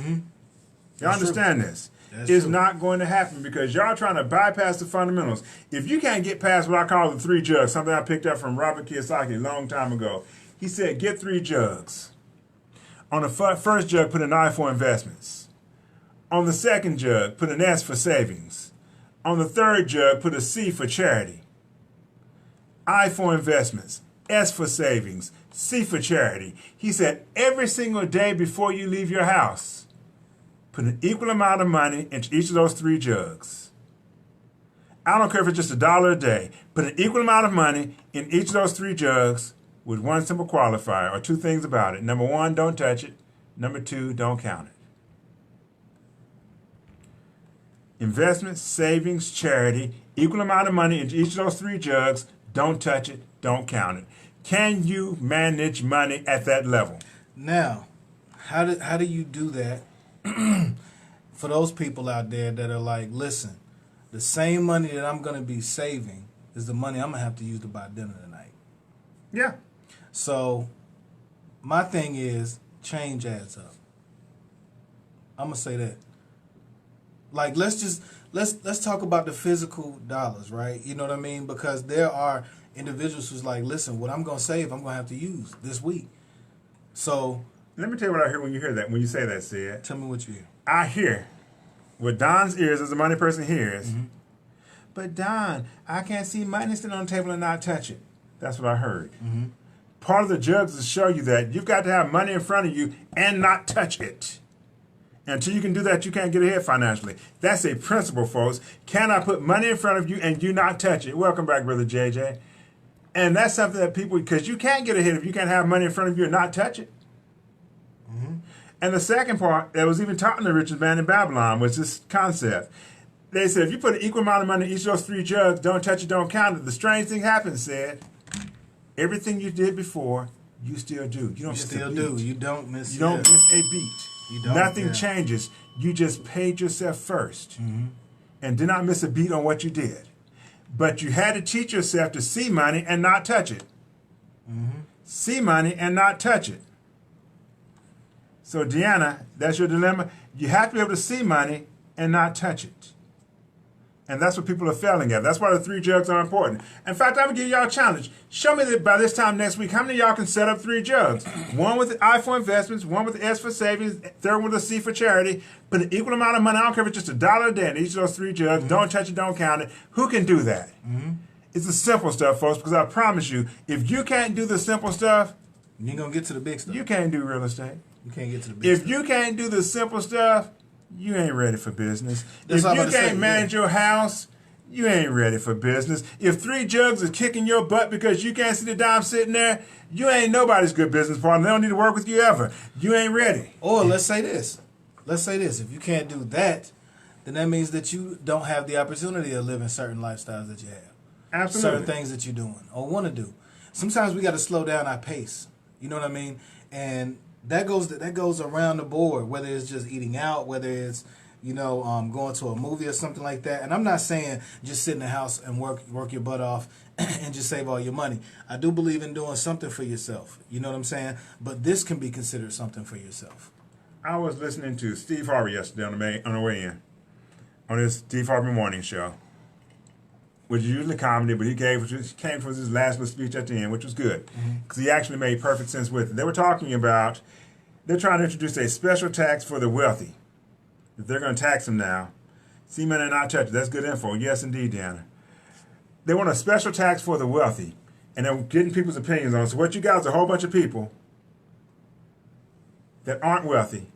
Y'all understand this? It's not going to happen because y'all trying to bypass the fundamentals. If you can't get past what I call the 3 jugs, something I picked up from Robert Kiyosaki a long time ago, he said, get 3 jugs. On the first jug, put an I for investments. On the second jug, put an S for savings. On the third jug, put a C for charity. I for investments, S for savings, C for charity. He said, every single day before you leave your house, put an equal amount of money into each of those 3 jugs. I don't care if it's just $1 a day. Put an equal amount of money in each of those 3 jugs with one simple qualifier, or 2 things about it. Number 1, don't touch it. Number 2, don't count it. Investments, savings, charity, equal amount of money into each of those 3 jugs. Don't touch it. Don't count it. Can you manage money at that level? Now, how do you do that for those people out there that are like, listen, the same money that I'm going to be saving is the money I'm going to have to use to buy dinner tonight. Yeah. So my thing is change adds up. I'm going to say that. Like, let's talk about the physical dollars, right? You know what I mean? Because there are individuals who's like, listen, what I'm going to save, I'm going to have to use this week. So let me tell you what I hear when you hear that, when you say that, Sid. Tell me what you hear. I hear what Don's ears as a money person hears. Mm-hmm. But Don, I can't see money sitting on the table and not touch it. That's what I heard. Mm-hmm. Part of the jugs is to show you that you've got to have money in front of you and not touch it. Until you can do that, you can't get ahead financially. That's a principle, folks. Can I put money in front of you and you not touch it? Welcome back, Brother JJ. And that's something that people, because you can't get ahead if you can't have money in front of you and not touch it. Mm-hmm. And the second part that was even taught in the richest man in Babylon was this concept. They said, if you put an equal amount of money in each of those 3 jugs, don't touch it, don't count it. The strange thing happens, said, everything you did before, you still do. You don't miss a beat. You don't miss. You don't miss a beat. You don't, Nothing changes. You just paid yourself first and did not miss a beat on what you did. But you had to teach yourself to see money and not touch it. Mm-hmm. See money and not touch it. So, Deanna, that's your dilemma. You have to be able to see money and not touch it. And that's what people are failing at. That's why the 3 jugs are important. In fact, I'm going to give y'all a challenge. Show me that by this time next week, how many of y'all can set up 3 jugs? One with the I for investments, one with the S for savings, third one with the C for charity. Put an equal amount of money, I don't care if it's just $1 a day in each of those 3 jugs. Don't touch it, don't count it. Who can do that? It's the simple stuff, folks, because I promise you, if you can't do the simple stuff, you ain't going to get to the big stuff. You can't do real estate. You can't get to the big stuff. If you can't do the simple stuff, you ain't ready for business. If you can't manage your house, you ain't ready for business. If 3 jugs is kicking your butt because you can't see the dime sitting there, you ain't nobody's good business partner. They don't need to work with you ever. You ain't ready. Or let's say this. If you can't do that, then that means that you don't have the opportunity of living certain lifestyles that you have. Absolutely. Certain things that you're doing or want to do. Sometimes we got to slow down our pace. You know what I mean? And that goes around the board, whether it's just eating out, whether it's going to a movie or something like that. And I'm not saying just sit in the house and work your butt off and just save all your money. I do believe in doing something for yourself. You know what I'm saying? But this can be considered something for yourself. I was listening to Steve Harvey yesterday on the way in, on his Steve Harvey morning show, which is usually comedy, but he came for his last little speech at the end, which was good, because he actually made perfect sense with it. They were talking about, they're trying to introduce a special tax for the wealthy. If they're going to tax them now, see money and not touch it. That's good info. Yes, indeed, Deanna. They want a special tax for the wealthy, and they're getting people's opinions on it. So what you got is a whole bunch of people that aren't wealthy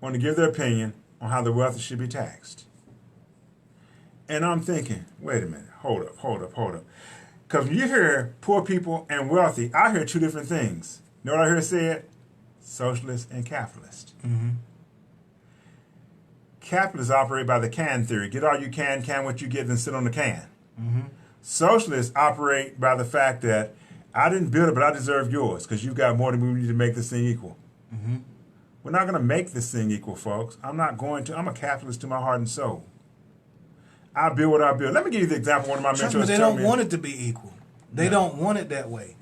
want to give their opinion on how the wealthy should be taxed. And I'm thinking, wait a minute, hold up. Because when you hear poor people and wealthy, I hear 2 different things. You know what I hear said? Socialist and capitalist. Mm-hmm. Capitalists operate by the can theory. Get all you can what you get, then sit on the can. Mm-hmm. Socialists operate by the fact that I didn't build it, but I deserve yours because you've got more than we need to make this thing equal. Mm-hmm. We're not going to make this thing equal, folks. I'm not going to. I'm a capitalist to my heart and soul. I build what I build. Let me give you the example one of my mentors told me. They don't want it to be equal. They don't want it that way.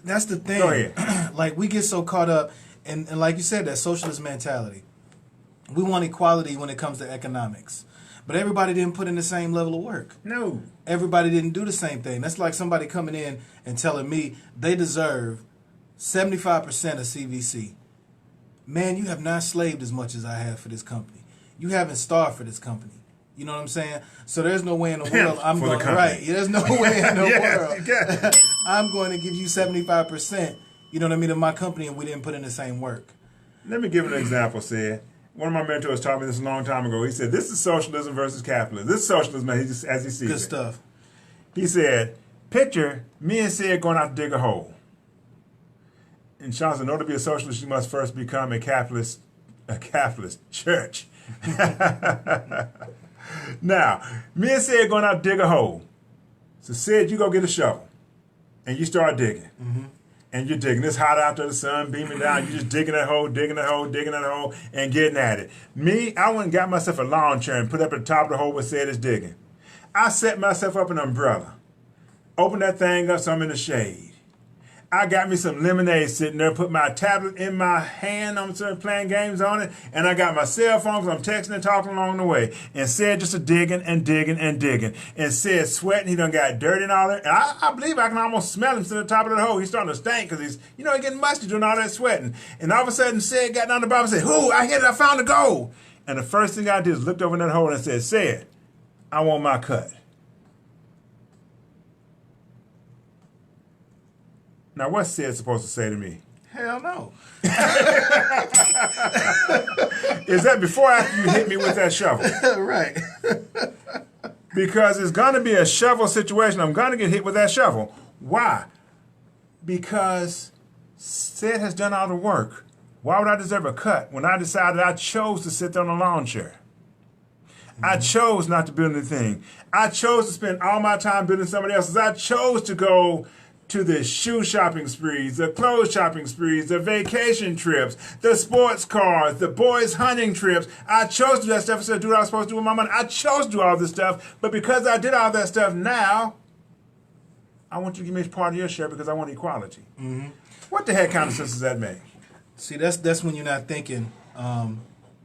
That's the thing. Go ahead. Like, we get so caught up in like you said, that socialist mentality. We want equality when it comes to economics. But everybody didn't put in the same level of work. No. Everybody didn't do the same thing. That's like somebody coming in and telling me they deserve 75% of CVC. Man, you have not slaved as much as I have for this company. You haven't starved for this company. You know what I'm saying? So there's no way in the world I'm going right. There's no way in the world I'm going to give you 75%. You know what I mean, of my company, and we didn't put in the same work. Let me give an example, Sid. One of my mentors taught me this a long time ago. He said, this is socialism versus capitalism. This is socialism as he sees it. Good stuff. He said, picture me and Sid going out to dig a hole. And Sean said, in order to be a socialist, you must first become a capitalist church. Now, me and Sid going out to dig a hole. So Sid, you go get a shovel. And you start digging. Mm-hmm. And you're digging. It's hot out there, the sun beaming down. You're just digging that hole, digging that hole, digging that hole, and getting at it. Me, I went and got myself a lawn chair and put up at the top of the hole where Sid is digging. I set myself up an umbrella. Open that thing up so I'm in the shade. I got me some lemonade sitting there, put my tablet in my hand, I'm playing games on it, and I got my cell phone because I'm texting and talking along the way. And Sid just digging and digging and digging. And Sid sweating, he done got dirty and all that. And I believe I can almost smell him sitting at the top of the hole. He's starting to stink because he's getting musty doing all that sweating. And all of a sudden, Sid got down the bottom and said, "Whoo, I hit it, I found the goal." And the first thing I did is looked over in that hole and said, "Sid, I want my cut." Now, what's Sid supposed to say to me? Hell no. Is that before or after you hit me with that shovel? Right. Because it's going to be a shovel situation. I'm going to get hit with that shovel. Why? Because Sid has done all the work. Why would I deserve a cut when I decided I chose to sit there on a lawn chair? Mm-hmm. I chose not to build anything. I chose to spend all my time building somebody else's. I chose to go to the shoe shopping sprees, the clothes shopping sprees, the vacation trips, the sports cars, the boys hunting trips. I chose to do that stuff instead of do what I was supposed to do with my money. I chose to do all this stuff, but because I did all that stuff now, I want you to give me part of your share because I want equality. Mm-hmm. What the heck kind of sense does that make? See, that's when you're not thinking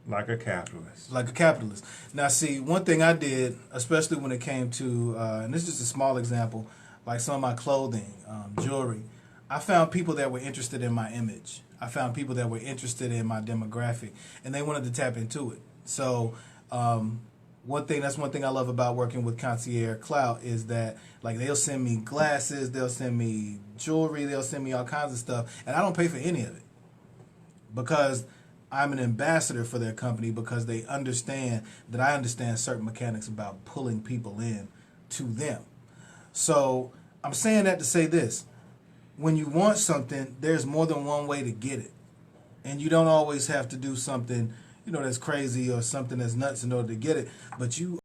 like a capitalist. Like a capitalist. Now, see, one thing I did, especially when it came to, and this is just a small example, like some of my clothing, jewelry, I found people that were interested in my image. I found people that were interested in my demographic, and they wanted to tap into it. So one thing I love about working with Concierge Clout is that like they'll send me glasses, they'll send me jewelry, they'll send me all kinds of stuff, and I don't pay for any of it because I'm an ambassador for their company because they understand that I understand certain mechanics about pulling people in to them. So I'm saying that to say this. When you want something, there's more than one way to get it. And you don't always have to do something, that's crazy or something that's nuts in order to get it. But you